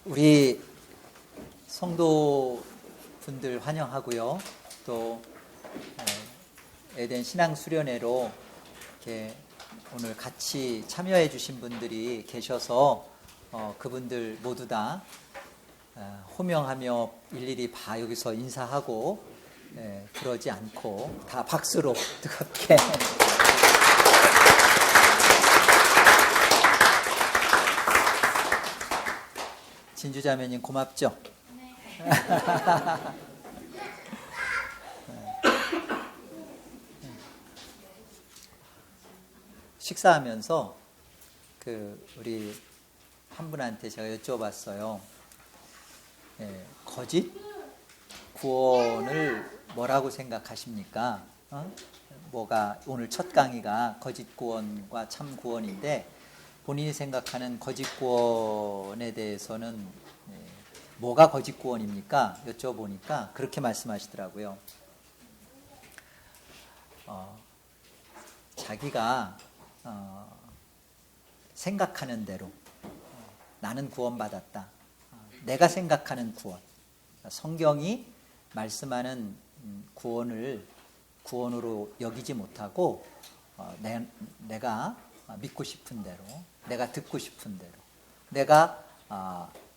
우리 성도분들 환영하고요. 또 에덴 신앙 수련회로 이렇게 오늘 같이 참여해 주신 분들이 계셔서 그분들 모두 다 호명하며 일일이 여기서 인사하고 그러지 않고 다 박수로 뜨겁게 진주자매님 고맙죠? 네. 식사하면서 우리 한 분한테 제가 여쭤봤어요. 거짓 구원을 뭐라고 생각하십니까? 뭐가 오늘 첫 강의가 거짓 구원과 참 구원인데 본인이 생각하는 거짓 구원에 대해서는 뭐가 거짓 구원입니까? 여쭤보니까 그렇게 말씀하시더라고요. 자기가 생각하는 대로 나는 구원받았다. 내가 생각하는 구원. 성경이 말씀하는 구원을 구원으로 여기지 못하고 내가 믿고 싶은 대로, 내가 듣고 싶은 대로, 내가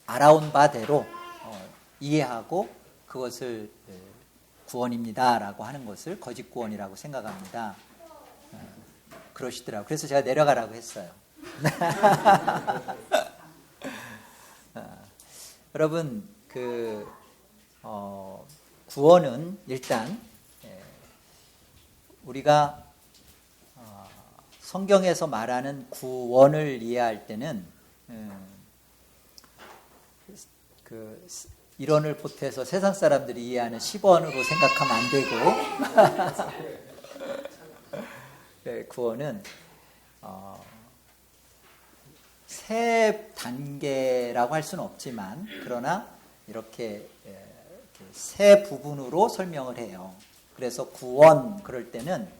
알아온 바대로 이해하고 그것을 구원입니다라고 하는 것을 거짓 구원이라고 생각합니다. 그러시더라고요. 그래서 제가 내려가라고 했어요. 여러분, 구원은 일단 우리가 성경에서 말하는 구원을 이해할 때는 이론을 보태서 세상 사람들이 이해하는 10원으로 생각하면 안 되고 구원은 세 단계라고 할 수는 없지만 그러나 이렇게 세 부분으로 설명을 해요. 그래서 구원 그럴 때는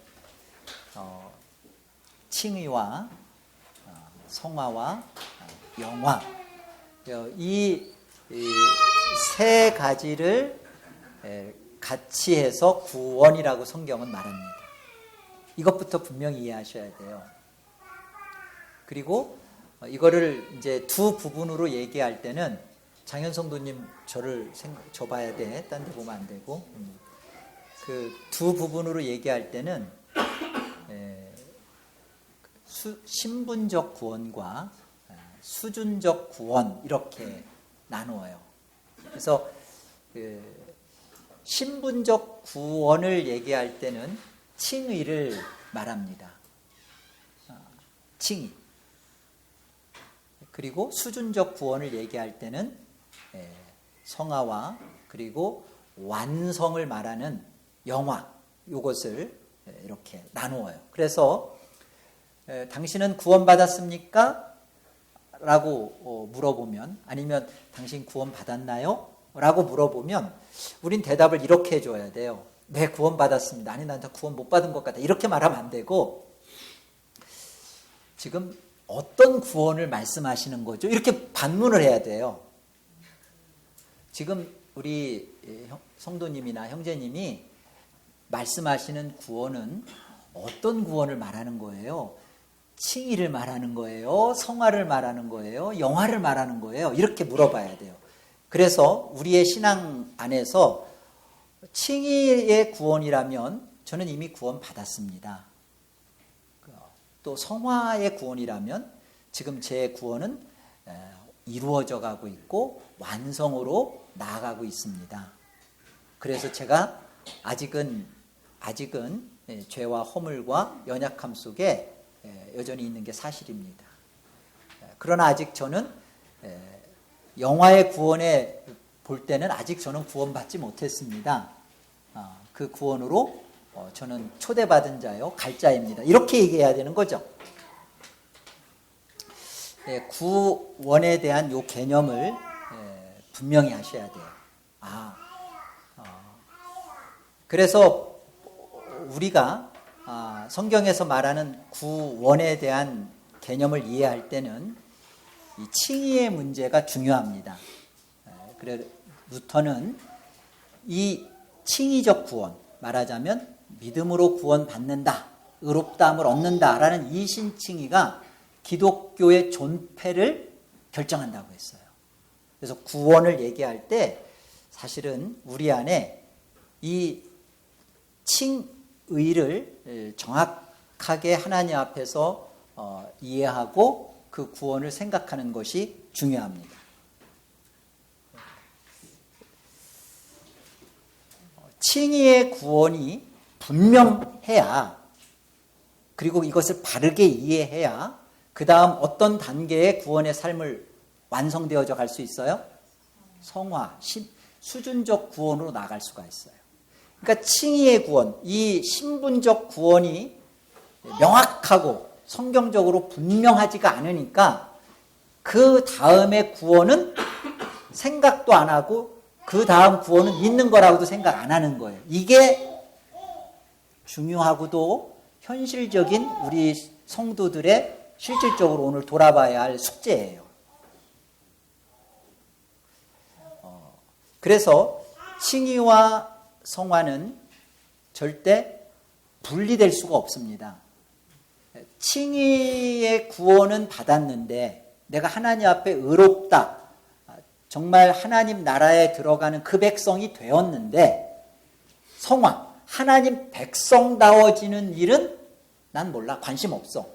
칭의와 성화와 영화 이 세 가지를 같이 해서 구원이라고 성경은 말합니다. 이것부터 분명히 이해하셔야 돼요. 그리고 이거를 이제 두 부분으로 얘기할 때는 장현성도님 저를 줘봐야 돼. 딴 데 보면 안 되고 그 두 부분으로 얘기할 때는 신분적 구원과 수준적 구원 이렇게 나누어요. 그래서 신분적 구원을 얘기할 때는 칭의를 말합니다. 칭의. 그리고 수준적 구원을 얘기할 때는 성화와 그리고 완성을 말하는 영화 이것을 이렇게 나누어요. 그래서 당신은 구원받았습니까? 라고 물어보면 아니면 당신 구원받았나요? 라고 물어보면 우린 대답을 이렇게 해줘야 돼요. 네, 구원받았습니다. 아니, 난 다 구원 못 받은 것 같다. 이렇게 말하면 안 되고 지금 어떤 구원을 말씀하시는 거죠? 이렇게 반문을 해야 돼요. 지금 우리 성도님이나 형제님이 말씀하시는 구원은 어떤 구원을 말하는 거예요? 칭의를 말하는 거예요? 성화를 말하는 거예요? 영화를 말하는 거예요? 이렇게 물어봐야 돼요. 그래서 우리의 신앙 안에서 칭의의 구원이라면 저는 이미 구원 받았습니다. 또 성화의 구원이라면 지금 제 구원은 이루어져 가고 있고 완성으로 나아가고 있습니다. 그래서 제가 아직은 죄와 허물과 연약함 속에 여전히 있는 게 사실입니다. 그러나 아직 저는 영화의 구원에 볼 때는 아직 저는 구원받지 못했습니다. 그 구원으로 저는 초대받은 자요 갈자입니다. 이렇게 얘기해야 되는 거죠. 구원에 대한 이 개념을 분명히 하셔야 돼요. 그래서 우리가 성경에서 말하는 구원에 대한 개념을 이해할 때는 이 칭의의 문제가 중요합니다. 그래 루터는 이 칭의적 구원, 말하자면 믿음으로 구원받는다, 의롭다함을 얻는다라는 이신칭의가 기독교의 존폐를 결정한다고 했어요. 그래서 구원을 얘기할 때 사실은 우리 안에 이 칭의를 정확하게 하나님 앞에서 이해하고 그 구원을 생각하는 것이 중요합니다. 칭의의 구원이 분명해야, 그리고 이것을 바르게 이해해야 그 다음 어떤 단계의 구원의 삶을 완성되어져 갈 수 있어요? 성화, 수준적 구원으로 나갈 수가 있어요. 그러니까 칭의의 구원, 이 신분적 구원이 명확하고 성경적으로 분명하지가 않으니까 그 다음의 구원은 생각도 안 하고 그 다음 구원은 있는 거라고도 생각 안 하는 거예요. 이게 중요하고도 현실적인 우리 성도들의 실질적으로 오늘 돌아봐야 할 숙제예요. 그래서 칭의와 성화는 절대 분리될 수가 없습니다. 칭의의 구원은 받았는데 내가 하나님 앞에 의롭다, 정말 하나님 나라에 들어가는 그 백성이 되었는데, 성화, 하나님 백성다워지는 일은 난 몰라, 관심 없어.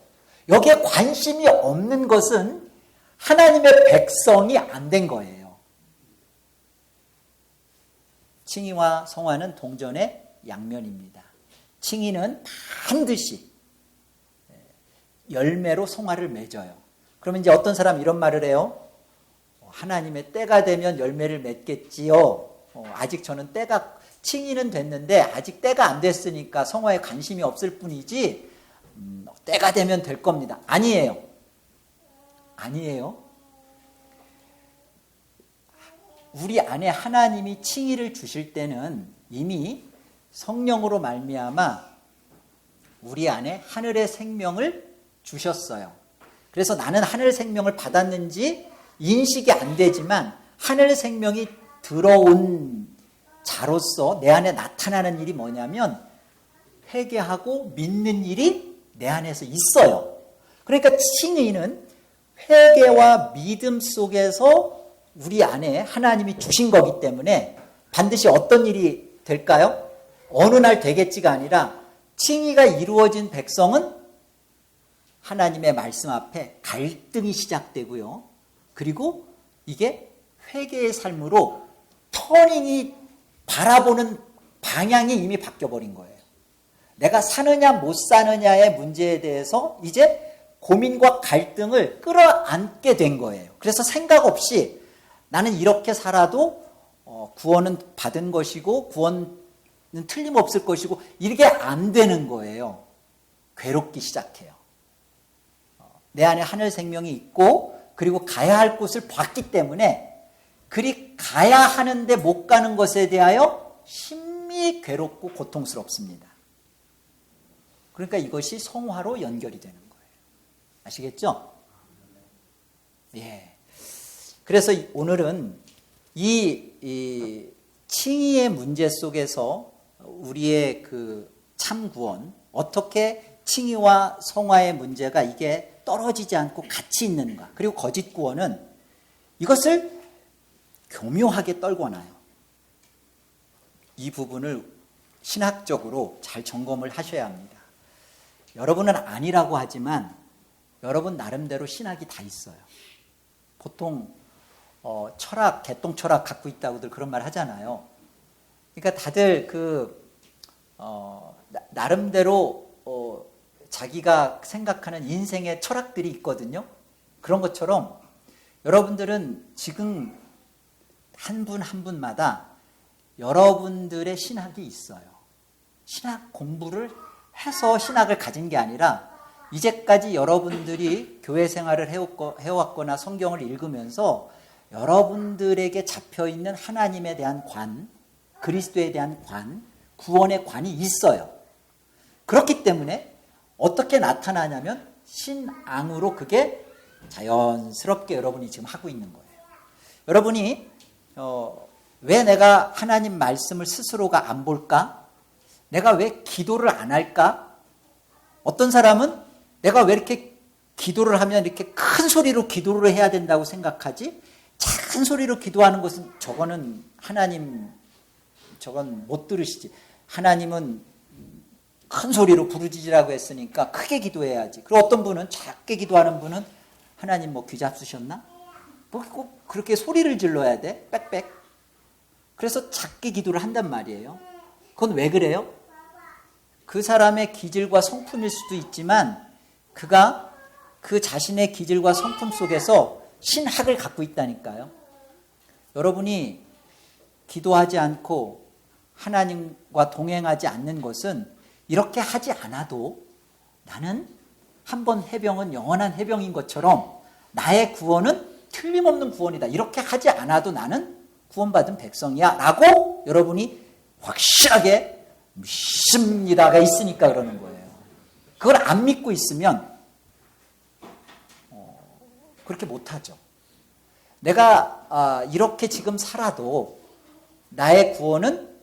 여기에 관심이 없는 것은 하나님의 백성이 안 된 거예요. 칭의와 성화는 동전의 양면입니다. 칭의는 반드시 열매로 성화를 맺어요. 그러면 이제 어떤 사람 이런 말을 해요. 하나님의 때가 되면 열매를 맺겠지요. 아직 저는 때가, 칭의는 됐는데 아직 때가 안 됐으니까 성화에 관심이 없을 뿐이지 때가 되면 될 겁니다. 아니에요. 아니에요. 우리 안에 하나님이 칭의를 주실 때는 이미 성령으로 말미암아 우리 안에 하늘의 생명을 주셨어요. 그래서 나는 하늘 생명을 받았는지 인식이 안 되지만 하늘 생명이 들어온 자로서 내 안에 나타나는 일이 뭐냐면 회개하고 믿는 일이 내 안에서 있어요. 그러니까 칭의는 회개와 믿음 속에서 우리 안에 하나님이 주신 거기 때문에 반드시 어떤 일이 될까요? 어느 날 되겠지가 아니라 칭의가 이루어진 백성은 하나님의 말씀 앞에 갈등이 시작되고요. 그리고 이게 회개의 삶으로 터닝이 바라보는 방향이 이미 바뀌어버린 거예요. 내가 사느냐 못 사느냐의 문제에 대해서 이제 고민과 갈등을 끌어안게 된 거예요. 그래서 생각 없이 나는 이렇게 살아도 구원은 받은 것이고 구원은 틀림없을 것이고 이게 안 되는 거예요. 괴롭기 시작해요. 내 안에 하늘 생명이 있고 그리고 가야 할 곳을 봤기 때문에 그리 가야 하는데 못 가는 것에 대하여 심히 괴롭고 고통스럽습니다. 그러니까 이것이 성화로 연결이 되는 거예요. 아시겠죠? 예. 그래서 오늘은 이 칭의의 문제 속에서 우리의 그 참구원, 어떻게 칭의와 성화의 문제가 이게 떨어지지 않고 같이 있는가, 그리고 거짓 구원은 이것을 교묘하게 떨궈놔요. 이 부분을 신학적으로 잘 점검을 하셔야 합니다. 여러분은 아니라고 하지만 여러분 나름대로 신학이 다 있어요. 보통 철학, 개똥 철학 갖고 있다고들 그런 말 하잖아요. 그러니까 다들 나름대로 자기가 생각하는 인생의 철학들이 있거든요. 그런 것처럼 여러분들은 지금 한 분 한 분마다 여러분들의 신학이 있어요. 신학 공부를 해서 신학을 가진 게 아니라 이제까지 여러분들이 교회 생활을 해왔거나 성경을 읽으면서 여러분들에게 잡혀있는 하나님에 대한 관, 그리스도에 대한 관, 구원의 관이 있어요. 그렇기 때문에 어떻게 나타나냐면 신앙으로 그게 자연스럽게 여러분이 지금 하고 있는 거예요. 여러분이 왜 내가 하나님 말씀을 스스로가 안 볼까? 내가 왜 기도를 안 할까? 어떤 사람은 내가 왜 이렇게 기도를 하면 이렇게 큰 소리로 기도를 해야 된다고 생각하지? 작은 소리로 기도하는 것은 저거는 하나님 저건 못 들으시지. 하나님은 큰 소리로 부르짖으라고 했으니까 크게 기도해야지. 그리고 어떤 분은 작게 기도하는 분은 하나님 뭐 귀 잡수셨나? 뭐 꼭 그렇게 소리를 질러야 돼? 빽빽. 그래서 작게 기도를 한단 말이에요. 그건 왜 그래요? 그 사람의 기질과 성품일 수도 있지만 그가 그 자신의 기질과 성품 속에서 신학을 갖고 있다니까요. 여러분이 기도하지 않고 하나님과 동행하지 않는 것은 이렇게 하지 않아도 나는 한 번 해병은 영원한 해병인 것처럼 나의 구원은 틀림없는 구원이다. 이렇게 하지 않아도 나는 구원받은 백성이야 라고 여러분이 확실하게 믿습니다가 있으니까 그러는 거예요. 그걸 안 믿고 있으면 그렇게 못하죠. 내가 이렇게 지금 살아도 나의 구원은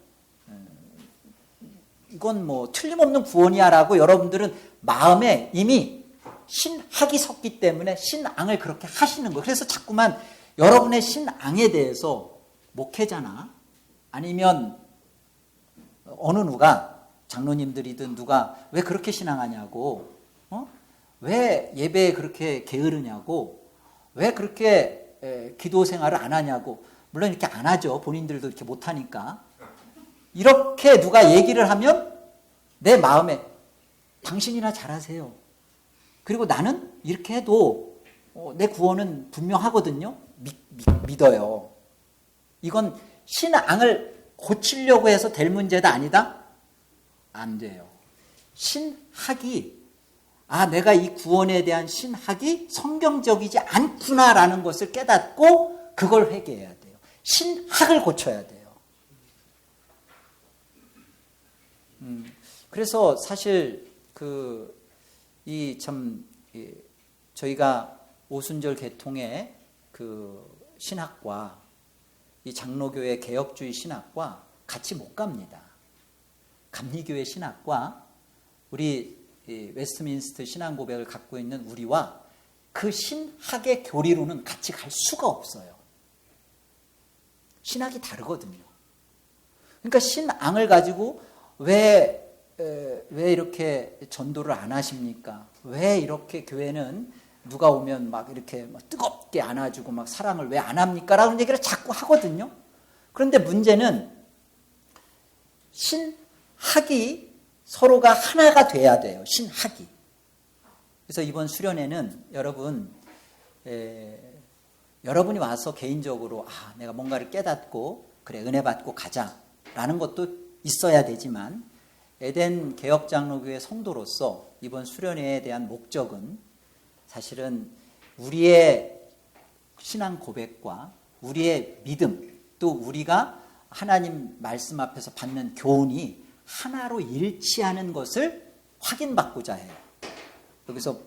이건 뭐 틀림없는 구원이야 라고 여러분들은 마음에 이미 신학이 섰기 때문에 신앙을 그렇게 하시는 거예요. 그래서 자꾸만 여러분의 신앙에 대해서 목회자나 아니면 어느 누가 장로님들이든 누가 왜 그렇게 신앙하냐고 왜 예배에 그렇게 게으르냐고 왜 그렇게 기도 생활을 안 하냐고 물론 이렇게 안 하죠. 본인들도 이렇게 못하니까 이렇게 누가 얘기를 하면 내 마음에 당신이나 잘하세요. 그리고 나는 이렇게 해도 내 구원은 분명하거든요. 믿어요. 이건 신앙을 고치려고 해서 될 문제다 아니다? 안 돼요. 신학이 내가 이 구원에 대한 신학이 성경적이지 않구나라는 것을 깨닫고 그걸 회개해야 돼요. 신학을 고쳐야 돼요. 그래서 사실 저희가 오순절 개통의 그 신학과 이 장로교회 개혁주의 신학과 같이 못 갑니다. 감리교회 신학과 우리 웨스트민스터 신앙 고백을 갖고 있는 우리와 그 신학의 교리로는 같이 갈 수가 없어요. 신학이 다르거든요. 그러니까 신앙을 가지고 왜 이렇게 전도를 안 하십니까? 왜 이렇게 교회는 누가 오면 막 이렇게 막 뜨겁게 안아주고 막 사랑을 왜 안 합니까? 라는 얘기를 자꾸 하거든요. 그런데 문제는 신학이 서로가 하나가 돼야 돼요. 신학이. 그래서 이번 수련회는 여러분이 와서 개인적으로 내가 뭔가를 깨닫고 그래 은혜 받고 가자라는 것도 있어야 되지만 에덴 개혁장로교회 성도로서 이번 수련회에 대한 목적은 사실은 우리의 신앙 고백과 우리의 믿음 또 우리가 하나님 말씀 앞에서 받는 교훈이 하나로 일치하는 것을 확인받고자 해요. 여기서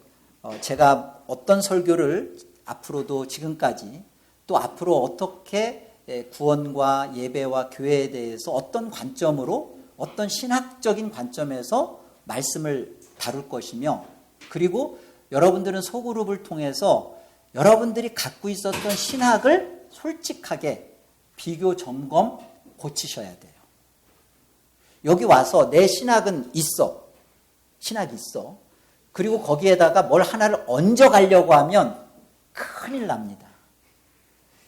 제가 어떤 설교를 앞으로도 지금까지 또 앞으로 어떻게 구원과 예배와 교회에 대해서 어떤 관점으로 어떤 신학적인 관점에서 말씀을 다룰 것이며 그리고 여러분들은 소그룹을 통해서 여러분들이 갖고 있었던 신학을 솔직하게 비교 점검 고치셔야 돼요. 여기 와서 내 신학은 있어. 신학이 있어. 그리고 거기에다가 뭘 하나를 얹어가려고 하면 큰일 납니다.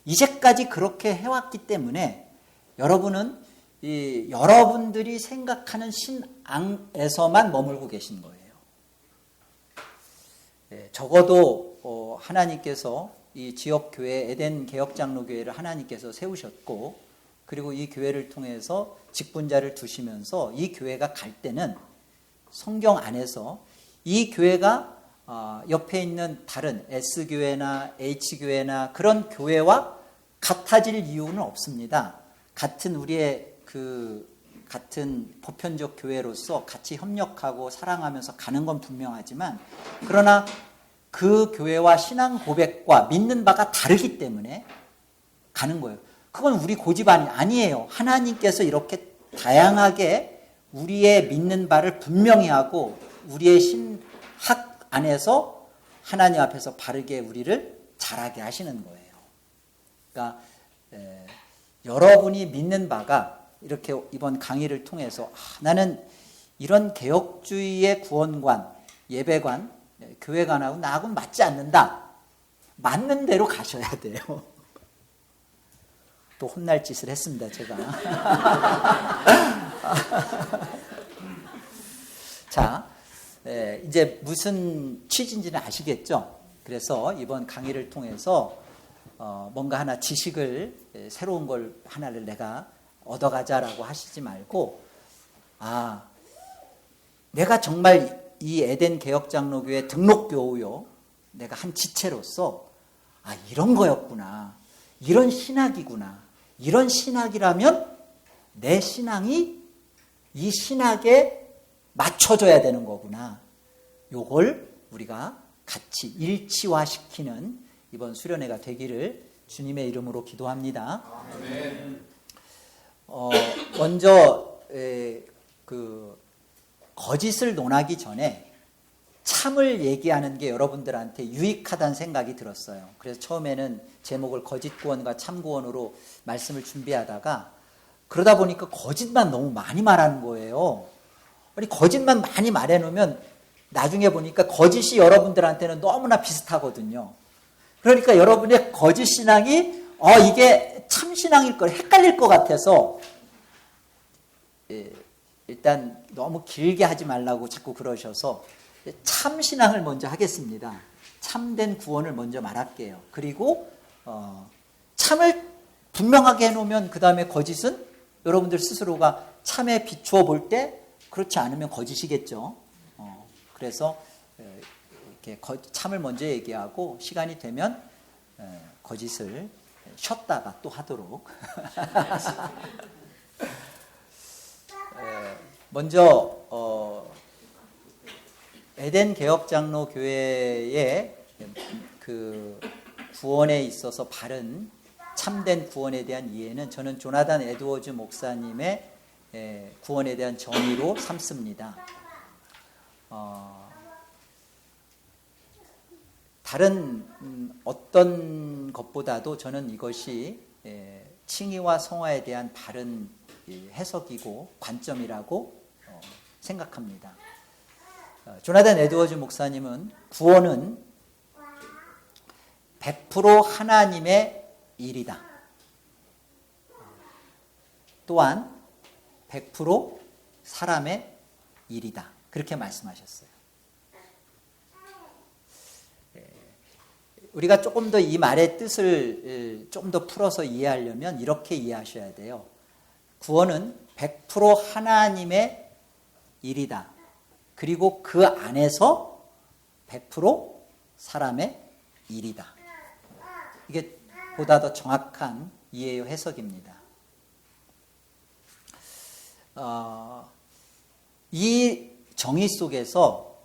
이제까지 그렇게 해왔기 때문에 여러분은 여러분들이 생각하는 신앙에서만 머물고 계신 거예요. 적어도 하나님께서 이 지역교회 에덴 개혁장로교회를 하나님께서 세우셨고 그리고 이 교회를 통해서 직분자를 두시면서 이 교회가 갈 때는 성경 안에서 이 교회가 옆에 있는 다른 S교회나 H교회나 그런 교회와 같아질 이유는 없습니다. 같은 우리의 같은 보편적 교회로서 같이 협력하고 사랑하면서 가는 건 분명하지만 그러나 그 교회와 신앙 고백과 믿는 바가 다르기 때문에 가는 거예요. 그건 우리 고집 아니에요. 하나님께서 이렇게 다양하게 우리의 믿는 바를 분명히 하고 우리의 신학 안에서 하나님 앞에서 바르게 우리를 자라게 하시는 거예요. 그러니까 여러분이 믿는 바가 이렇게 이번 강의를 통해서 나는 이런 개혁주의의 구원관, 예배관, 교회관하고 나하고는 맞지 않는다. 맞는 대로 가셔야 돼요. 또 혼날 짓을 했습니다, 제가. 자, 이제 무슨 취지인지는 아시겠죠? 그래서 이번 강의를 통해서 뭔가 하나 지식을 새로운 걸 하나를 내가 얻어가자라고 하시지 말고 내가 정말 이 에덴 개혁장로교회 등록교우요 내가 한 지체로서 이런 거였구나, 이런 신학이구나, 이런 신학이라면 내 신앙이 이 신학에 맞춰줘야 되는 거구나, 요걸 우리가 같이 일치화시키는 이번 수련회가 되기를 주님의 이름으로 기도합니다. 아멘. 먼저 거짓을 논하기 전에 참을 얘기하는 게 여러분들한테 유익하다는 생각이 들었어요. 그래서 처음에는 제목을 거짓구원과 참구원으로 말씀을 준비하다가 그러다 보니까 거짓만 너무 많이 말하는 거예요. 아니, 거짓만 많이 말해놓으면 나중에 보니까 거짓이 여러분들한테는 너무나 비슷하거든요. 그러니까 여러분의 거짓 신앙이 이게 참 신앙일 걸 헷갈릴 것 같아서 일단 너무 길게 하지 말라고 자꾸 그러셔서 참 신앙을 먼저 하겠습니다. 참된 구원을 먼저 말할게요. 그리고 참을 분명하게 해놓으면 그 다음에 거짓은 여러분들 스스로가 참에 비추어 볼 때 그렇지 않으면 거짓이겠죠. 그래서 이렇게 참을 먼저 얘기하고 시간이 되면 거짓을 쉬었다가 또 하도록. 먼저 에덴 개혁장로 교회의 그 구원에 있어서 바른 참된 구원에 대한 이해는 저는 조나단 에드워즈 목사님의 구원에 대한 정의로 삼습니다. 다른 어떤 것보다도 저는 이것이 칭의와 성화에 대한 바른 해석이고 관점이라고 생각합니다. 조나단 에드워즈 목사님은 구원은 100% 하나님의 일이다. 또한 100% 사람의 일이다. 그렇게 말씀하셨어요. 우리가 조금 더 이 말의 뜻을 조금 더 풀어서 이해하려면 이렇게 이해하셔야 돼요. 구원은 100% 하나님의 일이다. 그리고 그 안에서 100% 사람의 일이다. 이게 보다 더 정확한 이해의 해석입니다. 이 정의 속에서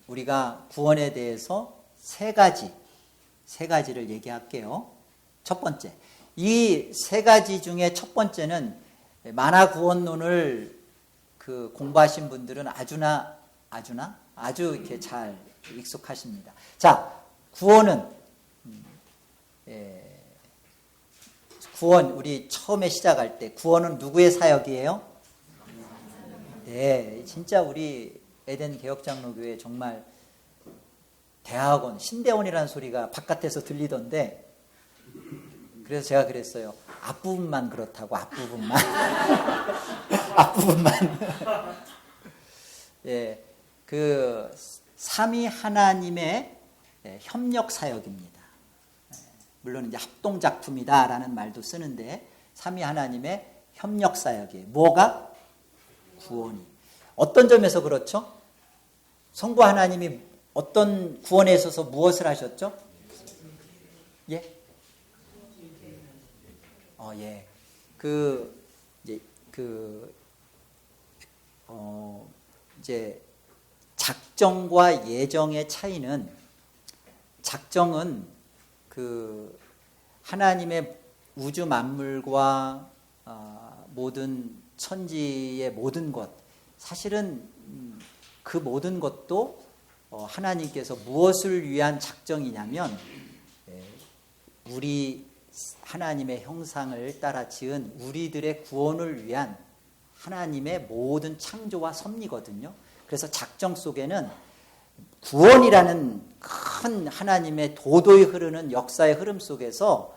우리가 구원에 대해서 세 가지를 얘기할게요. 첫 번째, 이 세 가지 중에 첫 번째는 만화 구원론을 공부하신 분들은 아주 이렇게 잘 익숙하십니다. 자, 구원은 구원 우리 처음에 시작할 때 구원은 누구의 사역이에요? 네, 진짜 우리 에덴 개혁장로교회 정말 대학원, 신대원이라는 소리가 바깥에서 들리던데 그래서 제가 그랬어요. 앞부분만 그렇다고, 앞부분만. 앞부분만. 예, 삼위 하나님의 협력 사역입니다. 물론 이제 합동작품이다라는 말도 쓰는데 삼위 하나님의 협력 사역이에요. 뭐가? 구원이. 어떤 점에서 그렇죠? 성부 하나님이 어떤 구원에 있어서 무엇을 하셨죠? 예? 예. 이제 작정과 예정의 차이는 작정은 하나님의 우주 만물과 모든 천지의 모든 것, 사실은 그 모든 것도 하나님께서 무엇을 위한 작정이냐면 우리 하나님의 형상을 따라 지은 우리들의 구원을 위한 하나님의 모든 창조와 섭리거든요. 그래서 작정 속에는 구원이라는 큰 하나님의 도도히 흐르는 역사의 흐름 속에서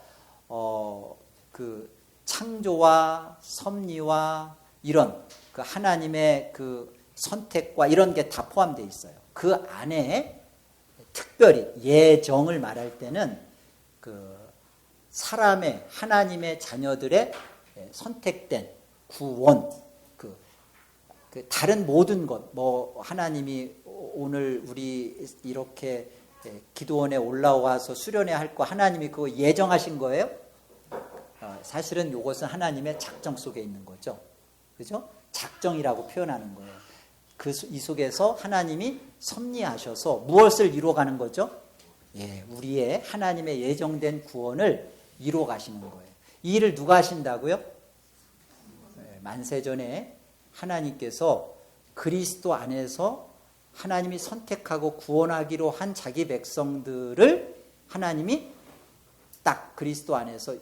그 창조와 섭리와 이런 그 하나님의 그 선택과 이런 게 다 포함되어 있어요. 그 안에 특별히 예정을 말할 때는 그 사람의 하나님의 자녀들의 선택된 구원, 그 다른 모든 것, 뭐 하나님이 오늘 우리 이렇게 기도원에 올라와서 수련회 할 거 하나님이 그거 예정하신 거예요? 사실은 이것은 하나님의 작정 속에 있는 거죠. 그죠? 작정이라고 표현하는 거예요. 이 속에서 하나님이 섭리하셔서 무엇을 이루어가는 거죠? 우리의 하나님의 예정된 구원을 이루어가시는 거예요. 이 일을 누가 하신다고요? 만세전에 하나님께서 그리스도 안에서 하나님이 선택하고 구원하기로 한 자기 백성들을 하나님이 딱 그리스도 안에서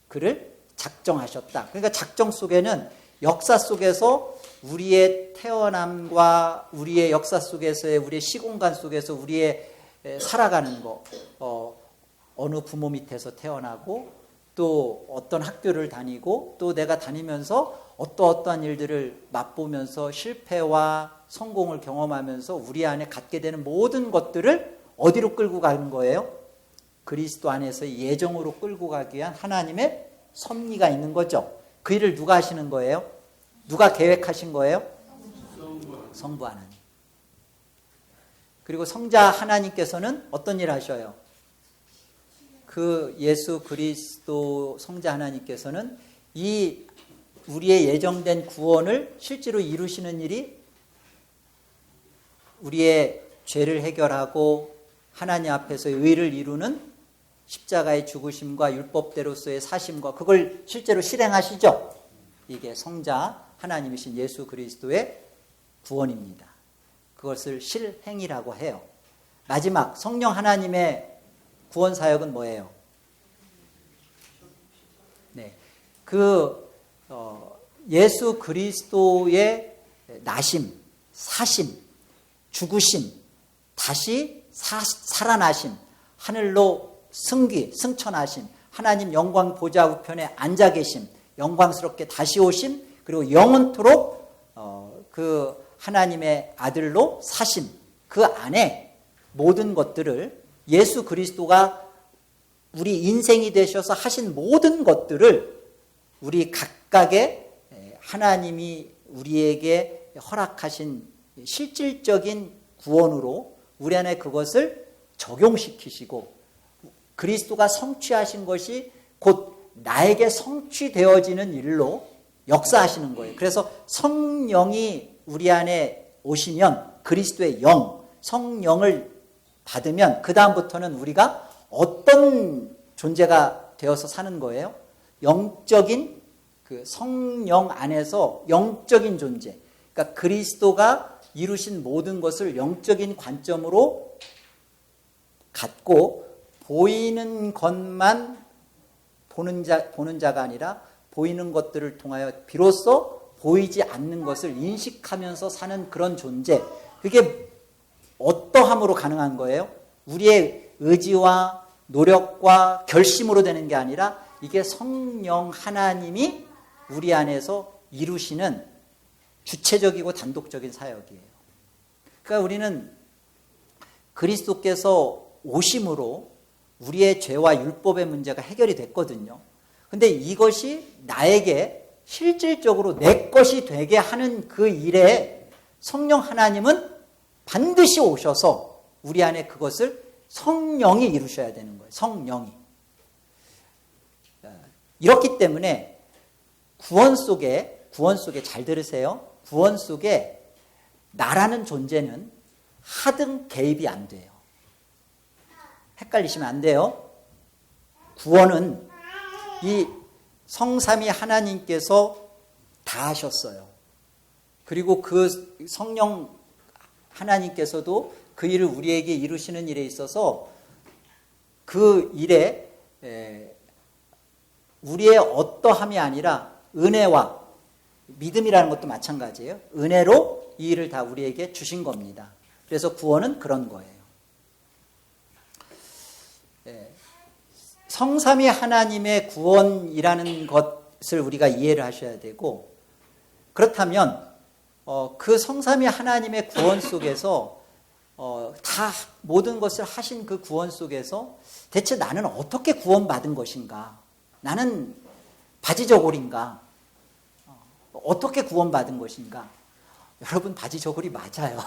그를 작정하셨다. 그러니까 작정 속에는 역사 속에서 우리의 태어남과 우리의 역사 속에서의 우리의 시공간 속에서 우리의 살아가는 거, 어느 부모 밑에서 태어나고 또 어떤 학교를 다니고 또 내가 다니면서 어떠한 일들을 맛보면서 실패와 성공을 경험하면서 우리 안에 갖게 되는 모든 것들을 어디로 끌고 가는 거예요? 그리스도 안에서의 예정으로 끌고 가기 위한 하나님의 섭리가 있는 거죠. 그 일을 누가 하시는 거예요? 누가 계획하신 거예요? 성부 하나님. 그리고 성자 하나님께서는 어떤 일을 하셔요? 그 예수 그리스도 성자 하나님께서는 이 우리의 예정된 구원을 실제로 이루시는 일이 우리의 죄를 해결하고 하나님 앞에서의 의를 이루는 십자가의 죽으심과 율법대로서의 사심과 그걸 실제로 실행하시죠. 이게 성자 하나님이신 예수 그리스도의 구원입니다. 그것을 실행이라고 해요. 마지막 성령 하나님의 구원 사역은 뭐예요? 예수 그리스도의 나심, 사심, 죽으심, 다시 살아나심, 하늘로 승천하심, 하나님 영광 보좌 우편에 앉아 계심, 영광스럽게 다시 오심, 그리고 영원토록 그 하나님의 아들로 사심, 그 안에 모든 것들을 예수 그리스도가 우리 인생이 되셔서 하신 모든 것들을 우리 각각의 하나님이 우리에게 허락하신 실질적인 구원으로 우리 안에 그것을 적용시키시고 그리스도가 성취하신 것이 곧 나에게 성취되어지는 일로 역사하시는 거예요. 그래서 성령이 우리 안에 오시면 그리스도의 영, 성령을 받으면 그 다음부터는 우리가 어떤 존재가 되어서 사는 거예요? 영적인 그 성령 안에서 영적인 존재. 그러니까 그리스도가 이루신 모든 것을 영적인 관점으로 갖고 보이는 것만 보는 자가 아니라 보이는 것들을 통하여 비로소 보이지 않는 것을 인식하면서 사는 그런 존재. 그게 어떠함으로 가능한 거예요? 우리의 의지와 노력과 결심으로 되는 게 아니라 이게 성령 하나님이 우리 안에서 이루시는 주체적이고 단독적인 사역이에요. 그러니까 우리는 그리스도께서 오심으로 우리의 죄와 율법의 문제가 해결이 됐거든요. 근데 이것이 나에게 실질적으로 내 것이 되게 하는 그 일에 성령 하나님은 반드시 오셔서 우리 안에 그것을 성령이 이루셔야 되는 거예요. 성령이. 이렇기 때문에 구원 속에 잘 들으세요. 구원 속에 나라는 존재는 하등 개입이 안 돼요. 헷갈리시면 안 돼요. 구원은 이 성삼위 하나님께서 다 하셨어요. 그리고 그 성령 하나님께서도 그 일을 우리에게 이루시는 일에 있어서 그 일에 우리의 어떠함이 아니라 은혜와 믿음이라는 것도 마찬가지예요. 은혜로 이 일을 다 우리에게 주신 겁니다. 그래서 구원은 그런 거예요. 성삼위 하나님의 구원이라는 것을 우리가 이해를 하셔야 되고, 그렇다면 그 성삼위 하나님의 구원 속에서 다 모든 것을 하신 그 구원 속에서 대체 나는 어떻게 구원받은 것인가? 나는 바지저골인가? 어떻게 구원받은 것인가? 여러분, 바지저골이 맞아요.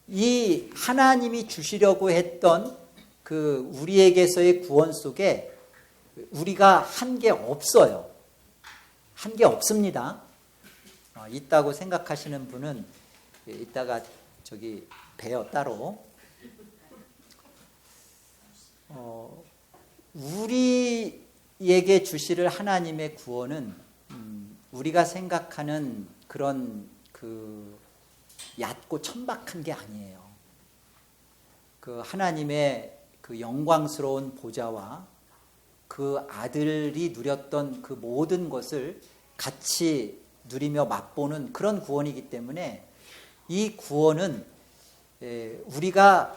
이 하나님이 주시려고 했던 그 우리에게서의 구원 속에 우리가 한 게 없어요. 한 게 없습니다. 있다고 생각하시는 분은 이따가 저기 봬요, 따로. 우리에게 주실 하나님의 구원은 우리가 생각하는 그런 그 얕고 천박한 게 아니에요. 그 하나님의 그 영광스러운 보좌와 그 아들이 누렸던 그 모든 것을 같이 누리며 맛보는 그런 구원이기 때문에 이 구원은 우리가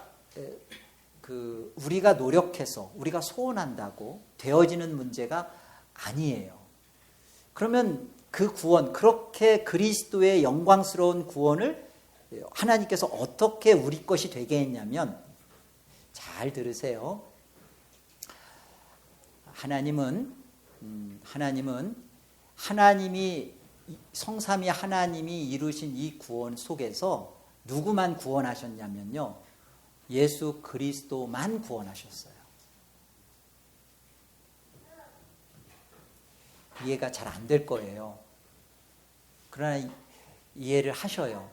노력해서 우리가 소원한다고 되어지는 문제가 아니에요. 그러면 그 구원, 그렇게 그리스도의 영광스러운 구원을 하나님께서 어떻게 우리 것이 되게 했냐면, 잘 들으세요. 하나님은 하나님이 성삼위 하나님이 이루신 이 구원 속에서 누구만 구원하셨냐면요, 예수 그리스도만 구원하셨어요. 이해가 잘 안 될 거예요. 그러나 이해를 하셔요.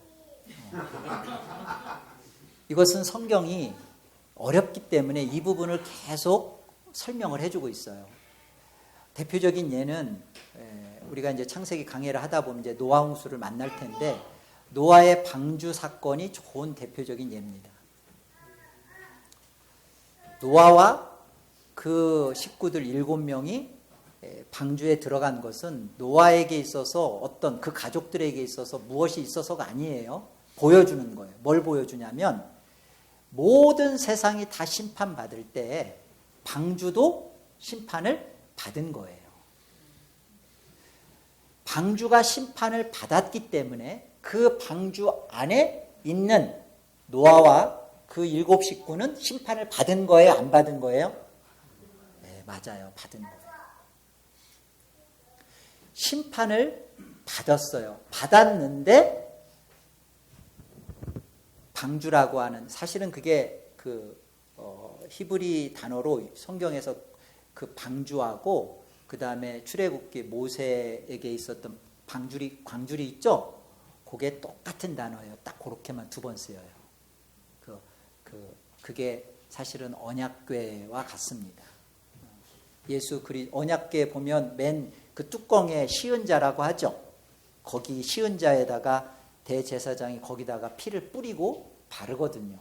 이것은 성경이 어렵기 때문에 이 부분을 계속 설명을 해주고 있어요. 대표적인 예는 우리가 이제 창세기 강해를 하다 보면 이제 노아 홍수를 만날 텐데, 노아의 방주 사건이 좋은 대표적인 예입니다. 노아와 그 식구들 7명이 방주에 들어간 것은 노아에게 있어서, 어떤 그 가족들에게 있어서 무엇이 있어서가 아니에요. 보여주는 거예요. 뭘 보여주냐면, 모든 세상이 다 심판받을 때 방주도 심판을 받은 거예요. 방주가 심판을 받았기 때문에 그 방주 안에 있는 노아와 그 7 식구는 심판을 받은 거예요? 안 받은 거예요? 네, 맞아요. 받은 거예요. 심판을 받았어요. 받았는데 방주라고 하는, 사실은 그게 그 히브리 단어로 성경에서 그 방주하고 그 다음에 출애굽기 모세에게 있었던 광줄이 있죠? 그게 똑같은 단어예요. 딱 그렇게만 2번 쓰여요. 그게 사실은 언약궤와 같습니다. 언약궤 보면 맨 그 뚜껑에 시은자라고 하죠. 거기 시은자에다가 대제사장이 거기다가 피를 뿌리고 바르거든요.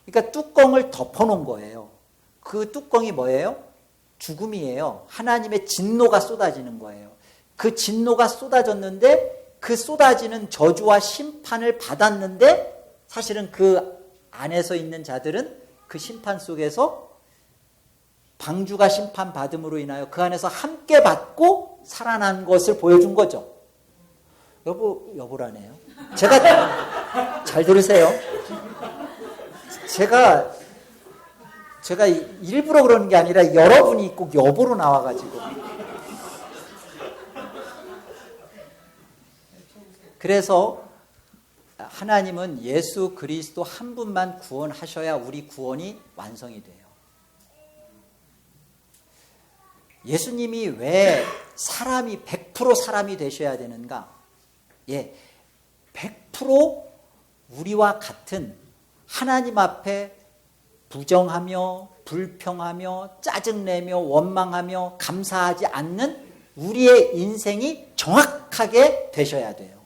그러니까 뚜껑을 덮어놓은 거예요. 그 뚜껑이 뭐예요? 죽음이에요. 하나님의 진노가 쏟아지는 거예요. 그 진노가 쏟아졌는데, 그 쏟아지는 저주와 심판을 받았는데, 사실은 그 안에서 있는 자들은 그 심판 속에서 방주가 심판받음으로 인하여 그 안에서 함께 받고 살아난 것을 보여준 거죠. 여보라네요. 제가 잘 들으세요. 제가 일부러 그러는 게 아니라 여러분이 꼭 여보로 나와가지고. 그래서 하나님은 예수 그리스도 한 분만 구원하셔야 우리 구원이 완성이 돼요. 예수님이 왜 100% 사람이 되셔야 되는가? 100% 우리와 같은 하나님 앞에 부정하며 불평하며 짜증내며 원망하며 감사하지 않는 우리의 인생이 정확하게 되셔야 돼요.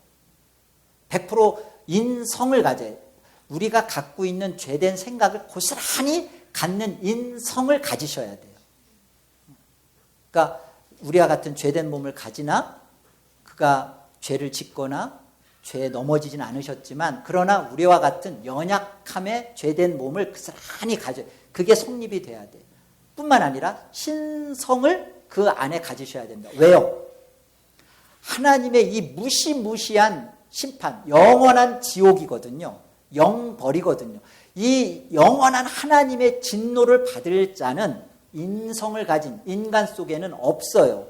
100% 인성을 가져야 돼요. 우리가 갖고 있는 죄된 생각을 고스란히 갖는 인성을 가지셔야 돼요. 그러니까 우리와 같은 죄된 몸을 가지나 그가 죄를 짓거나 죄에 넘어지진 않으셨지만 그러나 우리와 같은 연약함의 죄된 몸을 고스란히 가져요. 그게 성립이 돼야 돼요. 뿐만 아니라 신성을 그 안에 가지셔야 됩니다. 왜요? 하나님의 이 무시무시한 심판, 영원한 지옥이거든요. 영벌이거든요. 이 영원한 하나님의 진노를 받을 자는 인성을 가진 인간 속에는 없어요.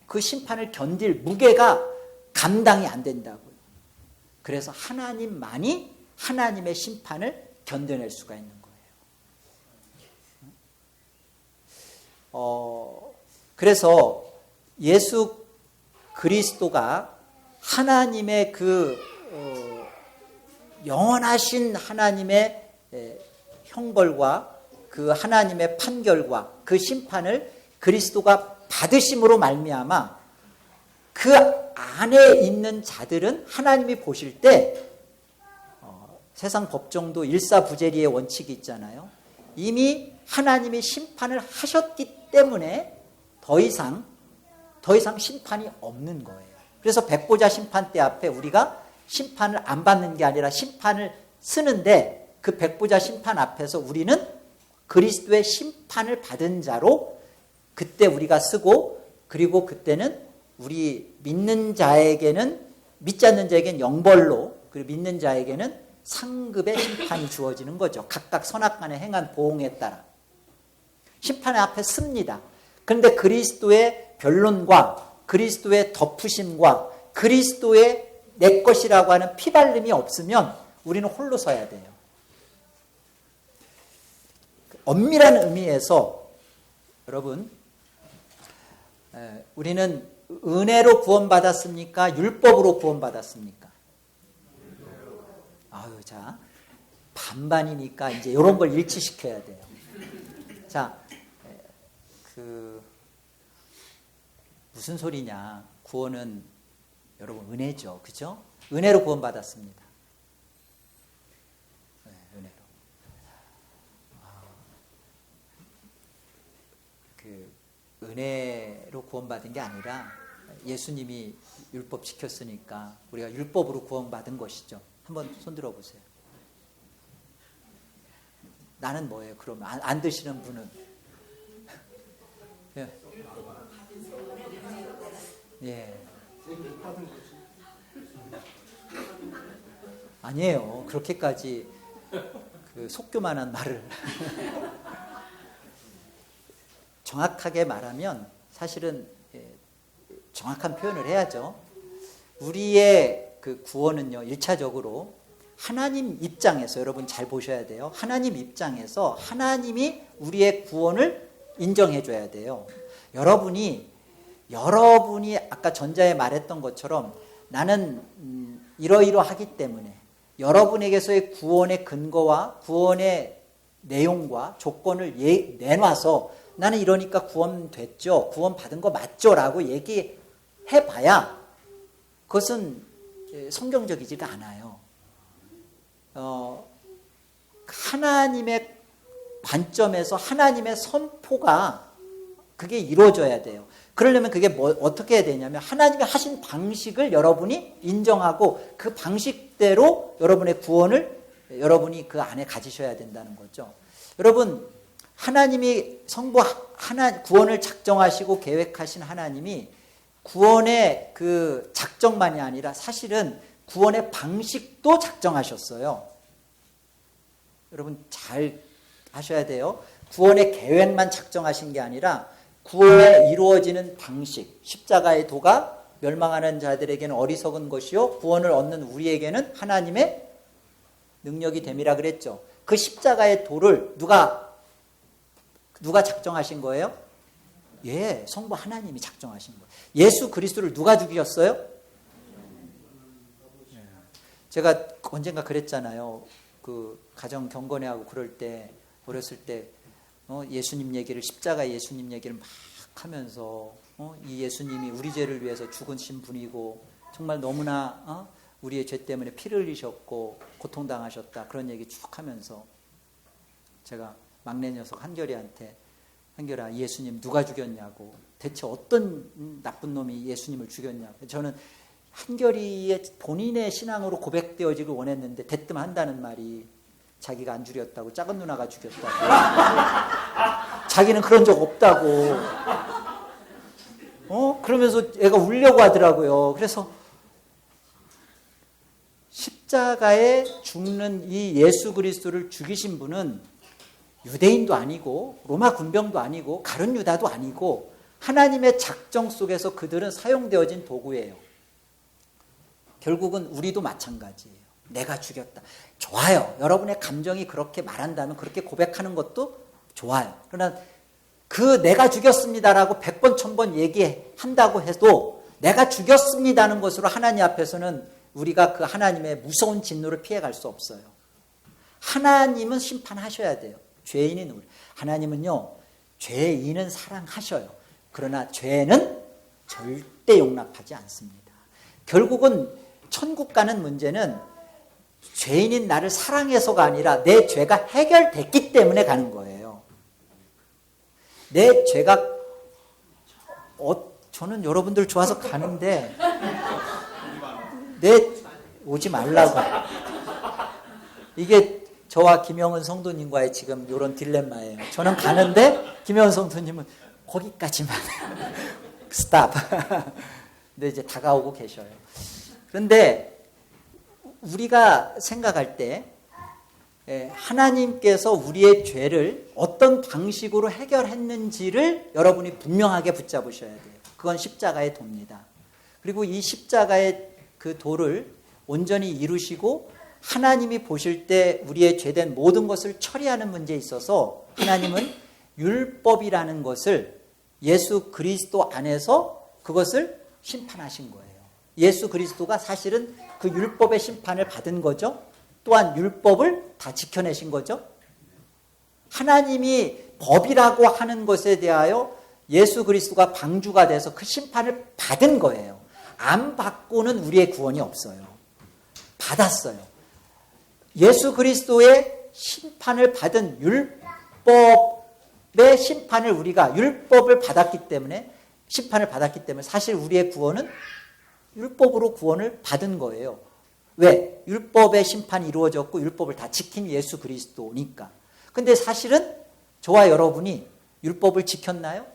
그 심판을 견딜 무게가 감당이 안 된다고요. 그래서 하나님만이 하나님의 심판을 견뎌낼 수가 있는 거예요. 그래서 예수 그리스도가 하나님의 그 영원하신 하나님의 형벌과 그 하나님의 판결과 그 심판을 그리스도가 받으심으로 말미암아 그 안에 있는 자들은 하나님이 보실 때 세상 법정도 일사부재리의 원칙이 있잖아요. 이미 하나님이 심판을 하셨기 때문에 더 이상 심판이 없는 거예요. 그래서 백보자 심판대 앞에 우리가 심판을 안 받는 게 아니라 심판을 쓰는데 그 백보자 심판 앞에서 우리는 그리스도의 심판을 받은 자로 그때 우리가 쓰고, 그리고 그때는 우리 믿는 자에게는, 믿지 않는 자에게는 영벌로, 그리고 믿는 자에게는 상급의 심판이 주어지는 거죠. 각각 선악간에 행한 보응에 따라 심판의 앞에 씁니다. 그런데 그리스도의 변론과 그리스도의 덮으심과 그리스도의 내 것이라고 하는 피발림이 없으면 우리는 홀로 서야 돼요. 엄밀한 의미에서 여러분, 우리는 은혜로 구원받았습니까? 율법으로 구원받았습니까? 아유, 자, 반반이니까 이제 이런 걸 일치시켜야 돼요. 자, 무슨 소리냐? 구원은 여러분 은혜죠, 그죠? 은혜로 구원받았습니다. 네, 은혜로. 은혜로 구원받은 게 아니라 예수님이 율법 지켰으니까 우리가 율법으로 구원받은 것이죠. 한번 손 들어보세요. 나는 뭐예요? 그럼 안 드시는 분은? 예. 예. 아니에요. 그렇게까지 속교만한 말을. 정확하게 말하면 사실은 정확한 표현을 해야죠. 우리의 그 구원은요, 1차적으로 하나님 입장에서, 여러분 잘 보셔야 돼요. 하나님 입장에서 하나님이 우리의 구원을 인정해 줘야 돼요. 여러분이 아까 전자에 말했던 것처럼 나는 이러이러하기 때문에 여러분에게서의 구원의 근거와 구원의 내용과 조건을 내놔서 나는 이러니까 구원됐죠, 구원받은 거 맞죠 라고 얘기해봐야 그것은 성경적이지가 않아요. 하나님의 관점에서 하나님의 선포가 그게 이루어져야 돼요. 그러려면 그게 어떻게 해야 되냐면 하나님이 하신 방식을 여러분이 인정하고 그 방식대로 여러분의 구원을 여러분이 그 안에 가지셔야 된다는 거죠. 여러분, 하나님이 구원을 작정하시고 계획하신 하나님이 구원의 그 작정만이 아니라 사실은 구원의 방식도 작정하셨어요. 여러분 잘 하셔야 돼요. 구원의 계획만 작정하신 게 아니라 구원에 이루어지는 방식, 십자가의 도가 멸망하는 자들에게는 어리석은 것이요 구원을 얻는 우리에게는 하나님의 능력이 됨이라 그랬죠. 그 십자가의 도를 누가 작정하신 거예요? 예, 성부 하나님이 작정하신 거예요. 예수 그리스도를 누가 죽이셨어요? 제가 언젠가 그랬잖아요. 그 가정 경건회하고 그럴 때 어렸을 때 예수님 얘기를 십자가 예수님 얘기를 막 하면서 이 예수님이 우리 죄를 위해서 죽으신 분이고 정말 너무나 우리의 죄 때문에 피를 흘리셨고 고통당하셨다 그런 얘기 쭉 하면서 제가 막내 녀석 한결이한테 한결아 예수님 누가 죽였냐고 대체 어떤 나쁜 놈이 예수님을 죽였냐고 저는 한결이의 본인의 신앙으로 고백되어지길 원했는데 대뜸 한다는 말이 자기가 안 죽였다고 작은 누나가 죽였다고 자기는 그런 적 없다고 그러면서 애가 울려고 하더라고요. 그래서 십자가에 죽는 이 예수 그리스도를 죽이신 분은 유대인도 아니고 로마 군병도 아니고 가룟 유다도 아니고 하나님의 작정 속에서 그들은 사용되어진 도구예요. 결국은 우리도 마찬가지예요. 내가 죽였다. 좋아요. 여러분의 감정이 그렇게 말한다면 그렇게 고백하는 것도 좋아요. 그러나 그 내가 죽였습니다라고 100번 1000번 얘기한다고 해도 내가 죽였습니다는 것으로 하나님 앞에서는 우리가 그 하나님의 무서운 진노를 피해갈 수 없어요. 하나님은 심판하셔야 돼요. 죄인인 우리. 하나님은요, 죄인은 사랑하셔요. 그러나 죄는 절대 용납하지 않습니다. 결국은 천국 가는 문제는 죄인인 나를 사랑해서가 아니라 내 죄가 해결됐기 때문에 가는 거예요. 내 죄가 저는 여러분들 좋아서 가는데 오지 말라고. 이게 저와 김영은 성도님과의 지금 이런 딜레마예요. 저는 가는데 김영은 성도님은 거기까지만 스탑. 근데 이제 다가오고 계셔요. 그런데 우리가 생각할 때 하나님께서 우리의 죄를 어떤 방식으로 해결했는지를 여러분이 분명하게 붙잡으셔야 돼요. 그건 십자가의 도입니다. 그리고 이 십자가의 그 도를 온전히 이루시고 하나님이 보실 때 우리의 죄된 모든 것을 처리하는 문제에 있어서 하나님은 율법이라는 것을 예수 그리스도 안에서 그것을 심판하신 거예요. 예수 그리스도가 사실은 그 율법의 심판을 받은 거죠. 또한 율법을 다 지켜내신 거죠. 하나님이 법이라고 하는 것에 대하여 예수 그리스도가 방주가 돼서 그 심판을 받은 거예요. 안 받고는 우리의 구원이 없어요. 받았어요. 예수 그리스도의 심판을 받은 율법의 심판을 우리가 율법을 받았기 때문에 심판을 받았기 때문에 사실 우리의 구원은 율법으로 구원을 받은 거예요. 왜? 율법의 심판이 이루어졌고 율법을 다 지킨 예수 그리스도니까. 근데 사실은 저와 여러분이 율법을 지켰나요?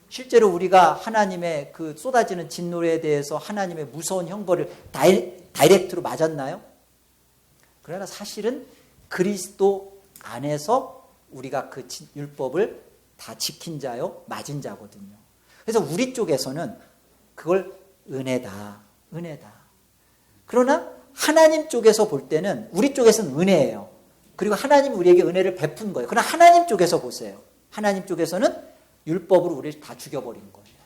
실제로 우리가 하나님의 그 쏟아지는 진노에 대해서 하나님의 무서운 형벌을 다이렉트로 맞았나요? 그러나 사실은 그리스도 안에서 우리가 그 율법을 다 지킨 자요, 맞은 자거든요. 그래서 우리 쪽에서는 그걸 은혜다. 그러나 하나님 쪽에서 볼 때는 우리 쪽에서는 은혜예요. 그리고 하나님이 우리에게 은혜를 베푼 거예요. 그러나 하나님 쪽에서 보세요. 하나님 쪽에서는 율법으로 우리를 다 죽여버린 거예요.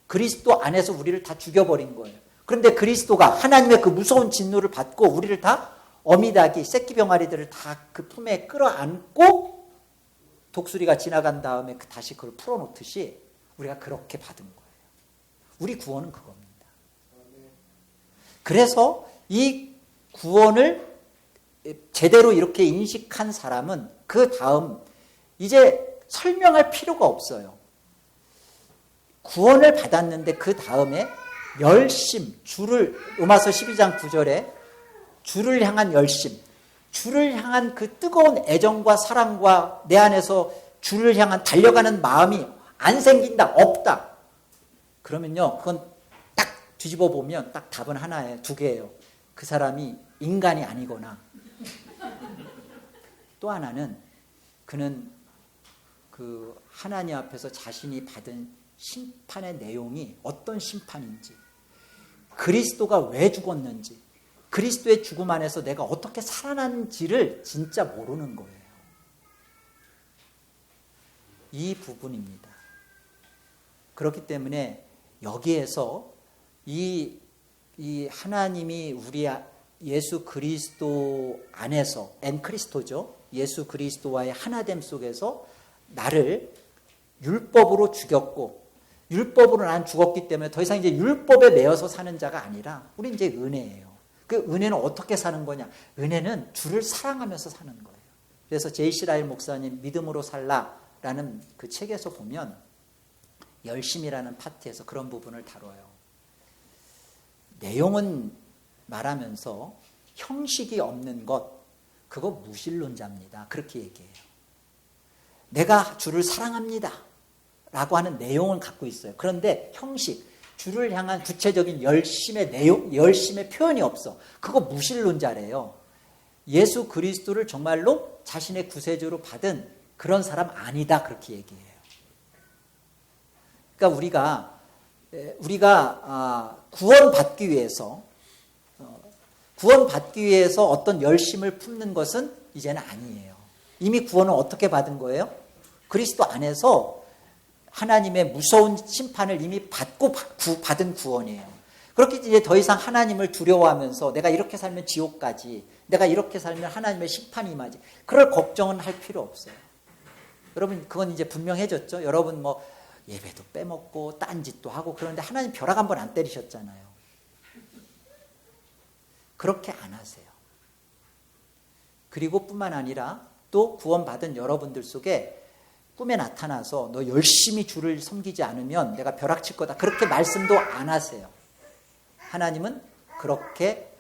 그리스도 안에서 우리를 다 죽여버린 거예요. 그런데 그리스도가 하나님의 그 무서운 진노를 받고 우리를 다 어미닭이 새끼 병아리들을 다 그 품에 끌어안고 독수리가 지나간 다음에 다시 그걸 풀어놓듯이 우리가 그렇게 받은 거예요. 우리 구원은 그겁니다. 그래서 이 구원을 제대로 이렇게 인식한 사람은 그 다음 이제 설명할 필요가 없어요. 구원을 받았는데 그 다음에 열심, 주를 로마서 12장 9절에 주를 향한 열심, 주를 향한 그 뜨거운 애정과 사랑과 내 안에서 주를 향한 달려가는 마음이 안 생긴다, 없다. 그러면요, 그건 딱 뒤집어 보면 딱 답은 하나예요. 두 개예요. 그 사람이 인간이 아니거나 또 하나는 그는 그 하나님 앞에서 자신이 받은 심판의 내용이 어떤 심판인지, 그리스도가 왜 죽었는지, 그리스도의 죽음 안에서 내가 어떻게 살아난지를 진짜 모르는 거예요. 이 부분입니다. 그렇기 때문에 여기에서 이 하나님이 예수 그리스도 안에서 엔크리스토죠. 예수 그리스도와의 하나됨 속에서 나를 율법으로 죽였고 율법으로 난 죽었기 때문에 더 이상 이제 율법에 매여서 사는 자가 아니라 우리 이제 은혜예요. 그 은혜는 어떻게 사는 거냐? 은혜는 주를 사랑하면서 사는 거예요. 그래서 제이시 라일 목사님 믿음으로 살라라는 그 책에서 보면 열심이라는 파트에서 그런 부분을 다뤄요. 내용은 말하면서 형식이 없는 것, 그거 무신론자입니다. 그렇게 얘기해요. 내가 주를 사랑합니다 라고 하는 내용을 갖고 있어요. 그런데 형식, 주를 향한 구체적인 열심의 내용, 열심의 표현이 없어. 그거 무신론자래요. 예수 그리스도를 정말로 자신의 구세주로 받은 그런 사람 아니다, 그렇게 얘기해요. 그러니까 우리가 구원받기 위해서 어떤 열심을 품는 것은 이제는 아니에요. 이미 구원을 어떻게 받은 거예요? 그리스도 안에서 하나님의 무서운 심판을 이미 받은 구원이에요. 그렇게 이제 더 이상 하나님을 두려워하면서 내가 이렇게 살면 지옥 가지, 내가 이렇게 살면 하나님의 심판이 임하지, 그럴 걱정은 할 필요 없어요. 여러분, 그건 이제 분명해졌죠. 여러분 뭐 예배도 빼먹고 딴짓도 하고 그런데 하나님 벼락 한 번 안 때리셨잖아요. 그렇게 안 하세요. 그리고 뿐만 아니라 또 구원받은 여러분들 속에 꿈에 나타나서 너 열심히 주를 섬기지 않으면 내가 벼락 칠 거다, 그렇게 말씀도 안 하세요. 하나님은 그렇게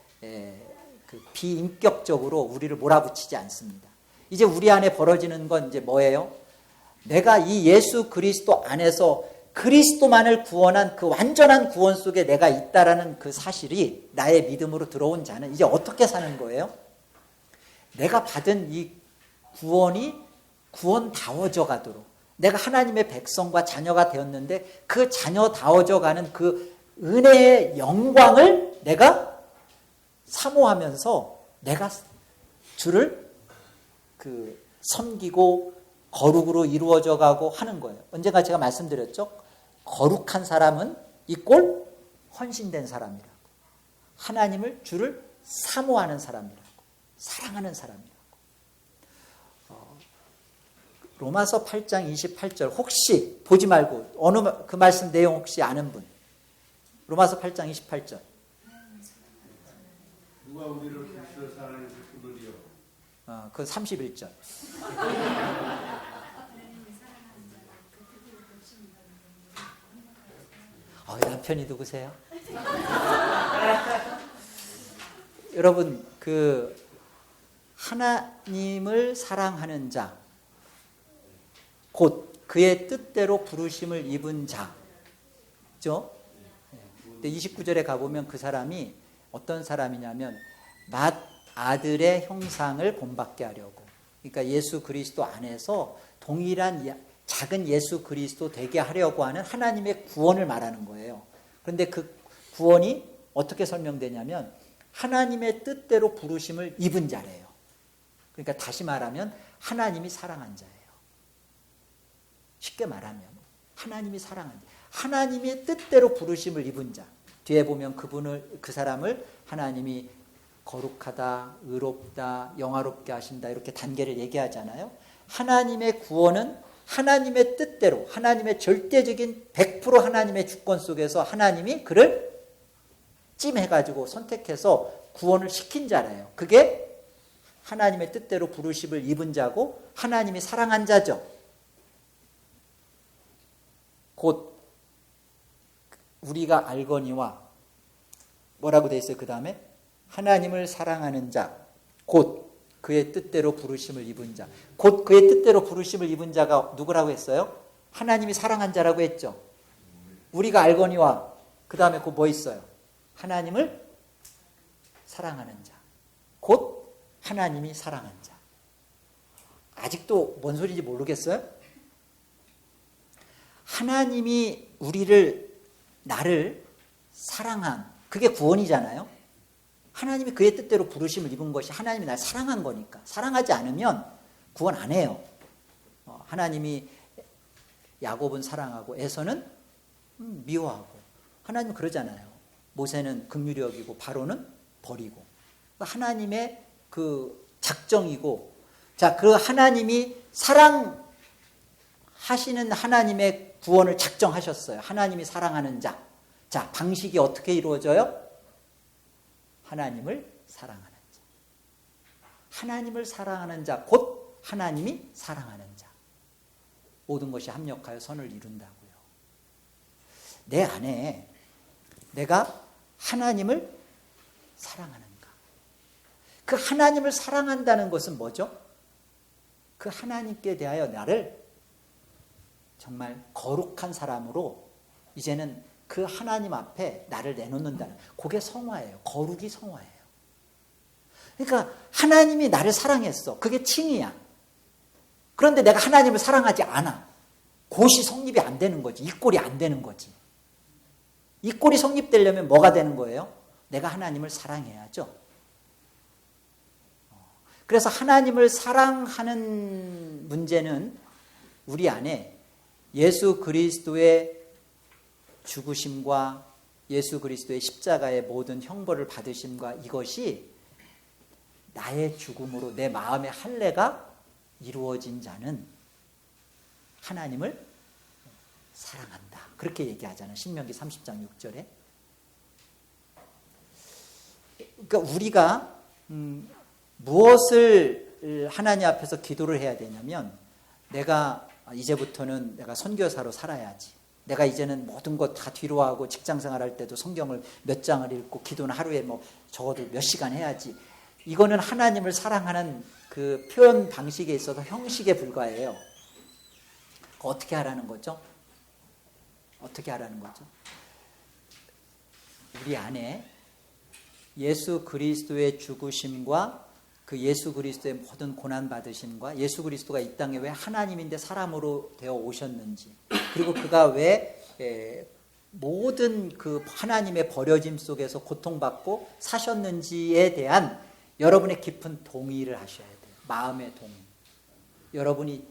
비인격적으로 우리를 몰아붙이지 않습니다. 이제 우리 안에 벌어지는 건 이제 뭐예요? 내가 이 예수 그리스도 안에서 그리스도만을 구원한 그 완전한 구원 속에 내가 있다라는 그 사실이 나의 믿음으로 들어온 자는 이제 어떻게 사는 거예요? 내가 받은 이 구원이 구원다워져 가도록, 내가 하나님의 백성과 자녀가 되었는데 그 자녀다워져 가는 그 은혜의 영광을 내가 사모하면서 내가 주를 섬기고 거룩으로 이루어져 가고 하는 거예요. 언젠가 제가 말씀드렸죠. 거룩한 사람은 이꼴 헌신된 사람이라고. 하나님을, 주를 사모하는 사람이라고. 사랑하는 사람이라고. 로마서 8장 28절 혹시 보지 말고 그 말씀 내용 혹시 아는 분? 로마서 8장 28절. 누가 우리를 불쌍히 사랑해서 그들이요. 그 31절. 남편이 누구세요? 여러분, 하나님을 사랑하는 자, 곧 그의 뜻대로 부르심을 입은 자죠. 근데 29절에 가보면 그 사람이 어떤 사람이냐면 맏아들의 형상을 본받게 하려고, 그러니까 예수 그리스도 안에서 동일한 작은 예수 그리스도 되게 하려고 하는 하나님의 구원을 말하는 거예요. 그런데 그 구원이 어떻게 설명되냐면 하나님의 뜻대로 부르심을 입은 자래요. 그러니까 다시 말하면 하나님이 사랑한 자예요. 쉽게 말하면 하나님이 사랑한 자, 하나님의 뜻대로 부르심을 입은 자. 뒤에 보면 그 사람을 하나님이 거룩하다, 의롭다, 영화롭게 하신다, 이렇게 단계를 얘기하잖아요. 하나님의 구원은 하나님의 뜻대로, 하나님의 절대적인 100% 하나님의 주권 속에서 하나님이 그를 찜해가지고 선택해서 구원을 시킨 자래요. 그게 하나님의 뜻대로 부르심을 입은 자고 하나님이 사랑한 자죠. 곧 우리가 알거니와 뭐라고 돼 있어요? 그 다음에 하나님을 사랑하는 자, 곧 그의 뜻대로 부르심을 입은 자. 곧 그의 뜻대로 부르심을 입은 자가 누구라고 했어요? 하나님이 사랑한 자라고 했죠. 우리가 알거니와 그 다음에 그 뭐 있어요? 하나님을 사랑하는 자, 곧 하나님이 사랑한 자. 아직도 뭔 소리인지 모르겠어요? 하나님이 나를 사랑한, 그게 구원이잖아요. 하나님이 그의 뜻대로 부르심을 입은 것이 하나님이 날 사랑한 거니까. 사랑하지 않으면 구원 안 해요. 하나님이 야곱은 사랑하고 에서는 미워하고. 하나님은 그러잖아요. 모세는 긍휼히 여기고 바로는 버리고. 하나님의 그 작정이고, 자, 그 하나님이 사랑하시는 하나님의 구원을 작정하셨어요. 하나님이 사랑하는 자. 자, 방식이 어떻게 이루어져요? 하나님을 사랑하는 자. 하나님을 사랑하는 자, 곧 하나님이 사랑하는 자. 모든 것이 합력하여 선을 이룬다고요. 내 안에 내가 하나님을 사랑하는가? 그 하나님을 사랑한다는 것은 뭐죠? 그 하나님께 대하여 나를 정말 거룩한 사람으로 이제는 그 하나님 앞에 나를 내놓는다는, 그게 성화예요. 거룩이 성화예요. 그러니까 하나님이 나를 사랑했어. 그게 칭의야. 그런데 내가 하나님을 사랑하지 않아. 그것이 성립이 안 되는 거지. 이 꼴이 안 되는 거지. 이 꼴이 성립되려면 뭐가 되는 거예요? 내가 하나님을 사랑해야죠. 그래서 하나님을 사랑하는 문제는 우리 안에 예수 그리스도의 죽으심과 예수 그리스도의 십자가의 모든 형벌을 받으심과 이것이 나의 죽음으로 내 마음의 할례가 이루어진 자는 하나님을 사랑한다. 그렇게 얘기하잖아요. 신명기 30장 6절에. 그러니까 우리가 무엇을 하나님 앞에서 기도를 해야 되냐면, 내가 이제부터는 내가 선교사로 살아야지. 내가 이제는 모든 것 다 뒤로 하고 직장생활 할 때도 성경을 몇 장을 읽고 기도는 하루에 뭐 적어도 몇 시간 해야지. 이거는 하나님을 사랑하는 그 표현 방식에 있어서 형식에 불과해요. 어떻게 하라는 거죠? 어떻게 하라는 거죠? 우리 안에 예수 그리스도의 죽으심과 그 예수 그리스도의 모든 고난받으심과 예수 그리스도가 이 땅에 왜 하나님인데 사람으로 되어 오셨는지, 그리고 그가 왜 모든 그 하나님의 버려짐 속에서 고통받고 사셨는지에 대한 여러분의 깊은 동의를 하셔야 돼요. 마음의 동의. 여러분이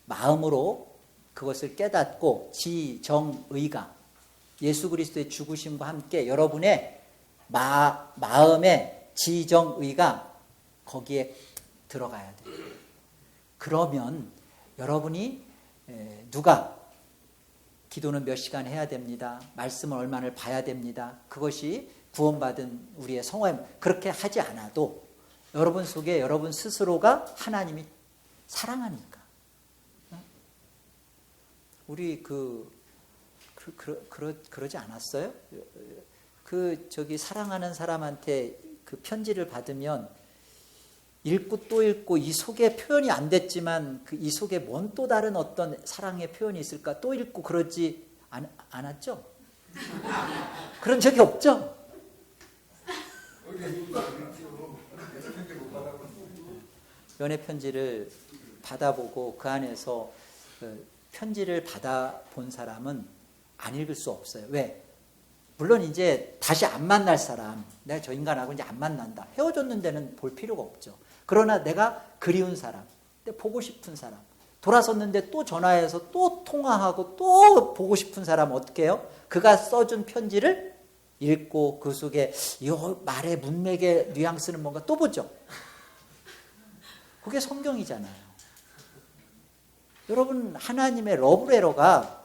마음으로 그것을 깨닫고 지정의가 예수 그리스도의 죽으심과 함께 여러분의 마음의 지정의가 거기에 들어가야 돼요. 그러면 여러분이 누가 기도는 몇 시간 해야 됩니다. 말씀을 얼마나 봐야 됩니다. 그것이 구원받은 우리의 성화입니다. 그렇게 하지 않아도 여러분 속에 여러분 스스로가 하나님이 사랑하니까. 우리 그러지 않았어요? 사랑하는 사람한테 그 편지를 받으면 읽고 또 읽고 이 속에 표현이 안 됐지만 이 속에 뭔 또 다른 어떤 사랑의 표현이 있을까 또 읽고 그러지 않았죠? 그런 적이 없죠? 연애 편지를 받아보고 그 안에서 편지를 받아본 사람은 안 읽을 수 없어요. 왜? 물론 이제 다시 안 만날 사람, 내가 저 인간하고 이제 안 만난다. 헤어졌는데는 볼 필요가 없죠. 그러나 내가 그리운 사람, 보고 싶은 사람, 돌아섰는데 또 전화해서 또 통화하고 또 보고 싶은 사람 어떻게 해요? 그가 써준 편지를 읽고 그 속에 이 말의 문맥의 뉘앙스는 뭔가 또 보죠. 그게 성경이잖아요. 여러분, 하나님의 러브레터가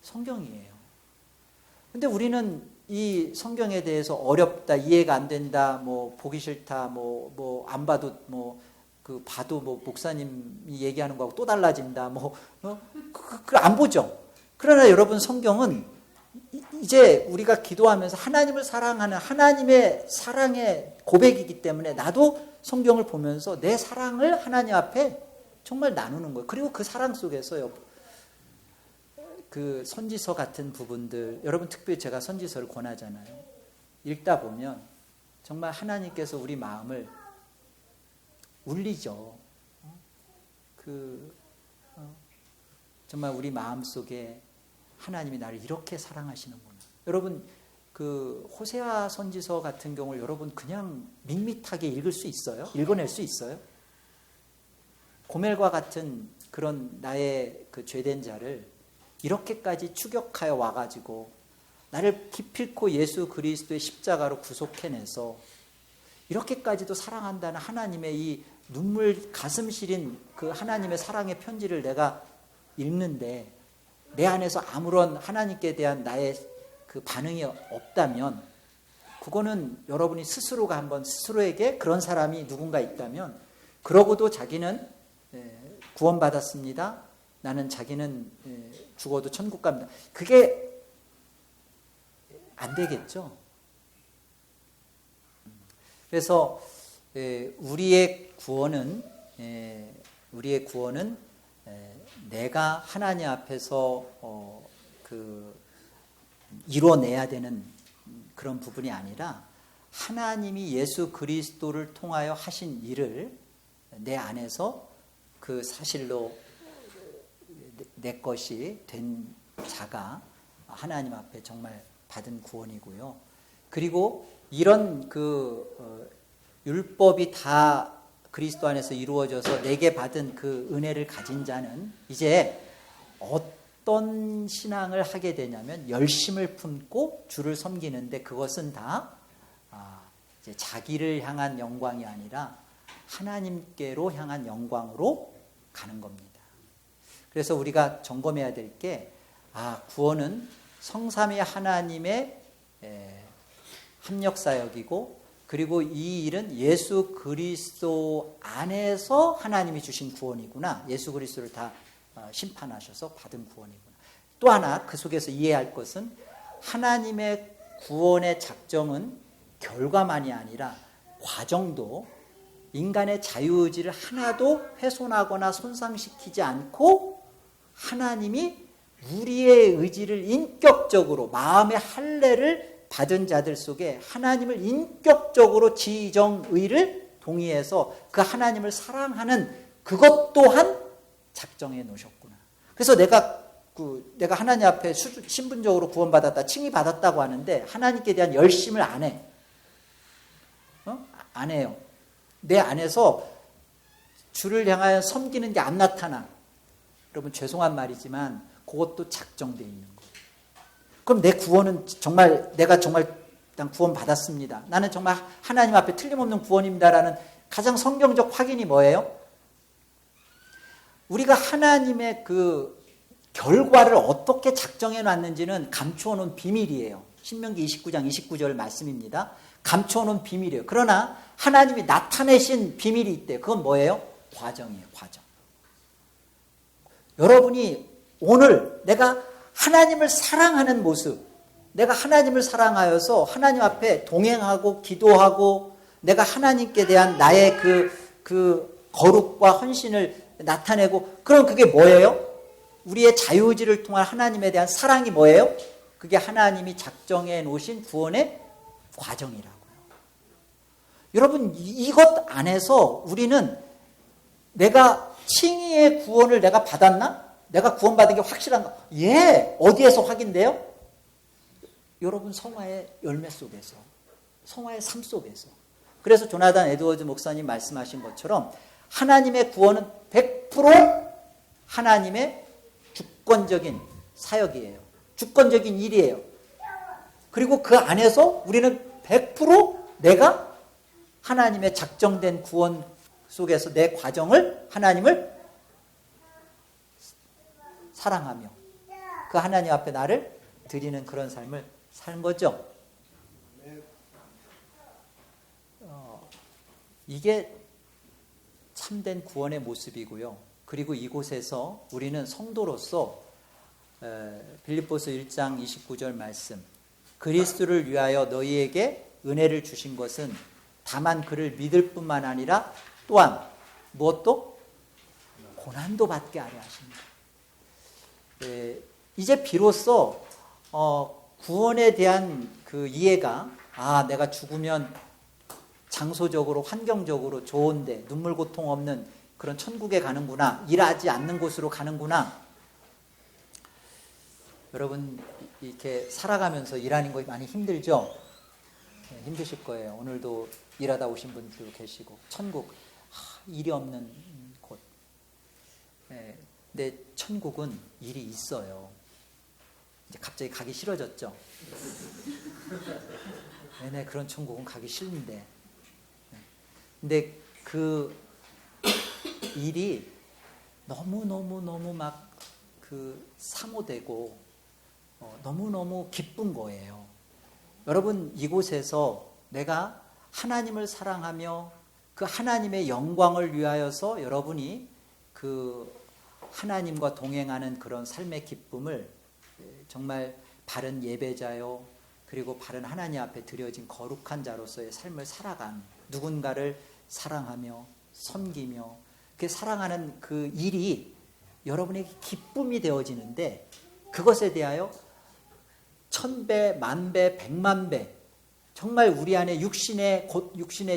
성경이에요. 근데 우리는 이 성경에 대해서 어렵다, 이해가 안 된다, 뭐 보기 싫다, 뭐 안 봐도 봐도 목사님이 얘기하는 거하고 또 달라진다, 안 보죠. 그러나 여러분, 성경은 이제 우리가 기도하면서 하나님을 사랑하는 하나님의 사랑의 고백이기 때문에 나도 성경을 보면서 내 사랑을 하나님 앞에 정말 나누는 거예요. 그리고 그 사랑 속에서요, 그 선지서 같은 부분들, 여러분 특별히 제가 선지서를 권하잖아요. 읽다 보면 정말 하나님께서 우리 마음을 울리죠. 정말 우리 마음 속에 하나님이 나를 이렇게 사랑하시는구나. 여러분, 그 호세아 선지서 같은 경우를 여러분 그냥 밋밋하게 읽을 수 있어요? 읽어낼 수 있어요? 고멜과 같은 그런 나의 그 죄된 자를 이렇게까지 추격하여 와가지고 나를 기필코 예수 그리스도의 십자가로 구속해내서 이렇게까지도 사랑한다는 하나님의 이 눈물 가슴 시린 그 하나님의 사랑의 편지를 내가 읽는데 내 안에서 아무런 하나님께 대한 나의 그 반응이 없다면, 그거는 여러분이 스스로가 한번 스스로에게 그런 사람이 누군가 있다면, 그러고도 자기는 구원받았습니다, 나는 자기는 죽어도 천국 갑니다, 그게 안 되겠죠. 그래서 우리의 구원은 내가 하나님 앞에서 이뤄내야 되는 그런 부분이 아니라 하나님이 예수 그리스도를 통하여 하신 일을 내 안에서 그 사실로 내 것이 된 자가 하나님 앞에 정말 받은 구원이고요. 그리고 이런 율법이 다 그리스도 안에서 이루어져서 내게 받은 그 은혜를 가진 자는 이제 어떤 신앙을 하게 되냐면 열심을 품고 주를 섬기는데, 그것은 다 이제 자기를 향한 영광이 아니라 하나님께로 향한 영광으로 가는 겁니다. 그래서 우리가 점검해야 될 게, 구원은 성삼위 하나님의 합력사역이고, 그리고 이 일은 예수 그리스도 안에서 하나님이 주신 구원이구나, 예수 그리스도를 다 심판하셔서 받은 구원이구나. 또 하나 그 속에서 이해할 것은, 하나님의 구원의 작정은 결과만이 아니라 과정도, 인간의 자유의지를 하나도 훼손하거나 손상시키지 않고 하나님이 우리의 의지를 인격적으로, 마음의 할례를 받은 자들 속에 하나님을 인격적으로 지정의를 동의해서 그 하나님을 사랑하는 그것 또한 작정해 놓으셨구나. 그래서 내가 하나님 앞에 신분적으로 구원받았다, 칭의받았다고 하는데 하나님께 대한 열심을 안 해. 안 해요. 내 안에서 주를 향하여 섬기는 게 안 나타나. 여러분, 죄송한 말이지만 그것도 작정되어 있는 거예요. 그럼 내 구원은 내가 정말 구원받았습니다, 나는 정말 하나님 앞에 틀림없는 구원입니다라는 가장 성경적 확인이 뭐예요? 우리가 하나님의 그 결과를 어떻게 작정해 놨는지는 감추어 놓은 비밀이에요. 신명기 29장 29절 말씀입니다. 감추어 놓은 비밀이에요. 그러나 하나님이 나타내신 비밀이 있대요. 그건 뭐예요? 과정이에요. 과정. 여러분이 오늘 내가 하나님을 사랑하는 모습, 내가 하나님을 사랑하여서 하나님 앞에 동행하고 기도하고 내가 하나님께 대한 나의 그 거룩과 헌신을 나타내고, 그럼 그게 뭐예요? 우리의 자유의지를 통한 하나님에 대한 사랑이 뭐예요? 그게 하나님이 작정해 놓으신 구원의 과정이라고요. 여러분, 이것 안에서 우리는 내가 칭의의 구원을 내가 받았나? 내가 구원받은 게 확실한가? 어디에서 확인돼요? 여러분, 성화의 열매 속에서, 성화의 삶 속에서. 그래서 조나단 에드워즈 목사님 말씀하신 것처럼 하나님의 구원은 100% 하나님의 주권적인 사역이에요. 주권적인 일이에요. 그리고 그 안에서 우리는 100% 내가 하나님의 작정된 구원 속에서 내 과정을, 하나님을 사랑하며 그 하나님 앞에 나를 드리는 그런 삶을 사는 거죠. 이게 참된 구원의 모습이고요. 그리고 이곳에서 우리는 성도로서 빌립보서 1장 29절 말씀, 그리스도를 위하여 너희에게 은혜를 주신 것은 다만 그를 믿을 뿐만 아니라 또한 무엇도? 고난도 받게 하려 하십니다. 이제 비로소 구원에 대한 그 이해가, 내가 죽으면 장소적으로 환경적으로 좋은데 눈물 고통 없는 그런 천국에 가는구나, 일하지 않는 곳으로 가는구나. 여러분, 이렇게 살아가면서 일하는 거 많이 힘들죠? 힘드실 거예요. 오늘도 일하다 오신 분들도 계시고, 천국, 일이 없는 곳. 근데 천국은 일이 있어요. 이제 갑자기 가기 싫어졌죠? 그런 천국은 가기 싫은데, 근데 그 일이 너무 막 사모되고 너무너무 기쁜 거예요. 여러분, 이곳에서 내가 하나님을 사랑하며 그 하나님의 영광을 위하여서 여러분이 그 하나님과 동행하는 그런 삶의 기쁨을 정말 바른 예배자요, 그리고 바른 하나님 앞에 드려진 거룩한 자로서의 삶을 살아간, 누군가를 사랑하며 섬기며 그 사랑하는 그 일이 여러분에게 기쁨이 되어지는데, 그것에 대하여 1000배, 10,000배, 100,000배 정말 우리 안에 육신의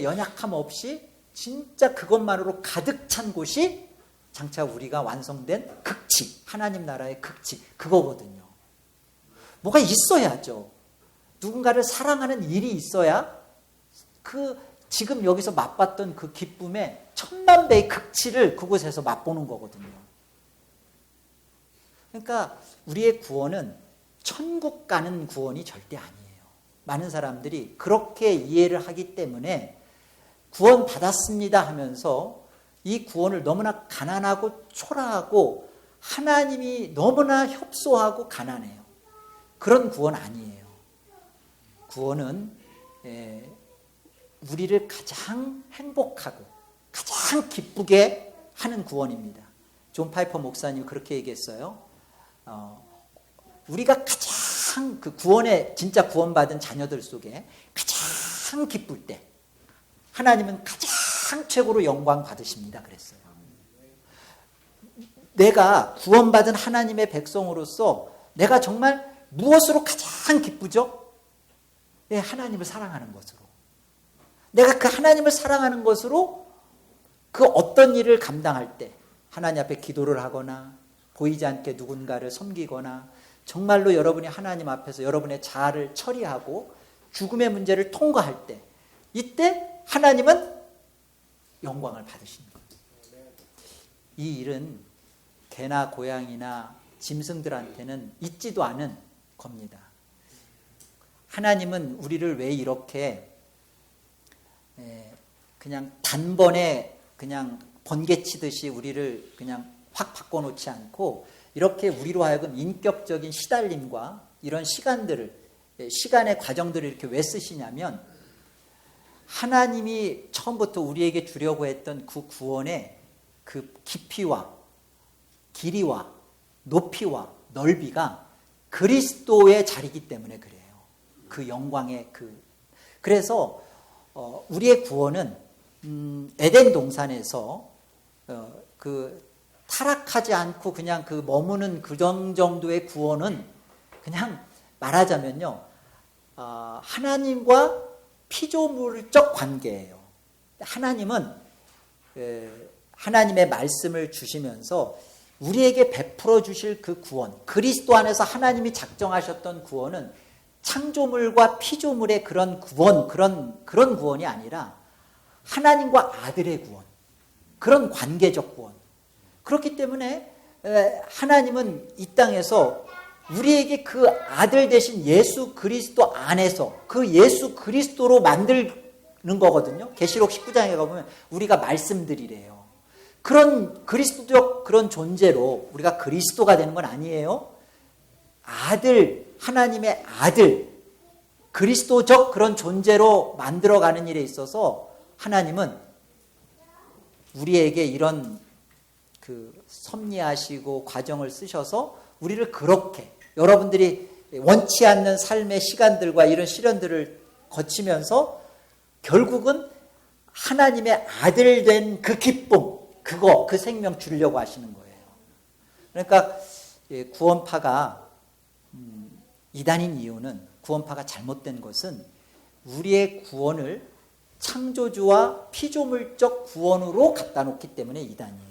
연약함 없이 진짜 그것만으로 가득 찬 곳이 장차 우리가 완성된 극치, 하나님 나라의 극치, 그거거든요. 뭐가 있어야죠. 누군가를 사랑하는 일이 있어야 지금 여기서 맛봤던 그 기쁨의 10,000,000배의 극치를 그곳에서 맛보는 거거든요. 그러니까 우리의 구원은 천국 가는 구원이 절대 아니에요. 많은 사람들이 그렇게 이해를 하기 때문에 구원 받았습니다 하면서 이 구원을 너무나 가난하고 초라하고 하나님이 너무나 협소하고 가난해요. 그런 구원 아니에요. 구원은 우리를 가장 행복하고 가장 기쁘게 하는 구원입니다. 존 파이퍼 목사님이 그렇게 얘기했어요. 우리가 가장 그 구원에 진짜 구원받은 자녀들 속에 가장 기쁠 때 하나님은 가장 최고로 영광 받으십니다 그랬어요. 내가 구원받은 하나님의 백성으로서 내가 정말 무엇으로 가장 기쁘죠? 하나님을 사랑하는 것으로. 내가 그 하나님을 사랑하는 것으로 그 어떤 일을 감당할 때 하나님 앞에 기도를 하거나 보이지 않게 누군가를 섬기거나 정말로 여러분이 하나님 앞에서 여러분의 자아를 처리하고 죽음의 문제를 통과할 때, 이때 하나님은 영광을 받으시는 거예요. 이 일은 개나 고양이나 짐승들한테는 있지도 않은 겁니다. 하나님은 우리를 왜 이렇게 그냥 단번에 그냥 번개 치듯이 우리를 그냥 확 바꿔놓지 않고 이렇게 우리로 하여금 인격적인 시달림과 이런 시간의 과정들을 이렇게 왜 쓰시냐면, 하나님이 처음부터 우리에게 주려고 했던 그 구원의 그 깊이와 길이와 높이와 넓이가 그리스도의 자리이기 때문에 그래요. 그 영광의 그래서 우리의 구원은 에덴 동산에서 타락하지 않고 그냥 머무는 그 정도의 구원은 그냥 말하자면요, 하나님과 피조물적 관계예요. 하나님은 하나님의 말씀을 주시면서 우리에게 베풀어 주실 그 구원, 그리스도 안에서 하나님이 작정하셨던 구원은 창조물과 피조물의 그런 구원, 그런 구원이 아니라 하나님과 아들의 구원, 그런 관계적 구원. 그렇기 때문에 하나님은 이 땅에서 우리에게 그 아들 되신 예수 그리스도 안에서 그 예수 그리스도로 만드는 거거든요. 계시록 19장에 가보면 우리가 말씀드리래요. 그런 그리스도적 그런 존재로 우리가 그리스도가 되는 건 아니에요. 아들, 하나님의 아들, 그리스도적 그런 존재로 만들어가는 일에 있어서 하나님은 우리에게 이런 섭리하시고 과정을 쓰셔서 우리를 그렇게, 여러분들이 원치 않는 삶의 시간들과 이런 시련들을 거치면서 결국은 하나님의 아들 된 그 기쁨, 그 생명 주려고 하시는 거예요. 그러니까 구원파가 이단인 이유는, 구원파가 잘못된 것은 우리의 구원을 창조주와 피조물적 구원으로 갖다 놓기 때문에 이단이에요.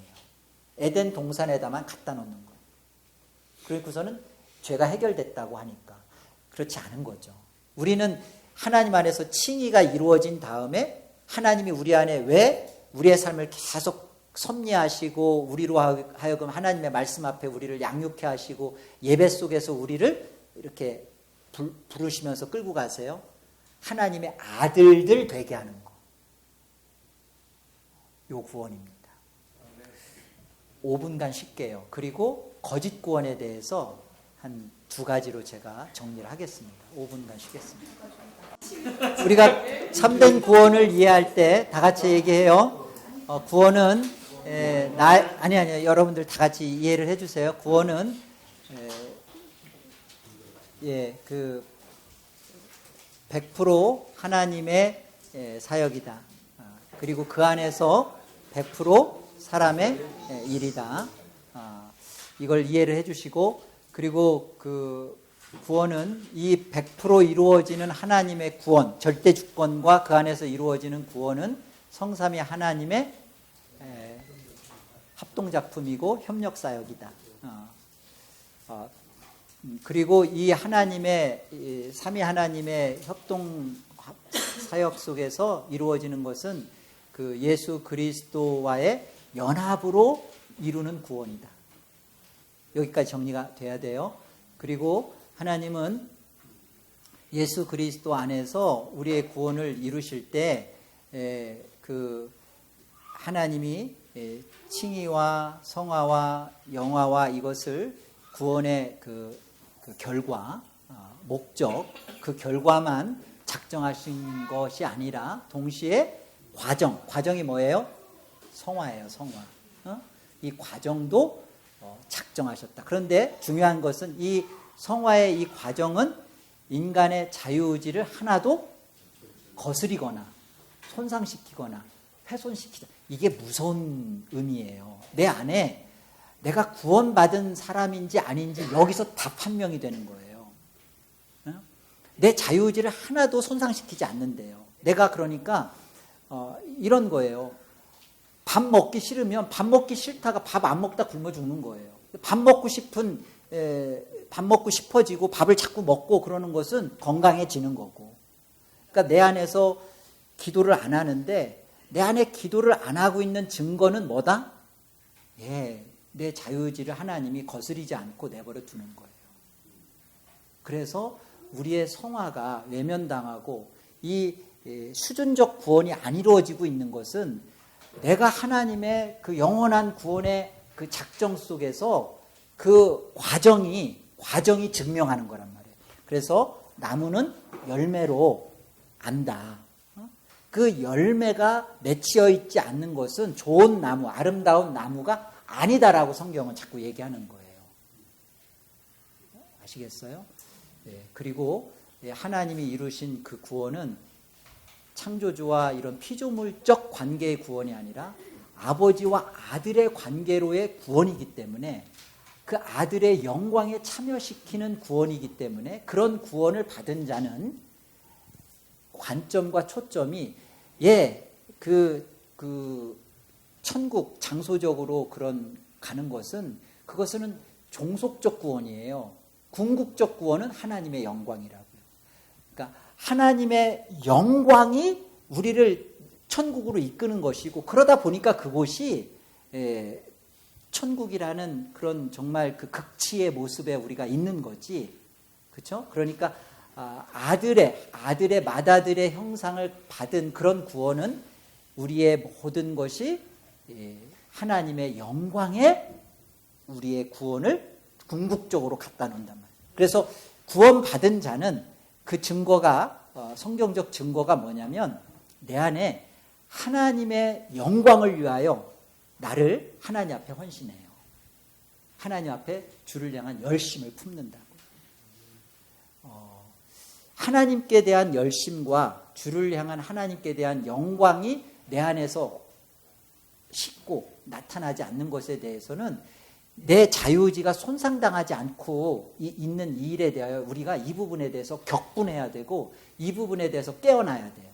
에덴 동산에다만 갖다 놓는 거예요. 그리고서는 죄가 해결됐다고 하니까. 그렇지 않은 거죠. 우리는 하나님 안에서 칭의가 이루어진 다음에 하나님이 우리 안에 왜 우리의 삶을 계속 섭리하시고 우리로 하여금 하나님의 말씀 앞에 우리를 양육해 하시고 예배 속에서 우리를 이렇게 부르시면서 끌고 가세요? 하나님의 아들들 되게 하는 거. 요 구원입니다. 5분간 쉽게요. 그리고 거짓 구원에 대해서 한 2가지로 제가 정리를 하겠습니다. 5분간 쉬겠습니다. 우리가 참된 구원을 이해할 때 다 같이 얘기해요. 구원은 아니 여러분들 다 같이 이해를 해주세요. 구원은 그 100% 하나님의 사역이다. 그리고 그 안에서 100% 사람의 일이다. 이걸 이해를 해주시고, 그리고 그 구원은 이 100% 이루어지는 하나님의 구원, 절대 주권과 그 안에서 이루어지는 구원은 성삼위 하나님의 합동작품이고 협력사역이다. 그리고 이 하나님의 삼위 하나님의 협동사역 속에서 이루어지는 것은 그 예수 그리스도와의 연합으로 이루는 구원이다. 여기까지 정리가 돼야 돼요. 그리고 하나님은 예수 그리스도 안에서 우리의 구원을 이루실 때 그 하나님이 칭의와 성화와 영화와 이것을 구원의 그 결과, 목적, 그 결과만 작정하신 것이 아니라 동시에 과정이 뭐예요? 성화예요, 성화. 이 과정도 작정하셨다. 그런데 중요한 것은 이 성화의 이 과정은 인간의 자유의지를 하나도 거스리거나 손상시키거나 훼손시키자. 이게 무서운 의미예요. 내 안에 내가 구원받은 사람인지 아닌지 여기서 다 판명이 되는 거예요. 내 자유의지를 하나도 손상시키지 않는데요. 내가 그러니까 이런 거예요. 밥 먹기 싫으면 밥 먹기 싫다가 밥 안 먹다 굶어 죽는 거예요. 밥 먹고 싶어지고 밥을 자꾸 먹고 그러는 것은 건강해지는 거고. 그러니까 내 안에서 기도를 안 하는데 내 안에 기도를 안 하고 있는 증거는 뭐다? 내 자유의지를 하나님이 거스리지 않고 내버려 두는 거예요. 그래서 우리의 성화가 외면당하고 이 수준적 구원이 안 이루어지고 있는 것은 내가 하나님의 그 영원한 구원의 그 작정 속에서 그 과정이 증명하는 거란 말이에요. 그래서 나무는 열매로 안다. 그 열매가 맺혀 있지 않는 것은 좋은 나무, 아름다운 나무가 아니다라고 성경은 자꾸 얘기하는 거예요. 아시겠어요? 그리고 하나님이 이루신 그 구원은 창조주와 이런 피조물적 관계의 구원이 아니라 아버지와 아들의 관계로의 구원이기 때문에 그 아들의 영광에 참여시키는 구원이기 때문에 그런 구원을 받은 자는 관점과 초점이 천국 장소적으로 그런 가는 것은 그것은 종속적 구원이에요. 궁극적 구원은 하나님의 영광이라고요. 그러니까 하나님의 영광이 우리를 천국으로 이끄는 것이고 그러다 보니까 그곳이 천국이라는 그런 정말 그 극치의 모습에 우리가 있는 거지. 그렇죠? 그러니까 아들의 맏아들의 형상을 받은 그런 구원은 우리의 모든 것이 하나님의 영광에 우리의 구원을 궁극적으로 갖다 놓는단 말이에요. 그래서 구원받은 자는 그 증거가 성경적 증거가 뭐냐면 내 안에 하나님의 영광을 위하여 나를 하나님 앞에 헌신해요. 하나님 앞에 주를 향한 열심을 품는다고. 하나님께 대한 열심과 주를 향한 하나님께 대한 영광이 내 안에서 식고 나타나지 않는 것에 대해서는 내 자유의지가 손상당하지 않고 있는 이 일에 대하여 우리가 이 부분에 대해서 격분해야 되고 이 부분에 대해서 깨어나야 돼요.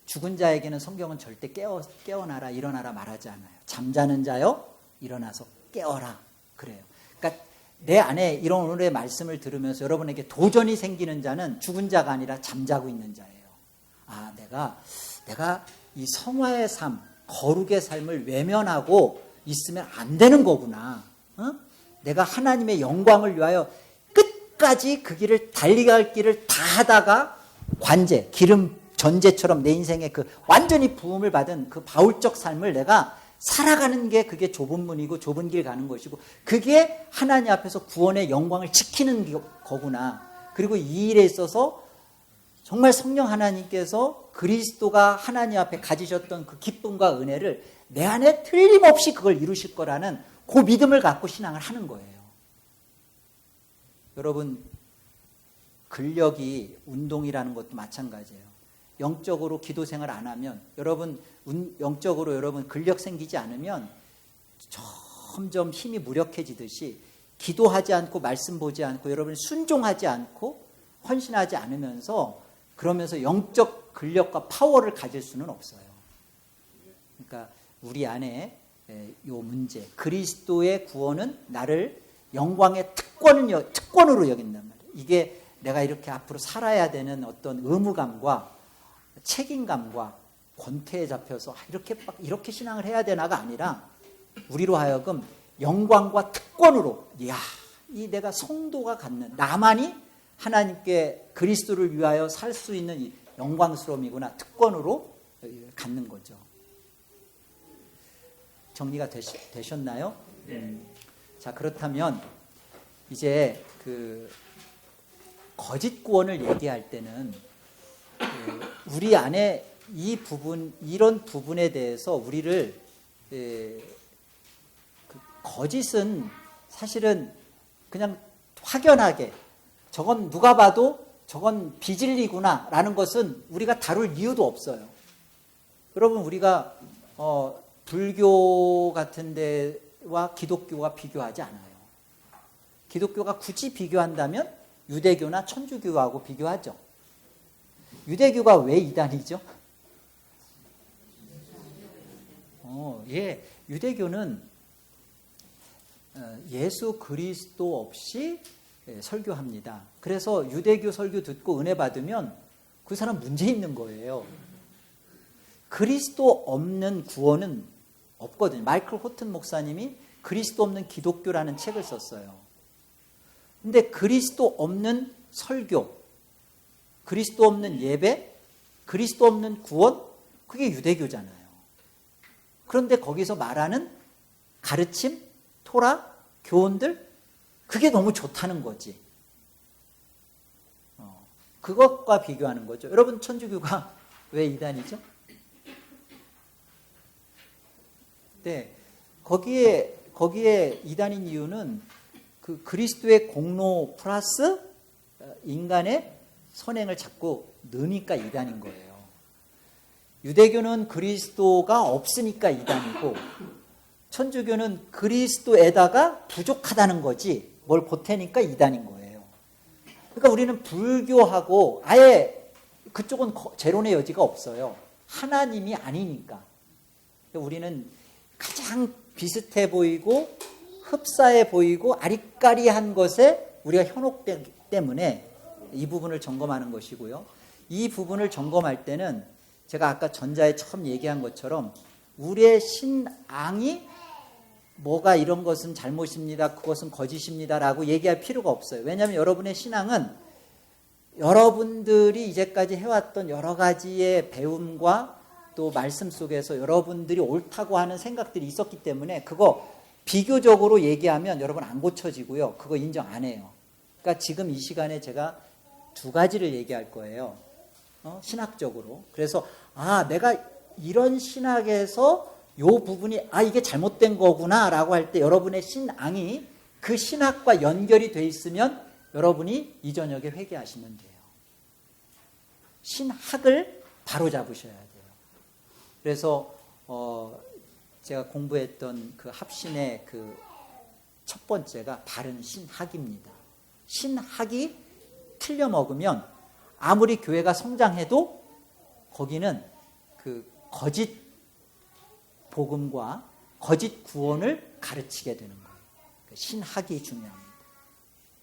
죽은 자에게는 성경은 절대 깨어나라 일어나라 말하지 않아요. 잠자는 자여 일어나서 깨어라 그래요. 그러니까 내 안에 이런 오늘의 말씀을 들으면서 여러분에게 도전이 생기는 자는 죽은 자가 아니라 잠자고 있는 자예요. 내가 이 성화의 삶, 거룩의 삶을 외면하고 있으면 안 되는 거구나. 내가 하나님의 영광을 위하여 끝까지 그 길을 달려갈 길을 다 하다가 관제, 기름 전제처럼 내 인생에 그 완전히 부음을 받은 그 바울적 삶을 내가 살아가는 게 그게 좁은 문이고 좁은 길 가는 것이고 그게 하나님 앞에서 구원의 영광을 지키는 거구나. 그리고 이 일에 있어서 정말 성령 하나님께서 그리스도가 하나님 앞에 가지셨던 그 기쁨과 은혜를 내 안에 틀림없이 그걸 이루실 거라는 그 믿음을 갖고 신앙을 하는 거예요. 여러분, 근력이 운동이라는 것도 마찬가지예요. 영적으로 기도 생활 안 하면 여러분 영적으로 여러분 근력 생기지 않으면 점점 힘이 무력해지듯이 기도하지 않고 말씀 보지 않고 여러분 순종하지 않고 헌신하지 않으면서 그러면서 영적 근력과 파워를 가질 수는 없어요. 그러니까 우리 안에 요 문제 그리스도의 구원은 나를 영광의 특권으로 여긴단 말이에요. 이게 내가 이렇게 앞으로 살아야 되는 어떤 의무감과 책임감과 권태에 잡혀서 이렇게 신앙을 해야 되나가 아니라 우리로 하여금 영광과 특권으로 이 내가 성도가 갖는 나만이 하나님께 그리스도를 위하여 살 수 있는 이 영광스러움이구나 특권으로 갖는 거죠. 정리가 되셨나요? 자, 그렇다면 이제 그 거짓 구원을 얘기할 때는 우리 안에 이런 부분에 대해서 우리를 거짓은 사실은 그냥 확연하게 저건 누가 봐도 저건 비진리구나 라는 것은 우리가 다룰 이유도 없어요. 여러분 우리가 불교 같은 데와 기독교와 비교하지 않아요. 기독교가 굳이 비교한다면 유대교나 천주교하고 비교하죠. 유대교가 왜 이단이죠? 유대교는 예수 그리스도 없이 설교합니다. 그래서 유대교 설교 듣고 은혜 받으면 그 사람 문제 있는 거예요. 그리스도 없는 구원은 없거든요. 마이클 호튼 목사님이 그리스도 없는 기독교라는 책을 썼어요. 근데 그리스도 없는 설교, 그리스도 없는 예배, 그리스도 없는 구원, 그게 유대교잖아요. 그런데 거기서 말하는 가르침, 토라, 교훈들, 그게 너무 좋다는 거지. 그것과 비교하는 거죠. 여러분 천주교가 왜 이단이죠? 네, 거기에 이단인 이유는 그 그리스도의 공로 플러스 인간의 선행을 자꾸 넣으니까 이단인 거예요. 유대교는 그리스도가 없으니까 이단이고 천주교는 그리스도에다가 부족하다는 거지 뭘 보태니까 이단인 거예요. 그러니까 우리는 불교하고 아예 그쪽은 재론의 여지가 없어요. 하나님이 아니니까. 우리는 가장 비슷해 보이고 흡사해 보이고 아리까리한 것에 우리가 현혹되기 때문에 이 부분을 점검하는 것이고요. 이 부분을 점검할 때는 제가 아까 전자에 처음 얘기한 것처럼 우리의 신앙이 뭐가 이런 것은 잘못입니다. 그것은 거짓입니다. 라고 얘기할 필요가 없어요. 왜냐하면 여러분의 신앙은 여러분들이 이제까지 해왔던 여러 가지의 배움과 또 말씀 속에서 여러분들이 옳다고 하는 생각들이 있었기 때문에 그거 비교적으로 얘기하면 여러분 안 고쳐지고요. 그거 인정 안 해요. 그러니까 지금 이 시간에 제가 두 가지를 얘기할 거예요. 신학적으로. 그래서 내가 이런 신학에서 요 부분이 이게 잘못된 거구나 라고 할 때 여러분의 신앙이 그 신학과 연결이 돼 있으면 여러분이 이 저녁에 회개하시면 돼요. 신학을 바로 잡으셔야 돼요. 그래서 제가 공부했던 그 합신의 그 첫 번째가 바른 신학입니다. 신학이 틀려 먹으면 아무리 교회가 성장해도 거기는 그 거짓 복음과 거짓 구원을 가르치게 되는 거예요. 신학이 중요합니다.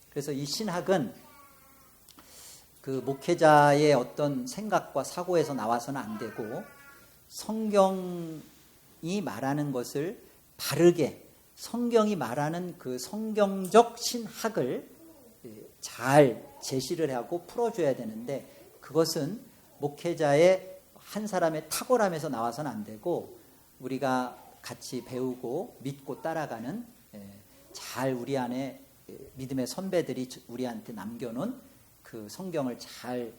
그래서 이 신학은 그 목회자의 어떤 생각과 사고에서 나와서는 안 되고 성경이 말하는 것을 바르게 성경이 말하는 그 성경적 신학을 잘 제시를 하고 풀어줘야 되는데 그것은 목회자의 한 사람의 탁월함에서 나와서는 안 되고 우리가 같이 배우고 믿고 따라가는 잘 우리 안에 믿음의 선배들이 우리한테 남겨놓은 그 성경을 잘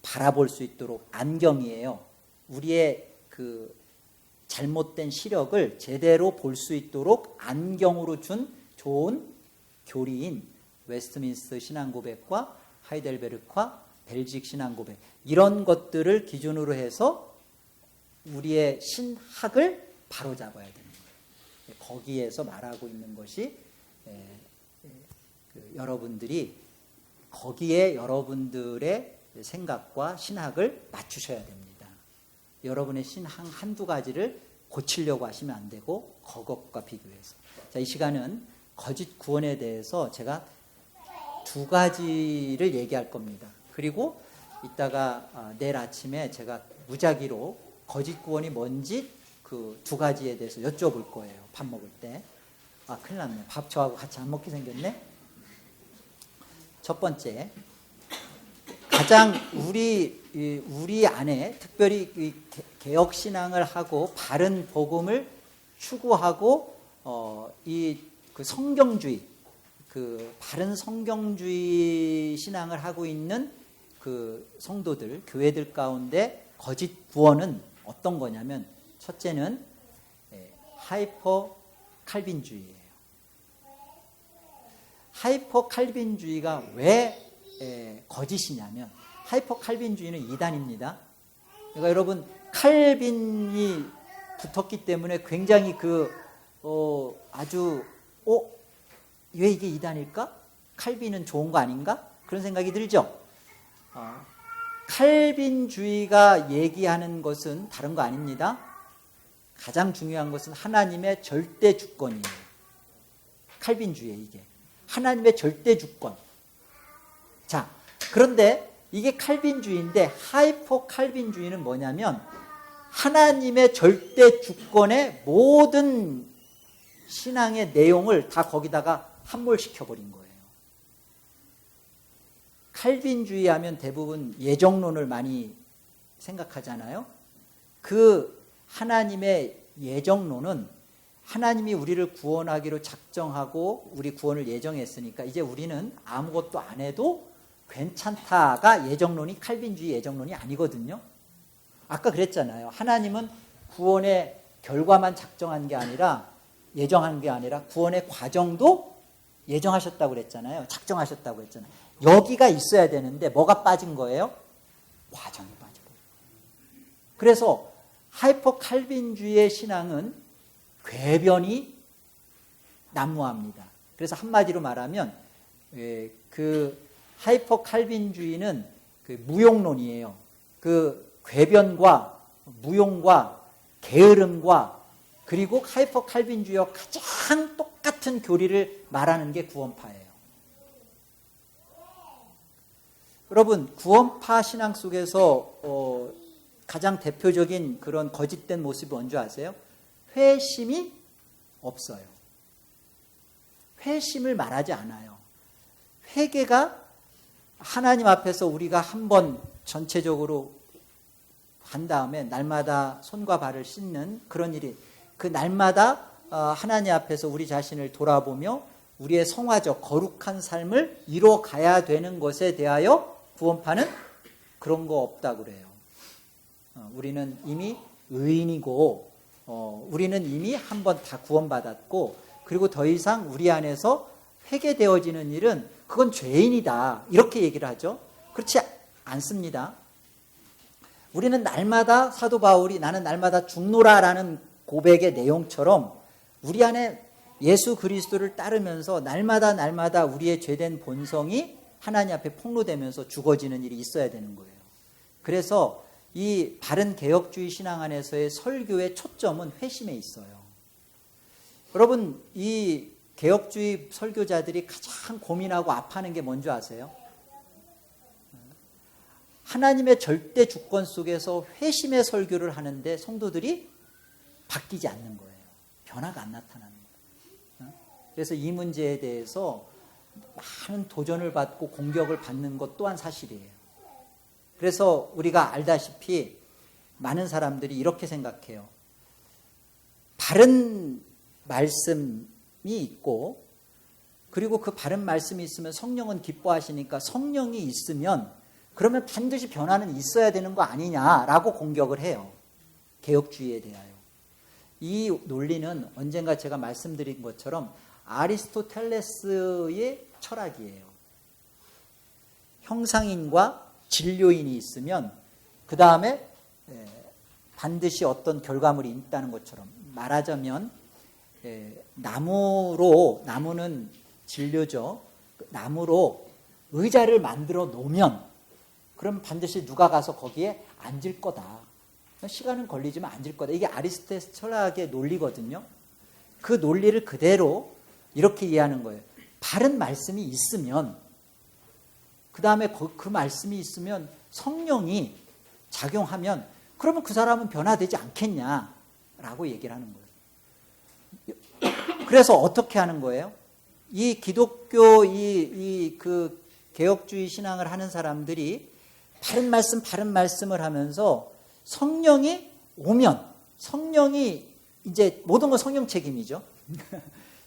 바라볼 수 있도록 안경이에요. 우리의 그 잘못된 시력을 제대로 볼 수 있도록 안경으로 준 좋은 교리인 웨스트민스터 신앙고백과 하이델베르크와 벨직 신앙고백, 이런 것들을 기준으로 해서 우리의 신학을 바로잡아야 되는 거예요. 거기에서 말하고 있는 것이 여러분들이 거기에 여러분들의 생각과 신학을 맞추셔야 됩니다. 여러분의 신학 한두 가지를 고치려고 하시면 안 되고 그것과 비교해서. 자, 이 시간은 거짓 구원에 대해서 제가 두 가지를 얘기할 겁니다. 그리고 이따가 내일 아침에 제가 무작위로 거짓 구원이 뭔지 그 두 가지에 대해서 여쭤볼 거예요. 밥 먹을 때. 아, 큰일 났네. 밥 저하고 같이 안 먹게 생겼네. 첫 번째, 가장 우리 안에 특별히 개혁신앙을 하고 바른 복음을 추구하고 그 성경주의, 그 바른 성경주의 신앙을 하고 있는 그 성도들, 교회들 가운데 거짓 구원은 어떤 거냐면, 첫째는 하이퍼 칼빈주의예요. 하이퍼 칼빈주의가 왜 거짓이냐면, 하이퍼 칼빈주의는 이단입니다. 그러니까 여러분, 칼빈이 붙었기 때문에 굉장히 왜 이게 이단일까? 칼빈은 좋은 거 아닌가? 그런 생각이 들죠? 칼빈주의가 얘기하는 것은 다른 거 아닙니다. 가장 중요한 것은 하나님의 절대 주권이에요. 칼빈주의에 이게. 하나님의 절대 주권. 자, 그런데 이게 칼빈주의인데 하이퍼 칼빈주의는 뭐냐면 하나님의 절대 주권의 모든 신앙의 내용을 다 거기다가 함몰시켜버린 거예요. 칼빈주의 하면 대부분 예정론을 많이 생각하잖아요. 그 하나님의 예정론은 하나님이 우리를 구원하기로 작정하고 우리 구원을 예정했으니까 이제 우리는 아무것도 안 해도 괜찮다가 예정론이 칼빈주의 예정론이 아니거든요. 아까 그랬잖아요. 하나님은 구원의 결과만 작정한 게 아니라 예정한 게 아니라 구원의 과정도 예정하셨다고 그랬잖아요. 작정하셨다고 그랬잖아요. 여기가 있어야 되는데 뭐가 빠진 거예요? 과정이 빠져버려요. 그래서 하이퍼 칼빈주의의 신앙은 궤변이 난무합니다. 그래서 한마디로 말하면 그 하이퍼 칼빈주의는 그 무용론이에요. 그 궤변과 무용과 게으름과 그리고 하이퍼 칼빈주의와 가장 똑같은 교리를 말하는 게 구원파예요. 여러분, 구원파 신앙 속에서 가장 대표적인 그런 거짓된 모습이 뭔지 아세요? 회심이 없어요. 회심을 말하지 않아요. 회개가 하나님 앞에서 우리가 한번 전체적으로 한 다음에 날마다 손과 발을 씻는 그런 일이, 그 날마다 하나님 앞에서 우리 자신을 돌아보며 우리의 성화적 거룩한 삶을 이뤄가야 되는 것에 대하여 구원파는 그런 거 없다고 그래요. 우리는 이미 의인이고 우리는 이미 한 번 다 구원받았고 그리고 더 이상 우리 안에서 회개되어지는 일은 그건 죄인이다, 이렇게 얘기를 하죠. 그렇지 않습니다. 우리는 날마다 사도 바울이 나는 날마다 죽노라라는 고백의 내용처럼 우리 안에 예수 그리스도를 따르면서 날마다 우리의 죄된 본성이 하나님 앞에 폭로되면서 죽어지는 일이 있어야 되는 거예요. 그래서 이 바른 개혁주의 신앙 안에서의 설교의 초점은 회심에 있어요. 여러분, 이 개혁주의 설교자들이 가장 고민하고 아파하는 게 뭔지 아세요? 하나님의 절대 주권 속에서 회심의 설교를 하는데 성도들이 바뀌지 않는 거예요. 변화가 안 나타나는 거예요. 그래서 이 문제에 대해서 많은 도전을 받고 공격을 받는 것 또한 사실이에요. 그래서 우리가 알다시피 많은 사람들이 이렇게 생각해요. 바른 말씀이 있고 그리고 그 바른 말씀이 있으면 성령은 기뻐하시니까 성령이 있으면 그러면 반드시 변화는 있어야 되는 거 아니냐라고 공격을 해요. 개혁주의에 대하여. 이 논리는 언젠가 제가 말씀드린 것처럼 아리스토텔레스의 철학이에요. 형상인과 진료인이 있으면 그 다음에 반드시 어떤 결과물이 있다는 것처럼 말하자면 나무는 진료죠. 나무로 의자를 만들어 놓으면 그럼 반드시 누가 가서 거기에 앉을 거다. 시간은 걸리지만 앉을 거다. 이게 아리스토텔레스 철학의 논리거든요. 그 논리를 그대로 이렇게 이해하는 거예요. 바른 말씀이 있으면 그 다음에 그 말씀이 있으면 성령이 작용하면 그러면 그 사람은 변화되지 않겠냐라고 얘기를 하는 거예요. 그래서 어떻게 하는 거예요? 이 기독교 그 개혁주의 신앙을 하는 사람들이 바른 말씀을 하면서 성령이 오면 성령이 이제 모든 건 성령 책임이죠.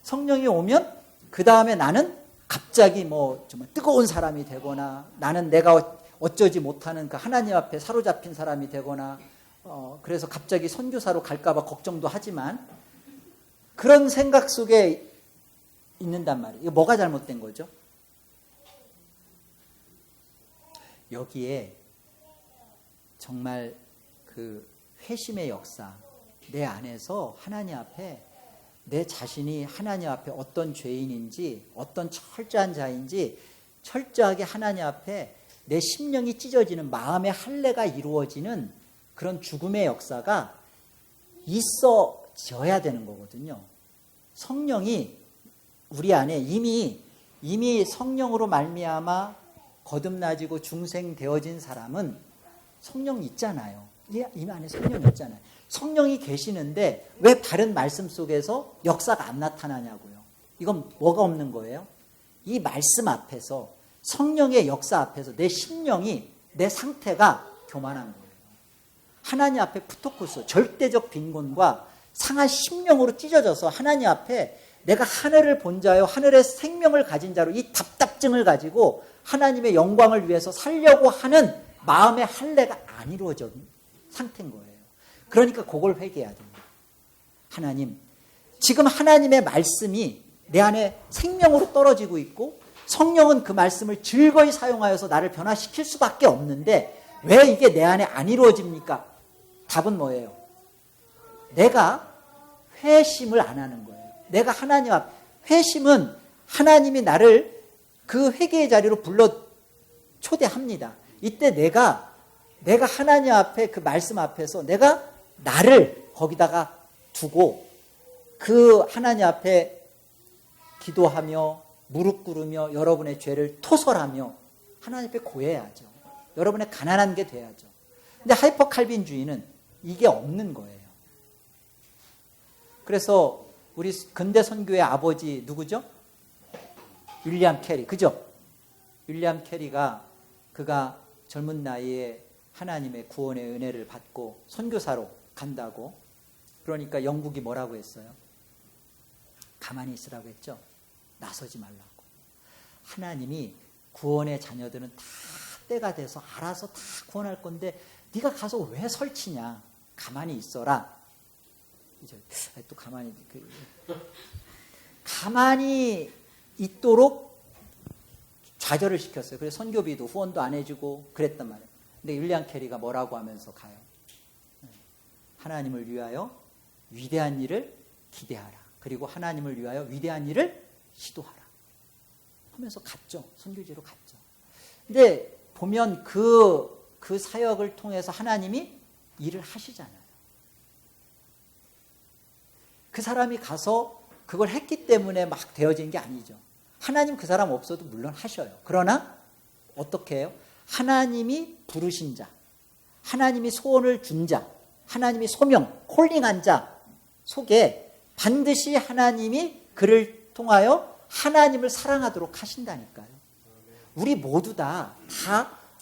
성령이 오면 그 다음에 나는 갑자기 뭐 정말 뜨거운 사람이 되거나 나는 내가 어쩌지 못하는 그 하나님 앞에 사로잡힌 사람이 되거나 그래서 갑자기 선교사로 갈까봐 걱정도 하지만 그런 생각 속에 있는단 말이에요. 이거 뭐가 잘못된 거죠? 여기에 정말 그 회심의 역사, 내 안에서 하나님 앞에 내 자신이 하나님 앞에 어떤 죄인인지 어떤 철저한 자인지 철저하게 하나님 앞에 내 심령이 찢어지는 마음의 할례가 이루어지는 그런 죽음의 역사가 있어져야 되는 거거든요. 성령이 우리 안에 이미 성령으로 말미암아 거듭나지고 중생되어진 사람은 성령이 있잖아요. 이미 안에 성령이 있잖아요. 성령이 계시는데 왜 다른 말씀 속에서 역사가 안 나타나냐고요. 이건 뭐가 없는 거예요? 이 말씀 앞에서 성령의 역사 앞에서 내 심령이 내 상태가 교만한 거예요. 하나님 앞에 푸토코스 절대적 빈곤과 상한 심령으로 찢어져서 하나님 앞에 내가 하늘을 본 자요 하늘의 생명을 가진 자로 이 답답증을 가지고 하나님의 영광을 위해서 살려고 하는 마음의 할례가 안 이루어진 상태인 거예요. 그러니까 그걸 회개해야 됩니다. 하나님, 지금 하나님의 말씀이 내 안에 생명으로 떨어지고 있고 성령은 그 말씀을 즐거이 사용하여서 나를 변화시킬 수밖에 없는데 왜 이게 내 안에 안 이루어집니까? 답은 뭐예요? 내가 회심을 안 하는 거예요. 내가 하나님 앞, 회심은 하나님이 나를 그 회개의 자리로 불러 초대합니다. 이때 내가 하나님 앞에 그 말씀 앞에서 내가 나를 거기다가 두고 그 하나님 앞에 기도하며 무릎 꿇으며 여러분의 죄를 토설하며 하나님 앞에 고해야죠. 여러분의 가난한 게 돼야죠. 근데 하이퍼 칼빈주의는 이게 없는 거예요. 그래서 우리 근대 선교의 아버지 누구죠? 윌리엄 캐리, 그죠? 윌리엄 캐리가 그가 젊은 나이에 하나님의 구원의 은혜를 받고 선교사로 간다고 그러니까 영국이 뭐라고 했어요? 가만히 있으라고 했죠? 나서지 말라고. 하나님이 구원의 자녀들은 다 때가 돼서 알아서 다 구원할 건데 네가 가서 왜 설치냐? 가만히 있어라. 이제 또 가만히 있도록 좌절을 시켰어요. 그래서 선교비도 후원도 안 해주고 그랬단 말이에요. 근데 윌리엄 캐리가 뭐라고 하면서 가요? 하나님을 위하여 위대한 일을 기대하라. 그리고 하나님을 위하여 위대한 일을 시도하라. 하면서 갔죠. 선교지로 갔죠. 근데 보면 그 사역을 통해서 하나님이 일을 하시잖아요. 그 사람이 가서 그걸 했기 때문에 막 되어진 게 아니죠. 하나님 그 사람 없어도 물론 하셔요. 그러나 어떻게 해요? 하나님이 부르신 자, 하나님이 소원을 준 자, 하나님이 소명, 콜링한 자 속에 반드시 하나님이 그를 통하여 하나님을 사랑하도록 하신다니까요. 우리 모두 다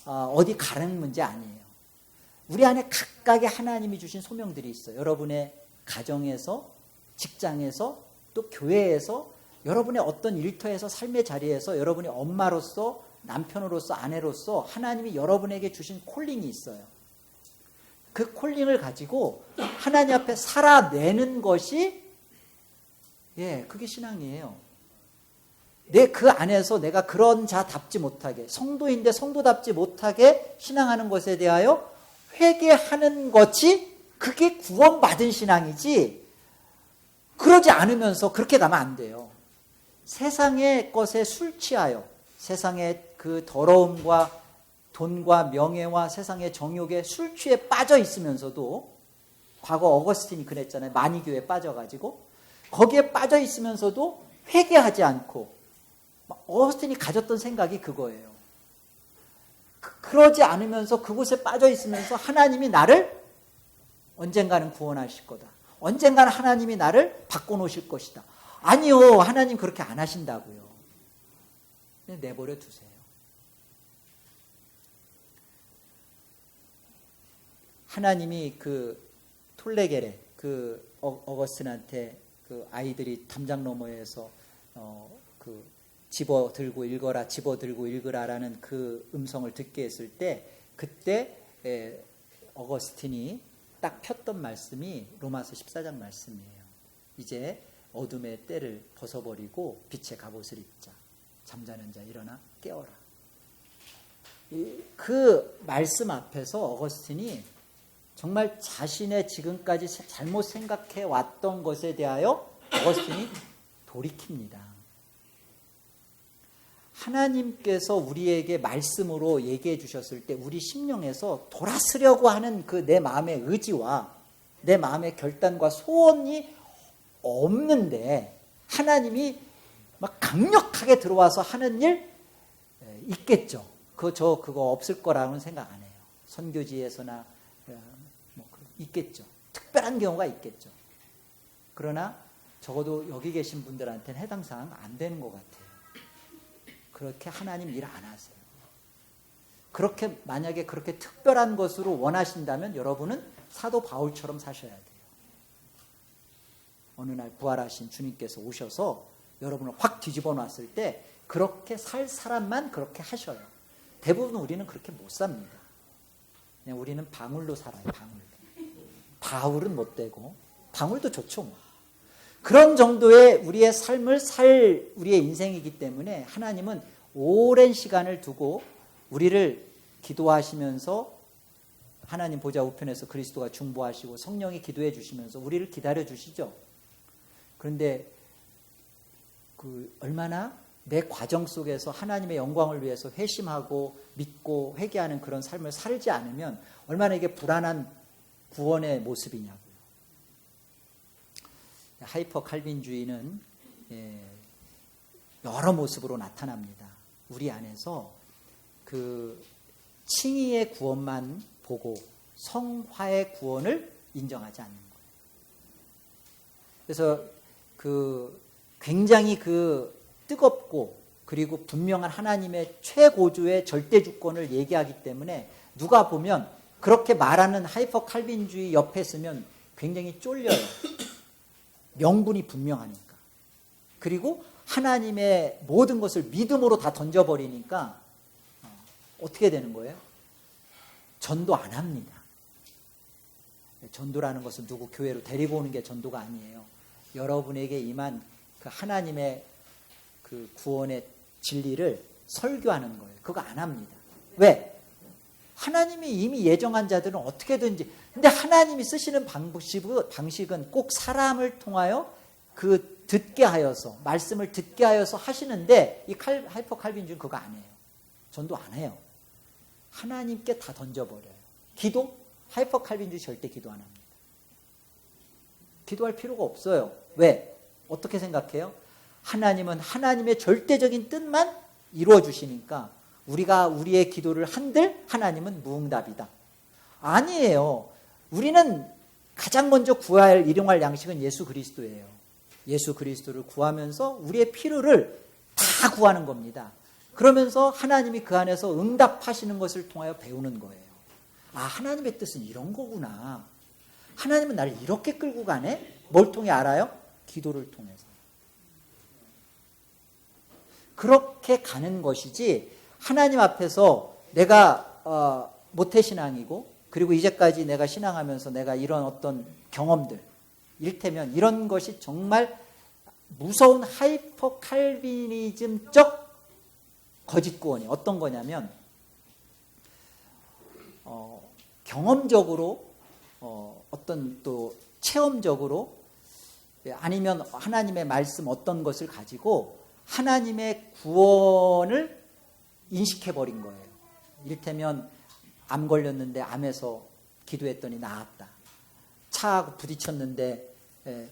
어디 가는 문제 아니에요. 우리 안에 각각의 하나님이 주신 소명들이 있어요. 여러분의 가정에서, 직장에서, 또 교회에서, 여러분의 어떤 일터에서, 삶의 자리에서, 여러분의 엄마로서, 남편으로서, 아내로서 하나님이 여러분에게 주신 콜링이 있어요. 그 콜링을 가지고 하나님 앞에 살아내는 것이 그게 신앙이에요. 그 안에서 내가 그런 자답지 못하게, 성도인데 성도답지 못하게 신앙하는 것에 대하여 회개하는 것이 그게 구원받은 신앙이지, 그러지 않으면서 그렇게 가면 안 돼요. 세상의 것에 술 취하여, 세상의 그 더러움과 돈과 명예와 세상의 정욕에 술 취에 빠져 있으면서도, 과거 어거스틴이 그랬잖아요. 마니교에 빠져가지고 거기에 빠져 있으면서도 회개하지 않고, 어거스틴이 가졌던 생각이 그거예요. 그러지 않으면서 그곳에 빠져 있으면서 하나님이 나를 언젠가는 구원하실 거다, 언젠가는 하나님이 나를 바꿔놓으실 것이다. 아니요, 하나님 그렇게 안 하신다고요. 그냥 내버려 두세요. 하나님이 그 톨레겔에 그 어거스틴한테 그 아이들이 담장 너머에서 그 집어 들고 읽어라, 집어 들고 읽으라라는 그 음성을 듣게 했을 때, 그때 어거스틴이 딱 폈던 말씀이 로마서 14장 말씀이에요. 이제 어둠의 때를 벗어버리고 빛의 갑옷을 입자. 잠자는 자 일어나 깨어라. 그 말씀 앞에서 어거스틴이 정말 자신의 지금까지 잘못 생각해 왔던 것에 대하여 어거스틴이 돌이킵니다. 하나님께서 우리에게 말씀으로 얘기해 주셨을 때 우리 심령에서 돌아서려고 하는 그 내 마음의 의지와 내 마음의 결단과 소원이 없는데, 하나님이 막 강력하게 들어와서 하는 일 있겠죠. 그거 없을 거라고는 생각 안 해요. 선교지에서나 있겠죠. 특별한 경우가 있겠죠. 그러나 적어도 여기 계신 분들한테는 해당 사항 안 되는 것 같아요. 그렇게 하나님 일 안 하세요. 그렇게 만약에 그렇게 특별한 것으로 원하신다면 여러분은 사도 바울처럼 사셔야 돼요. 어느 날 부활하신 주님께서 오셔서 여러분을 확 뒤집어 놨을 때 그렇게 살 사람만 그렇게 하셔요. 대부분 우리는 그렇게 못 삽니다. 그냥 우리는 방울로 살아요. 방울로. 바울은 못 되고, 방울도 좋죠 뭐. 그런 정도의 우리의 삶을 살 우리의 인생이기 때문에 하나님은 오랜 시간을 두고 우리를 기도하시면서, 하나님 보좌 우편에서 그리스도가 중보하시고 성령이 기도해 주시면서 우리를 기다려 주시죠. 그런데 얼마나 내 과정 속에서 하나님의 영광을 위해서 회심하고 믿고 회개하는 그런 삶을 살지 않으면 얼마나 이게 불안한 구원의 모습이냐고요. 하이퍼 칼빈주의는 여러 모습으로 나타납니다. 우리 안에서 그 칭의의 구원만 보고 성화의 구원을 인정하지 않는 거예요. 그래서 굉장히 뜨겁고 그리고 분명한 하나님의 최고조의 절대주권을 얘기하기 때문에 누가 보면 그렇게 말하는 하이퍼 칼빈주의 옆에 있으면 굉장히 쫄려요. 명분이 분명하니까. 그리고 하나님의 모든 것을 믿음으로 다 던져버리니까 어떻게 되는 거예요? 전도 안 합니다. 전도라는 것은 누구 교회로 데리고 오는 게 전도가 아니에요. 여러분에게 임한 그 하나님의 그 구원의 진리를 설교하는 거예요. 그거 안 합니다. 왜? 하나님이 이미 예정한 자들은 어떻게든지, 근데 하나님이 쓰시는 방식은 꼭 사람을 통하여 듣게 하여서, 말씀을 듣게 하여서 하시는데, 이 하이퍼 칼빈주의는 그거 안 해요. 전도 안 해요. 하나님께 다 던져버려요. 기도? 하이퍼 칼빈주의 절대 기도 안 합니다. 기도할 필요가 없어요. 왜? 어떻게 생각해요? 하나님은 하나님의 절대적인 뜻만 이루어 주시니까 우리가 우리의 기도를 한들 하나님은 무응답이다. 아니에요. 우리는 가장 먼저 구할 일용할 양식은 예수 그리스도예요. 예수 그리스도를 구하면서 우리의 필요를 다 구하는 겁니다. 그러면서 하나님이 그 안에서 응답하시는 것을 통하여 배우는 거예요. 아, 하나님의 뜻은 이런 거구나. 하나님은 나를 이렇게 끌고 가네? 뭘 통해 알아요? 기도를 통해서. 그렇게 가는 것이지, 하나님 앞에서 내가 모태신앙이고, 그리고 이제까지 내가 신앙하면서 내가 이런 어떤 경험들, 이를테면 이런 것이 정말 무서운 하이퍼 칼비니즘적 거짓 구원이 어떤 거냐면, 경험적으로 어떤 또 체험적으로, 아니면 하나님의 말씀 어떤 것을 가지고 하나님의 구원을 인식해버린 거예요. 이를테면 암 걸렸는데 암에서 기도했더니 나았다. 차하고 부딪혔는데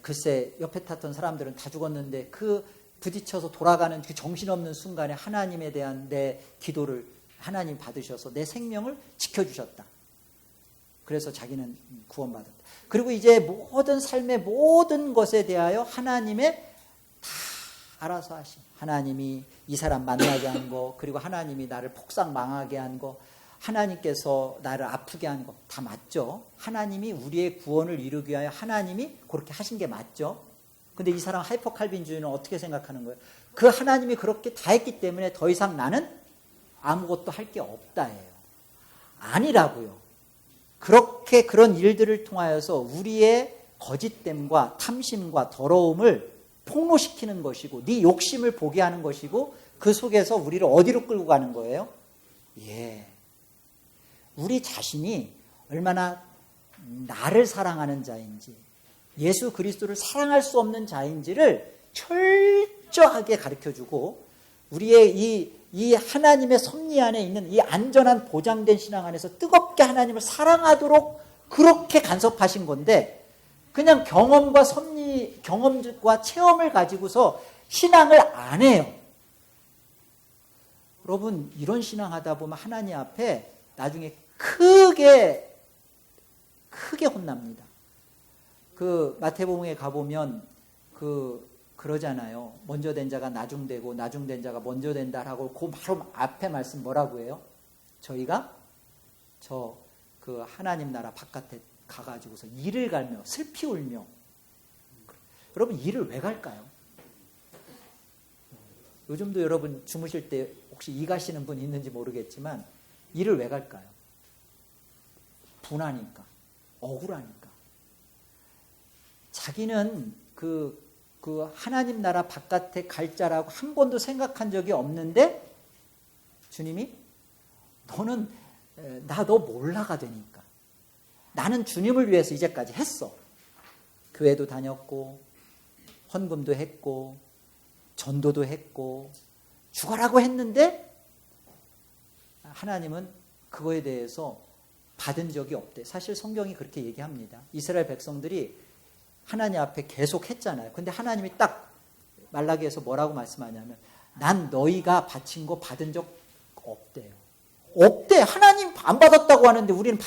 글쎄 옆에 탔던 사람들은 다 죽었는데 그 부딪혀서 돌아가는 그 정신없는 순간에 하나님에 대한 내 기도를 하나님 받으셔서 내 생명을 지켜주셨다. 그래서 자기는 구원받았다. 그리고 이제 모든 삶의 모든 것에 대하여 하나님의 다 알아서 하심. 하나님이 이 사람 만나게 한 거, 그리고 하나님이 나를 폭삭 망하게 한 거, 하나님께서 나를 아프게 한 거 다 맞죠. 하나님이 우리의 구원을 이루기 위하여 하나님이 그렇게 하신 게 맞죠. 근데 이 사람 하이퍼 칼빈주의는 어떻게 생각하는 거예요? 그 하나님이 그렇게 다 했기 때문에 더 이상 나는 아무것도 할 게 없다예요. 아니라고요. 그렇게 그런 일들을 통하여서 우리의 거짓됨과 탐심과 더러움을 폭로시키는 것이고, 네 욕심을 보게 하는 것이고, 그 속에서 우리를 어디로 끌고 가는 거예요? 우리 자신이 얼마나 나를 사랑하는 자인지, 예수 그리스도를 사랑할 수 없는 자인지를 철저하게 가르쳐주고, 우리의 이 하나님의 섭리 안에 있는 이 안전한 보장된 신앙 안에서 뜨겁게 하나님을 사랑하도록 그렇게 간섭하신 건데, 그냥 경험과 경험과 체험을 가지고서 신앙을 안 해요. 여러분, 이런 신앙 하다 보면 하나님 앞에 나중에 크게 혼납니다. 그 마태복음에 가보면 그러잖아요. 먼저 된 자가 나중되고 나중된 자가 먼저 된다라고 그 바로 앞에 말씀 뭐라고 해요? 저희가 그 하나님 나라 바깥에 가가지고서 이를 갈며 슬피 울며. 여러분, 이를 왜 갈까요? 요즘도 여러분 주무실 때 혹시 이 가시는 분 있는지 모르겠지만 이를 왜 갈까요? 분하니까, 억울하니까. 자기는 그 하나님 나라 바깥에 갈 자라고 한 번도 생각한 적이 없는데 주님이 너는 나 너 몰라가 되니까. 나는 주님을 위해서 이제까지 했어. 교회도 다녔고 헌금도 했고 전도도 했고 죽어라고 했는데 하나님은 그거에 대해서 받은 적이 없대. 사실 성경이 그렇게 얘기합니다. 이스라엘 백성들이 하나님 앞에 계속 했잖아요. 근데 하나님이 딱 말라기에서 뭐라고 말씀하냐면 난 너희가 바친 거 받은 적 없대요. 없대. 하나님 안 받았다고 하는데 우리는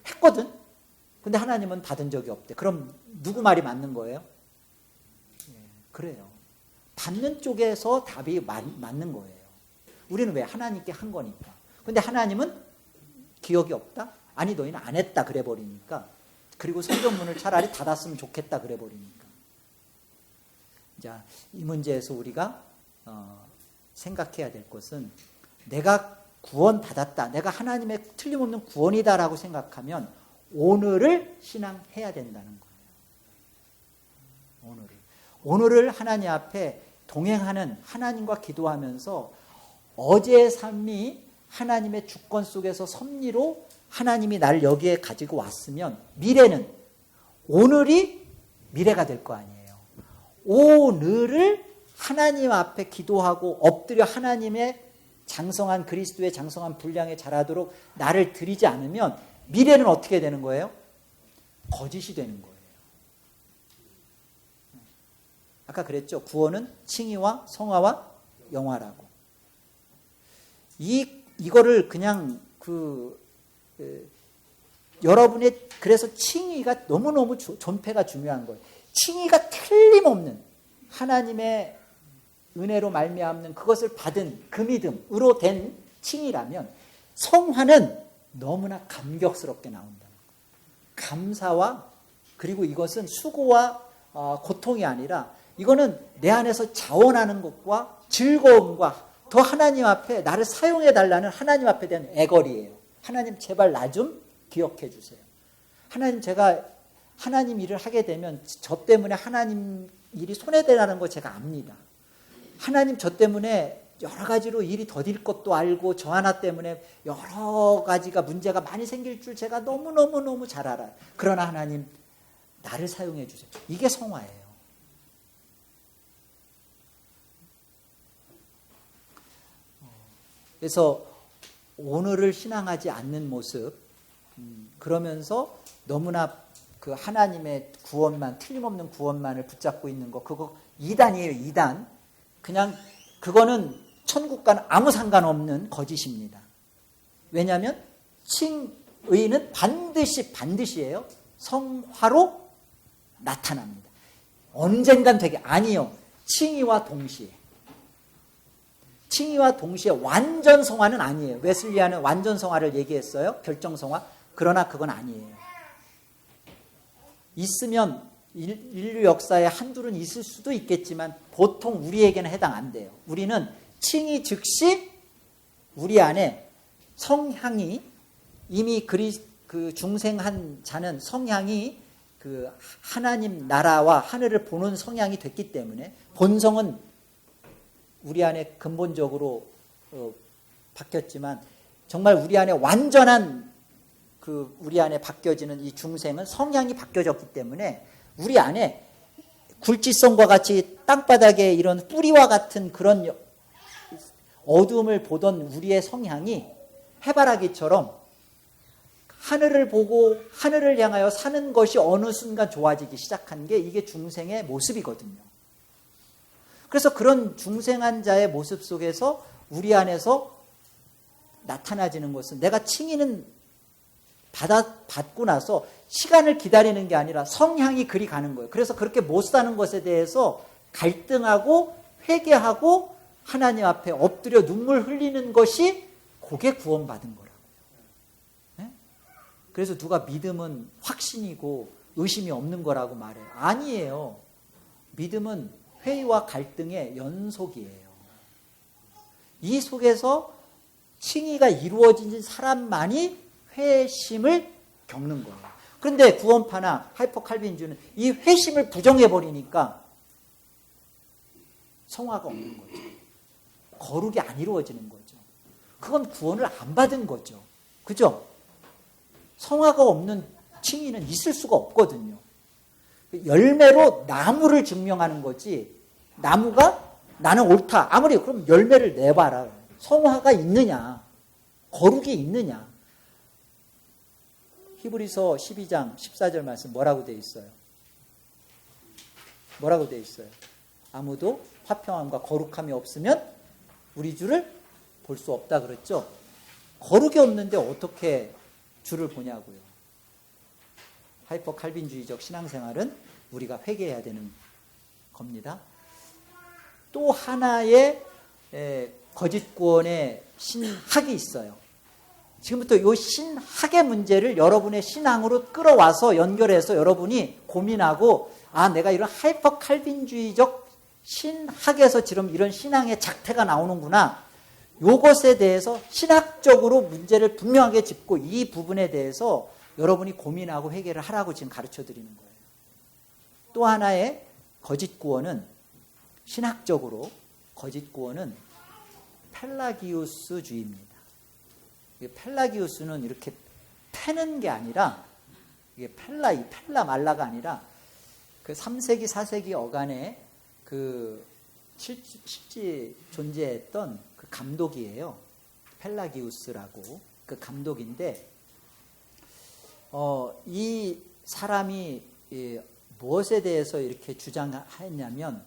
했거든. 근데 하나님은 받은 적이 없대. 그럼 누구 말이 맞는 거예요? 그래요. 받는 쪽에서 답이 맞는 거예요. 우리는 왜 하나님께 한 거니까. 근데 하나님은 기억이 없다? 아니 너희는 안 했다 그래 버리니까. 그리고 성경문을 차라리 닫았으면 좋겠다 그래 버리니까. 자, 이 문제에서 우리가 생각해야 될 것은 내가 구원받았다. 내가 하나님의 틀림없는 구원이다라고 생각하면 오늘을 신앙해야 된다는 거예요. 오늘을 하나님 앞에 동행하는 하나님과 기도하면서 어제의 삶이 하나님의 주권 속에서 섭리로 하나님이 나를 여기에 가지고 왔으면 미래는 오늘이 미래가 될 거 아니에요. 오늘을 하나님 앞에 기도하고 엎드려 하나님의 장성한 그리스도의 장성한 분량에 자라도록 나를 드리지 않으면 미래는 어떻게 되는 거예요? 거짓이 되는 거예요. 아까 그랬죠. 구원은 칭의와 성화와 영화라고. 이거를 그냥 여러분의 그래서 칭의가 너무너무 존폐가 중요한 거예요. 칭의가 틀림없는 하나님의 은혜로 말미암는 그것을 받은 그 믿음으로 된 칭이라면 성화는 너무나 감격스럽게 나온다. 감사와 그리고 이것은 수고와 고통이 아니라 이거는 내 안에서 자원하는 것과 즐거움과 더 하나님 앞에 나를 사용해 달라는 하나님 앞에 대한 애걸이에요. 하나님 제발 나 좀 기억해 주세요. 하나님 제가 하나님 일을 하게 되면 저 때문에 하나님 일이 손해되라는 거 제가 압니다. 하나님 저 때문에 여러 가지로 일이 더딜 것도 알고 저 하나 때문에 여러 가지가 문제가 많이 생길 줄 제가 너무너무너무 잘 알아요. 그러나 하나님 나를 사용해 주세요. 이게 성화예요. 그래서 오늘을 신앙하지 않는 모습, 그러면서 너무나 그 하나님의 구원만, 틀림없는 구원만을 붙잡고 있는 거, 그거 이단이에요, 이단. 그냥 그거는 천국과는 아무 상관없는 거짓입니다. 왜냐하면 칭의는 반드시예요. 성화로 나타납니다. 언젠간 되게 아니요. 칭의와 동시에. 칭의와 동시에 완전 성화는 아니에요. 웨슬리아는 완전 성화를 얘기했어요. 결정 성화. 그러나 그건 아니에요. 있으면 인류 역사에 한둘은 있을 수도 있겠지만 보통 우리에게는 해당 안 돼요. 우리는 칭의 즉시 우리 안에 성향이 이미 그 중생한 자는 성향이 그 하나님 나라와 하늘을 보는 성향이 됐기 때문에 본성은 우리 안에 근본적으로 바뀌었지만 정말 우리 안에 완전한 그 우리 안에 바뀌어지는 이 중생은 성향이 바뀌어졌기 때문에 우리 안에 굴지성과 같이 땅바닥에 이런 뿌리와 같은 그런 어둠을 보던 우리의 성향이 해바라기처럼 하늘을 보고 하늘을 향하여 사는 것이 어느 순간 좋아지기 시작한 게 이게 중생의 모습이거든요. 그래서 그런 중생한 자의 모습 속에서 우리 안에서 나타나지는 것은 내가 칭의는 받고 나서 시간을 기다리는 게 아니라 성향이 그리 가는 거예요. 그래서 그렇게 못 사는 것에 대해서 갈등하고 회개하고 하나님 앞에 엎드려 눈물 흘리는 것이 그게 구원받은 거라고요. 네? 그래서 누가 믿음은 확신이고 의심이 없는 거라고 말해요. 아니에요. 믿음은 회의와 갈등의 연속이에요. 이 속에서 칭의가 이루어진 사람만이 회심을 겪는 거예요. 그런데 구원파나 하이퍼칼빈주는 이 회심을 부정해버리니까 성화가 없는 거죠. 거룩이 안 이루어지는 거죠. 그건 구원을 안 받은 거죠. 그죠? 성화가 없는 칭의는 있을 수가 없거든요. 열매로 나무를 증명하는 거지 나무가 나는 옳다. 아무리 그럼 열매를 내봐라. 성화가 있느냐? 거룩이 있느냐? 히브리서 12장 14절 말씀 뭐라고 되어 있어요? 뭐라고 되어 있어요? 아무도 화평함과 거룩함이 없으면 우리 주를 볼 수 없다 그랬죠? 거룩이 없는데 어떻게 주를 보냐고요. 하이퍼 칼빈주의적 신앙생활은 우리가 회개해야 되는 겁니다. 또 하나의 거짓 구원의 신학이 있어요. 지금부터 이 신학의 문제를 여러분의 신앙으로 끌어와서 연결해서 여러분이 고민하고 내가 이런 하이퍼 칼빈주의적 신학에서 지금 이런 신앙의 작태가 나오는구나. 이것에 대해서 신학적으로 문제를 분명하게 짚고 이 부분에 대해서 여러분이 고민하고 회개를 하라고 지금 가르쳐 드리는 거예요. 또 하나의 거짓 구원은 신학적으로 거짓 구원은 펠라기우스주의입니다. 펠라기우스는 이렇게 패는 게 아니라 이게 펠라 말라가 아니라 그 3세기 4세기 어간에 그 실제 존재했던 그 감독이에요. 펠라기우스라고 그 감독인데 이 사람이 무엇에 대해서 이렇게 주장했냐면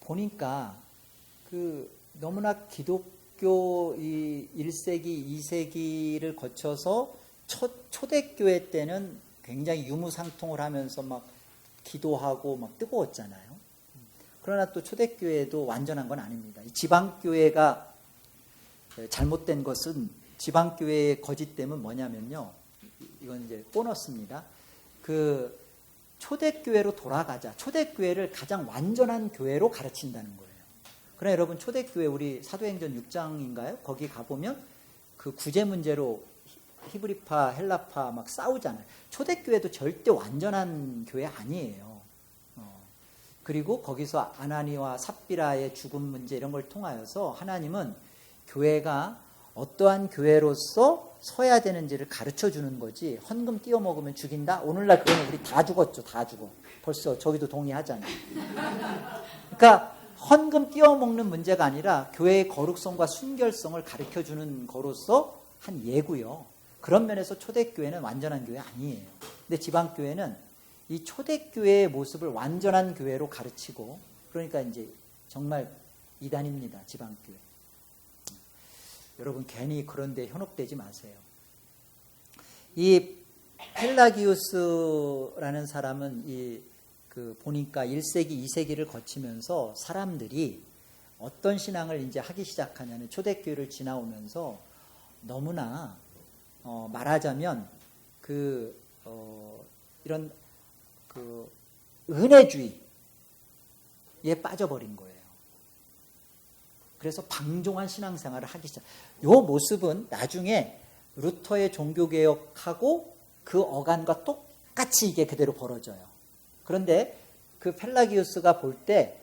보니까 그 너무나 기독교 이 1세기, 2세기를 거쳐서 초대교회 때는 굉장히 유무상통을 하면서 막 기도하고 막 뜨거웠잖아요. 그러나 또 초대교회도 완전한 건 아닙니다. 이 지방교회가 잘못된 것은, 지방교회의 거짓됨은 뭐냐면요. 이건 이제 보너스입니다. 그 초대교회로 돌아가자. 초대교회를 가장 완전한 교회로 가르친다는 거예요. 그러나 여러분, 초대교회 우리 사도행전 6장인가요? 거기 가보면 그 구제 문제로 히브리파, 헬라파 막 싸우잖아요. 초대교회도 절대 완전한 교회 아니에요. 그리고 거기서 아나니와 삽비라의 죽음 문제 이런 걸 통하여서 하나님은 교회가 어떠한 교회로서 서야 되는지를 가르쳐 주는 거지, 헌금 띄워 먹으면 죽인다? 오늘날 그거는 우리 다 죽었죠. 다 죽어. 벌써 저기도 동의하잖아요. 그러니까 헌금 띄워 먹는 문제가 아니라 교회의 거룩성과 순결성을 가르쳐 주는 거로서 한 예고요. 그런 면에서 초대교회는 완전한 교회 아니에요. 근데 지방교회는 이 초대교회의 모습을 완전한 교회로 가르치고, 그러니까 이제 정말 이단입니다. 지방교회. 여러분, 괜히 그런데 현혹되지 마세요. 이 펠라기우스라는 사람은 보니까 1세기, 2세기를 거치면서 사람들이 어떤 신앙을 이제 하기 시작하냐면, 초대교회를 지나오면서 너무나 말하자면 이런 은혜주의에 빠져버린 거예요. 그래서 방종한 신앙생활을 하기 시작. 이 모습은 나중에 루터의 종교개혁하고 그 어간과 똑같이 이게 그대로 벌어져요. 그런데 그 펠라기우스가 볼 때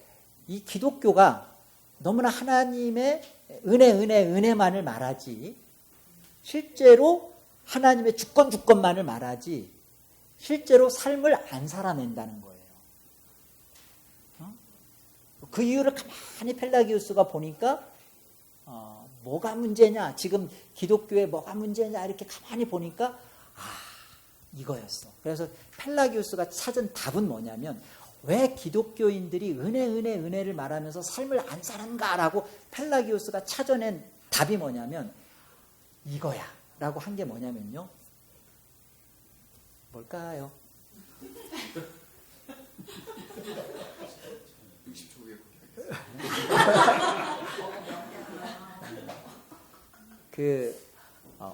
이 기독교가 너무나 하나님의 은혜만을 말하지, 실제로 하나님의 주권만을 말하지, 실제로 삶을 안 살아낸다는 거예요. 그 이유를 가만히 펠라기우스가 보니까 뭐가 문제냐, 지금 기독교에 뭐가 문제냐 이렇게 가만히 보니까 이거였어. 그래서 펠라기우스가 찾은 답은 뭐냐면, 왜 기독교인들이 은혜를 말하면서 삶을 안 사는가라고 펠라기우스가 찾아낸 답이 뭐냐면 이거야 라고 한 게 뭐냐면요, 뭘까요?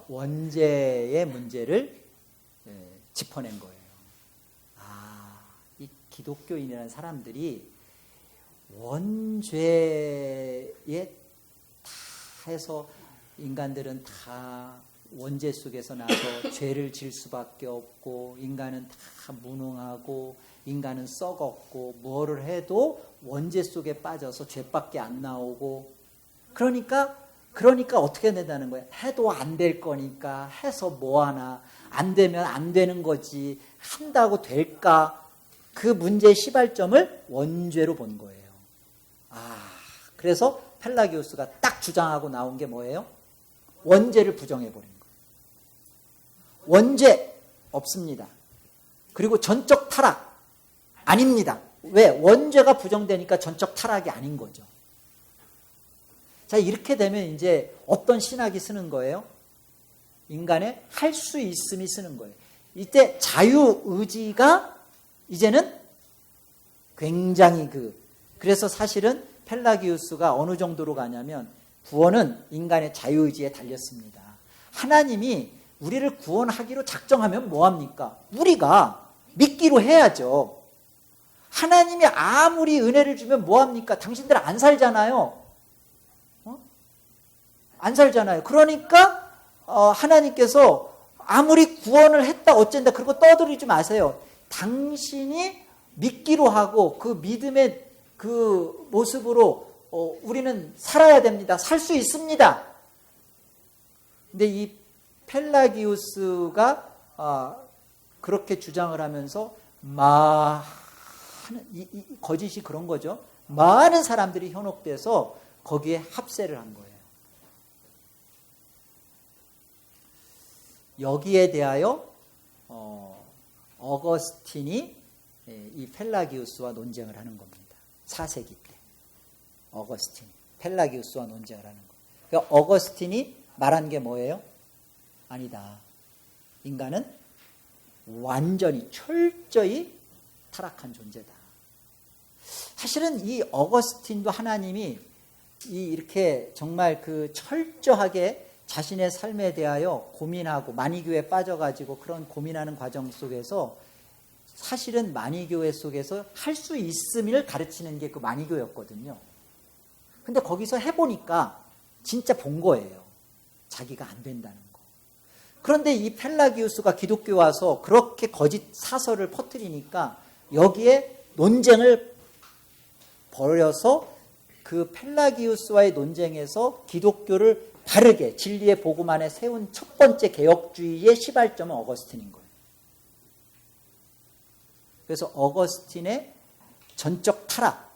원죄의 문제를 짚어낸 거예요. 이 기독교인이라는 사람들이 원죄에 다 해서, 인간들은 다 원죄 속에서 나서 죄를 질 수밖에 없고, 인간은 다 무능하고, 인간은 썩었고, 뭐를 해도 원죄 속에 빠져서 죄밖에 안 나오고, 그러니까 어떻게 된다는 거예요? 해도 안 될 거니까 해서 뭐하나, 안 되면 안 되는 거지, 한다고 될까? 그 문제의 시발점을 원죄로 본 거예요. 그래서 펠라기우스가 딱 주장하고 나온 게 뭐예요? 원죄를 부정해버린 거예요. 원죄 없습니다. 그리고 전적 타락 아닙니다. 왜? 원죄가 부정되니까 전적 타락이 아닌 거죠. 자, 이렇게 되면 이제 어떤 신학이 쓰는 거예요? 인간의 할 수 있음이 쓰는 거예요. 이때 자유의지가 이제는 굉장히 그래서 사실은 펠라기우스가 어느 정도로 가냐면, 구원은 인간의 자유의지에 달렸습니다. 하나님이 우리를 구원하기로 작정하면 뭐합니까? 우리가 믿기로 해야죠. 하나님이 아무리 은혜를 주면 뭐합니까? 당신들 안 살잖아요. 안 살잖아요. 그러니까 하나님께서 아무리 구원을 했다 어쩐다 그러고 떠들이지 마세요. 당신이 믿기로 하고 그 믿음의 그 모습으로 우리는 살아야 됩니다. 살 수 있습니다. 근데 이 펠라기우스가 그렇게 주장을 하면서 이 거짓이 그런 거죠. 많은 사람들이 현혹돼서 거기에 합세를 한 거예요. 여기에 대하여 어거스틴이 이 펠라기우스와 논쟁을 하는 겁니다. 4세기 때 어거스틴이 펠라기우스와 논쟁을 하는 거예요. 그러니까 어거스틴이 말한 게 뭐예요? 아니다. 인간은 완전히 철저히 타락한 존재다. 사실은 이 어거스틴도 하나님이 이렇게 정말 그 철저하게 자신의 삶에 대하여 고민하고 마니교에 빠져가지고 그런 고민하는 과정 속에서 사실은 마니교회 속에서 할 수 있음을 가르치는 게 그 마니교였거든요. 근데 거기서 해보니까 진짜 본 거예요. 자기가 안 된다는 거. 그런데 이 펠라기우스가 기독교에 와서 그렇게 거짓 사설을 퍼뜨리니까 여기에 논쟁을 벌여서 그 펠라기우스와의 논쟁에서 기독교를 바르게 진리의 복음 안에 세운 첫 번째 개혁주의의 시발점은 어거스틴인 거예요. 그래서 어거스틴의 전적 타락,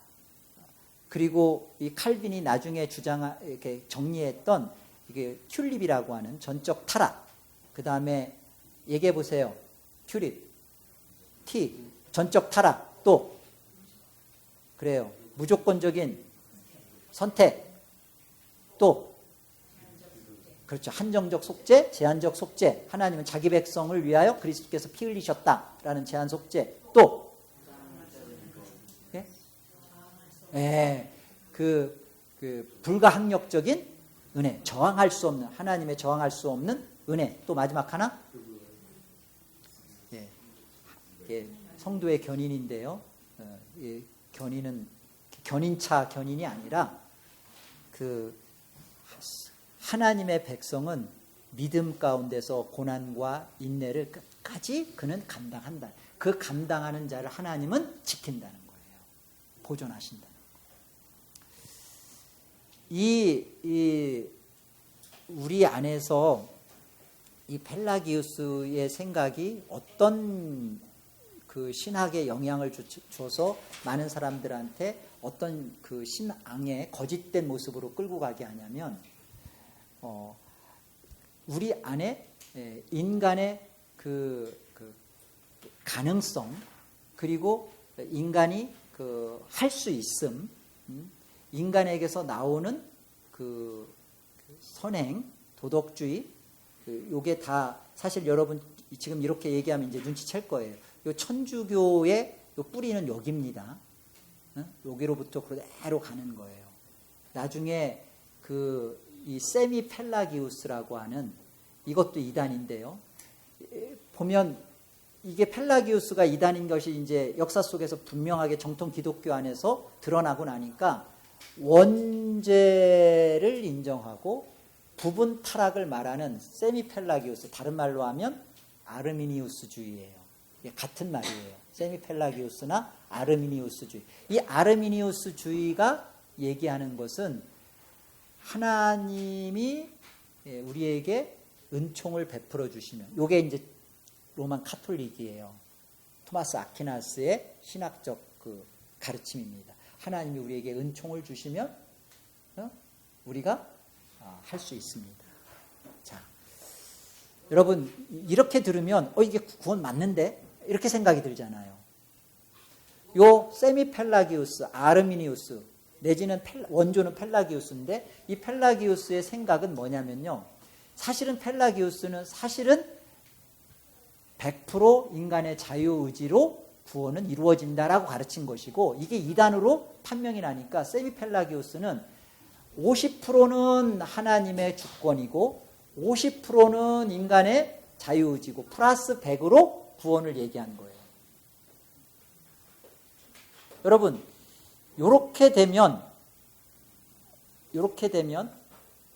그리고 이 칼빈이 나중에 이렇게 정리했던 이게 튤립이라고 하는 전적 타락, 그 다음에 얘기해 보세요. 튤립, T, 전적 타락, 또 그래요. 무조건적인 선택, 또 그렇죠. 한정적 속죄, 제한적 속죄. 하나님은 자기 백성을 위하여 그리스도께서 피 흘리셨다라는 제한 속죄. 또 예? 예, 그 불가항력적인 은혜, 저항할 수 없는, 하나님의 저항할 수 없는 은혜. 또 마지막 하나, 예, 예, 성도의 견인인데요. 예, 견인은 견인차 견인이 아니라 그 하나님의 백성은 믿음 가운데서 고난과 인내를 끝까지 그는 감당한다. 그 감당하는 자를 하나님은 지킨다는 거예요. 보존하신다는 거예요. 우리 안에서 이 펠라기우스의 생각이 어떤 그 신학에 영향을 줘서 많은 사람들한테 어떤 그 신앙의 거짓된 모습으로 끌고 가게 하냐면, 우리 안에 인간의 그 가능성, 그리고 인간이 그 할 수 있음, 인간에게서 나오는 그 선행, 도덕주의, 요게 다 사실 여러분 지금 이렇게 얘기하면 이제 눈치챌 거예요. 요 천주교의 요 뿌리는 여기입니다. 여기로부터 그대로 가는 거예요. 나중에 이 세미 펠라기우스라고 하는 이것도 이단인데요. 보면 이게 펠라기우스가 이단인 것이 이제 역사 속에서 분명하게 정통 기독교 안에서 드러나고 나니까 원죄를 인정하고 부분 타락을 말하는 세미 펠라기우스, 다른 말로 하면 아르미니우스주의예요. 같은 말이에요. 세미 펠라기우스나 아르미니우스주의. 이 아르미니우스주의가 얘기하는 것은 하나님이 우리에게 은총을 베풀어 주시면, 요게 이제 로만 카톨릭이에요. 토마스 아퀴나스의 신학적 그 가르침입니다. 하나님이 우리에게 은총을 주시면 우리가 할 수 있습니다. 자, 여러분 이렇게 들으면 이게 구원 맞는데? 이렇게 생각이 들잖아요. 요 세미 펠라기우스, 아르미니우스 내지는 원조는 펠라기우스인데, 이 펠라기우스의 생각은 뭐냐면요. 사실은 펠라기우스는 사실은 100% 인간의 자유의지로 구원은 이루어진다라고 가르친 것이고, 이게 이단으로 판명이 나니까 세미 펠라기우스는 50%는 하나님의 주권이고 50%는 인간의 자유의지고 플러스 100으로 구원을 얘기한 거예요. 여러분, 이렇게 되면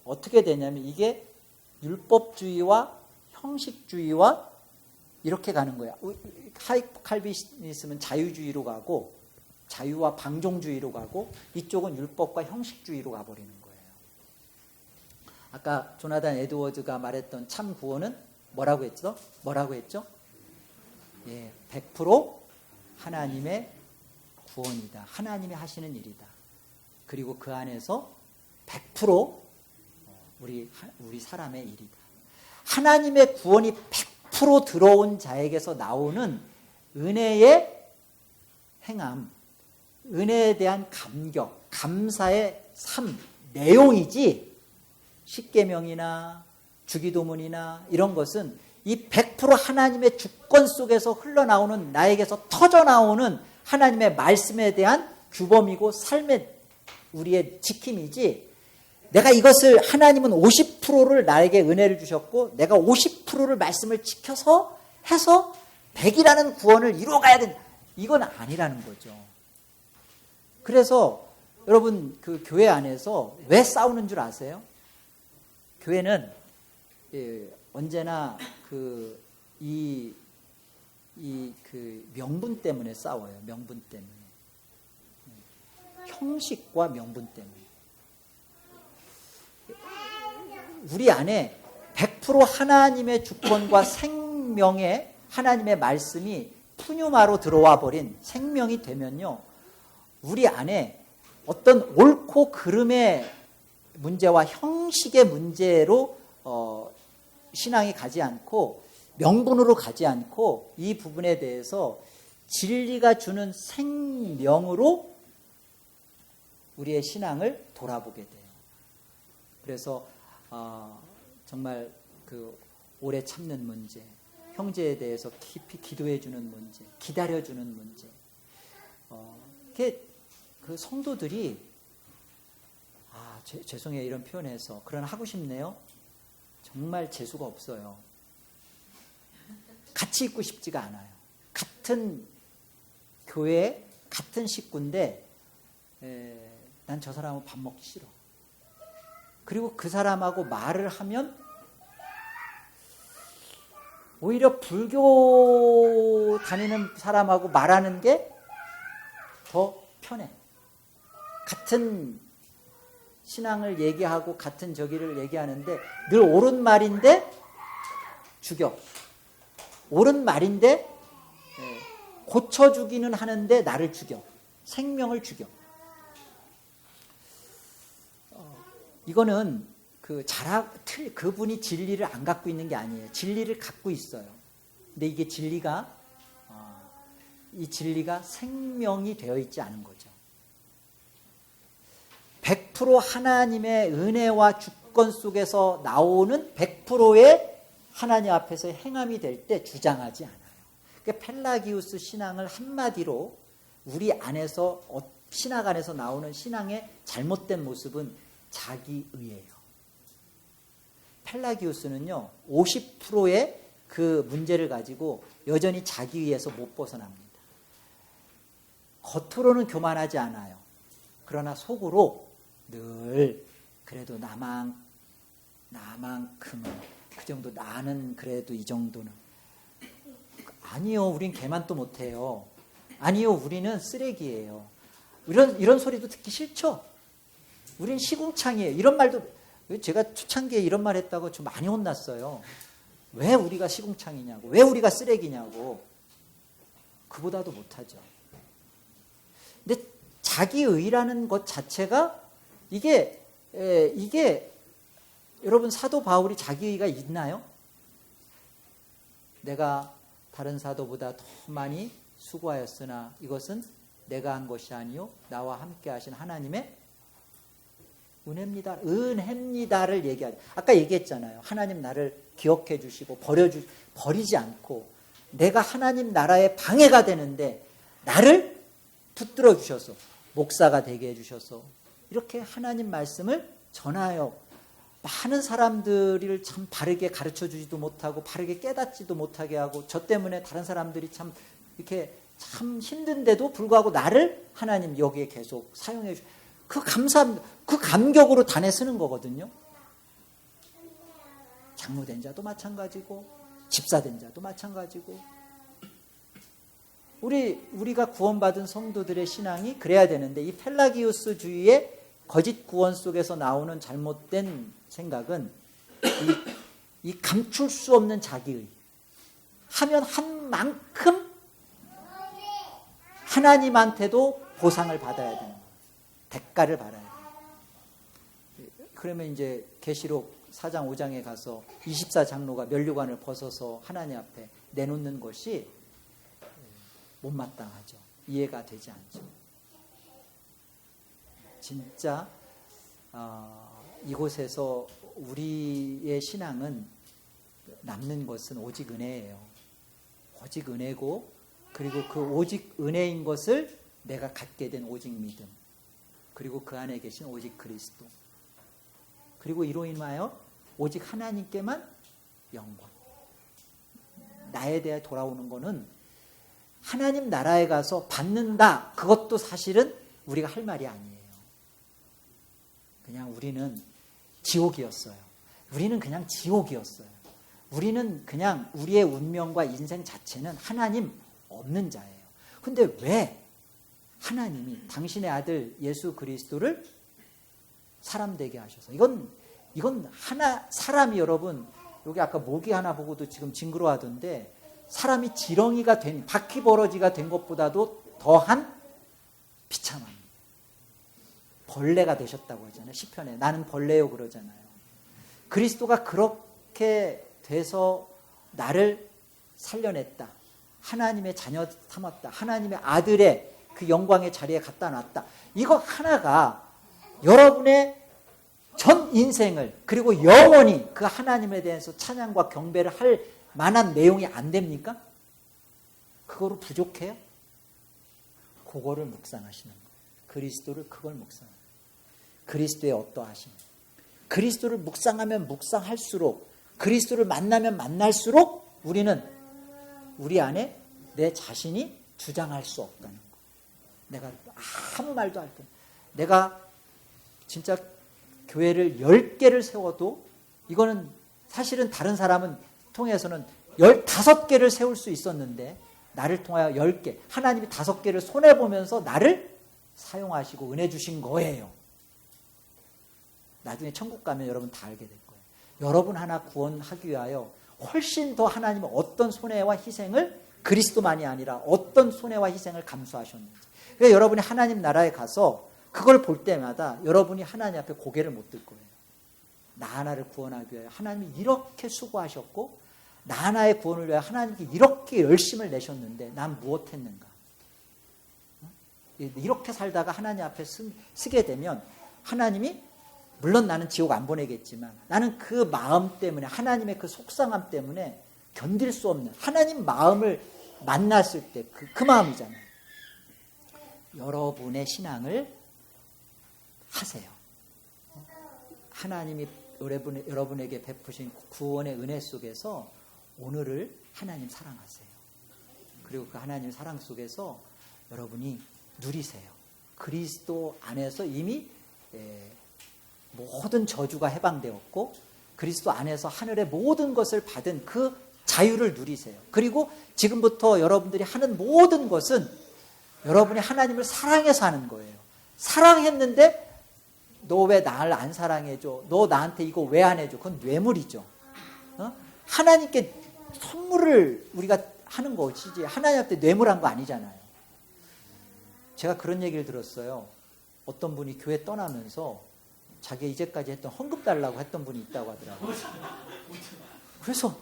어떻게 되냐면 이게 율법주의와 형식주의와 이렇게 가는 거야. 하이 칼비니즘은 자유주의로 가고 자유와 방종주의로 가고, 이쪽은 율법과 형식주의로 가버리는 거예요. 아까 조나단 에드워즈가 말했던 참 구원은 뭐라고 했죠? 예, 100% 하나님의 구원이다. 하나님이 하시는 일이다. 그리고 그 안에서 100% 우리 사람의 일이다. 하나님의 구원이 100% 들어온 자에게서 나오는 은혜의 행함, 은혜에 대한 감격, 감사의 삶, 내용이지 십계명이나 주기도문이나 이런 것은 이 100% 하나님의 주권 속에서 흘러나오는, 나에게서 터져나오는 하나님의 말씀에 대한 규범이고 삶의 우리의 지킴이지, 내가 이것을, 하나님은 50%를 나에게 은혜를 주셨고 내가 50%를 말씀을 지켜서 해서 100이라는 구원을 이루어가야 된다, 이건 아니라는 거죠. 그래서 여러분, 그 교회 안에서 왜 싸우는 줄 아세요? 교회는 언제나 그 명분 때문에 싸워요. 명분 때문에. 형식과 명분 때문에. 우리 안에 100% 하나님의 주권과 생명의 하나님의 말씀이 푸뉴마로 들어와 버린 생명이 되면요, 우리 안에 어떤 옳고 그름의 문제와 형식의 문제로 신앙이 가지 않고, 명분으로 가지 않고, 이 부분에 대해서 진리가 주는 생명으로 우리의 신앙을 돌아보게 돼요. 그래서 정말 그 오래 참는 문제, 형제에 대해서 깊이 기도해 주는 문제, 기다려 주는 문제, 그 성도들이, 죄송해요 이런 표현해서, 그러나 하고 싶네요. 정말 재수가 없어요. 같이 있고 싶지가 않아요. 같은 교회, 같은 식구인데 난 저 사람하고 밥 먹기 싫어. 그리고 그 사람하고 말을 하면 오히려 불교 다니는 사람하고 말하는 게 더 편해. 같은 신앙을 얘기하고 같은 저기를 얘기하는데 늘 옳은 말인데 죽여. 옳은 말인데 고쳐주기는 하는데 나를 죽여. 생명을 죽여. 이거는 그분이 진리를 안 갖고 있는 게 아니에요. 진리를 갖고 있어요. 근데 이게 이 진리가 생명이 되어 있지 않은 거죠. 100% 하나님의 은혜와 주권 속에서 나오는 100%의 하나님 앞에서 행함이 될 때 주장하지 않아요. 그러니까 펠라기우스 신앙을 한마디로 우리 안에서, 신학 안에서 나오는 신앙의 잘못된 모습은 자기의예요. 펠라기우스는요, 50%의 그 문제를 가지고 여전히 자기의에서 못 벗어납니다. 겉으로는 교만하지 않아요. 그러나 속으로 늘 그래도 나만큼은 그 정도, 나는 그래도 이 정도는, 아니요 우린 개만도 못해요. 아니요 우리는 쓰레기예요. 이런 소리도 듣기 싫죠. 우린 시궁창이에요. 이런 말도, 제가 초창기에 이런 말 했다고 좀 많이 혼났어요. 왜 우리가 시궁창이냐고, 왜 우리가 쓰레기냐고. 그보다도 못하죠. 근데 자기의라는 것 자체가 이게 여러분, 사도 바울이 자기의가 있나요? 내가 다른 사도보다 더 많이 수고하였으나 이것은 내가 한 것이 아니요 나와 함께 하신 하나님의 은혜입니다를 얘기하죠. 아까 얘기했잖아요. 하나님 나를 기억해 주시고 버리지 않고, 내가 하나님 나라의 방해가 되는데 나를 붙들어 주셔서 목사가 되게 해주셔서 이렇게 하나님 말씀을 전하여 많은 사람들을 참 바르게 가르쳐 주지도 못하고 바르게 깨닫지도 못하게 하고, 저 때문에 다른 사람들이 참 이렇게 참 힘든데도 불구하고 나를 하나님 여기에 계속 사용해 주시고, 그 감격으로 단에 쓰는 거거든요. 장로된 자도 마찬가지고 집사된 자도 마찬가지고, 우리가 구원받은 성도들의 신앙이 그래야 되는데, 이 펠라기우스주의의 거짓 구원 속에서 나오는 잘못된 생각은 이 감출 수 없는 자기의, 하면 한 만큼 하나님한테도 보상을 받아야 되는 거예요. 대가를 받아야 돼요. 그러면 이제 계시록 4장 5장에 가서 24장로가 면류관을 벗어서 하나님 앞에 내놓는 것이 못마땅하죠. 이해가 되지 않죠. 진짜 이곳에서 우리의 신앙은 남는 것은 오직 은혜예요. 오직 은혜고, 그리고 그 오직 은혜인 것을 내가 갖게 된 오직 믿음, 그리고 그 안에 계신 오직 그리스도, 그리고 이로 인하여 오직 하나님께만 영광. 나에 대해 돌아오는 거는 하나님 나라에 가서 받는다, 그것도 사실은 우리가 할 말이 아니에요. 그냥 우리는 지옥이었어요. 우리는 그냥 지옥이었어요. 우리는 그냥 우리의 운명과 인생 자체는 하나님 없는 자예요. 근데 왜 하나님이 당신의 아들 예수 그리스도를 사람 되게 하셔서, 이건 사람이, 여러분, 여기 아까 모기 하나 보고도 지금 징그러워하던데, 사람이 지렁이가 된, 바퀴버러지가 된 것보다도 더한 비참함. 벌레가 되셨다고 하잖아요. 시편에 나는 벌레요 그러잖아요. 그리스도가 그렇게 돼서 나를 살려냈다, 하나님의 자녀 삼았다, 하나님의 아들의 그 영광의 자리에 갖다 놨다, 이거 하나가 여러분의 전 인생을, 그리고 영원히 그 하나님에 대해서 찬양과 경배를 할 만한 내용이 안 됩니까? 그거로 부족해요? 그거를 묵상하시는 거예요. 그리스도를, 그걸 묵상하는 거예요. 그리스도의 어떠하심. 그리스도를 묵상하면 묵상할수록, 그리스도를 만나면 만날수록 우리는 우리 안에 내 자신이 주장할 수 없다는 거예요. 내가 아무 말도 할 때, 내가 진짜 교회를 10개를 세워도, 이거는 사실은 다른 사람은 통해서는 15개를 세울 수 있었는데, 나를 통하여 10개, 하나님이 5개를 손해보면서 나를 사용하시고 은혜 주신 거예요. 나중에 천국 가면 여러분 다 알게 될 거예요. 여러분 하나 구원하기 위하여 훨씬 더 하나님은 어떤 손해와 희생을, 그리스도만이 아니라 어떤 손해와 희생을 감수하셨는지. 그래서 여러분이 하나님 나라에 가서 그걸 볼 때마다 여러분이 하나님 앞에 고개를 못 들 거예요. 나 하나를 구원하기 위하여 하나님이 이렇게 수고하셨고, 나 하나의 구원을 위하여 하나님께 이렇게 열심을 내셨는데 난 무엇했는가. 이렇게 살다가 하나님 앞에 서게 되면 하나님이, 물론 나는 지옥 안 보내겠지만, 나는 그 마음 때문에, 하나님의 그 속상함 때문에 견딜 수 없는, 하나님 마음을 만났을 때 그 마음이잖아요. 여러분의 신앙을 하세요. 하나님이 여러분에게 베푸신 구원의 은혜 속에서 오늘을 하나님 사랑하세요. 그리고 그 하나님 사랑 속에서 여러분이 누리세요. 그리스도 안에서 이미 모든 저주가 해방되었고, 그리스도 안에서 하늘의 모든 것을 받은 그 자유를 누리세요. 그리고 지금부터 여러분들이 하는 모든 것은 여러분이 하나님을 사랑해서 하는 거예요. 사랑했는데 너 왜 나를 안 사랑해줘? 너 나한테 이거 왜 안 해줘? 그건 뇌물이죠. 하나님께 선물을 우리가 하는 것이지, 하나님 앞에 뇌물한 거 아니잖아요. 제가 그런 얘기를 들었어요. 어떤 분이 교회 떠나면서 자기 이제까지 했던 헌금 달라고 했던 분이 있다고 하더라고요. 그래서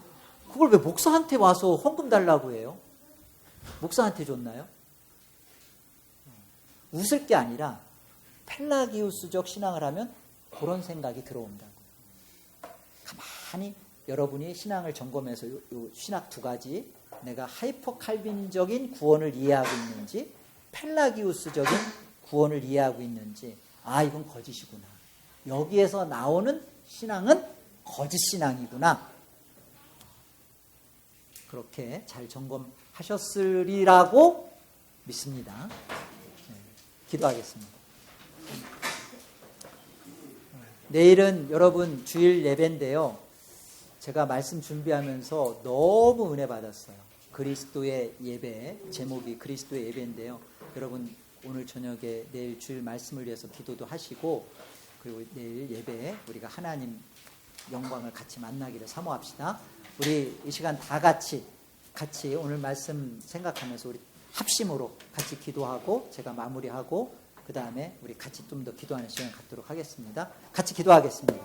그걸 왜 목사한테 와서 헌금 달라고 해요? 목사한테 줬나요? 웃을 게 아니라 펠라기우스적 신앙을 하면 그런 생각이 들어온다고요. 가만히 여러분이 신앙을 점검해서 요 신학 두 가지, 내가 하이퍼 칼빈적인 구원을 이해하고 있는지, 펠라기우스적인 구원을 이해하고 있는지, 아, 이건 거짓이구나. 여기에서 나오는 신앙은 거짓 신앙이구나. 그렇게 잘 점검하셨으리라고 믿습니다. 네, 기도하겠습니다. 내일은 여러분 주일 예배인데요. 제가 말씀 준비하면서 너무 은혜 받았어요. 그리스도의 예배, 제목이 그리스도의 예배인데요. 여러분 오늘 저녁에 내일 주일 말씀을 위해서 기도도 하시고, 그리고 내일 예배에 우리가 하나님 영광을 같이 만나기를 사모합시다. 우리 이 시간 다 같이 오늘 말씀 생각하면서 우리 합심으로 같이 기도하고, 제가 마무리하고 그 다음에 우리 같이 좀 더 기도하는 시간 갖도록 하겠습니다. 같이 기도하겠습니다.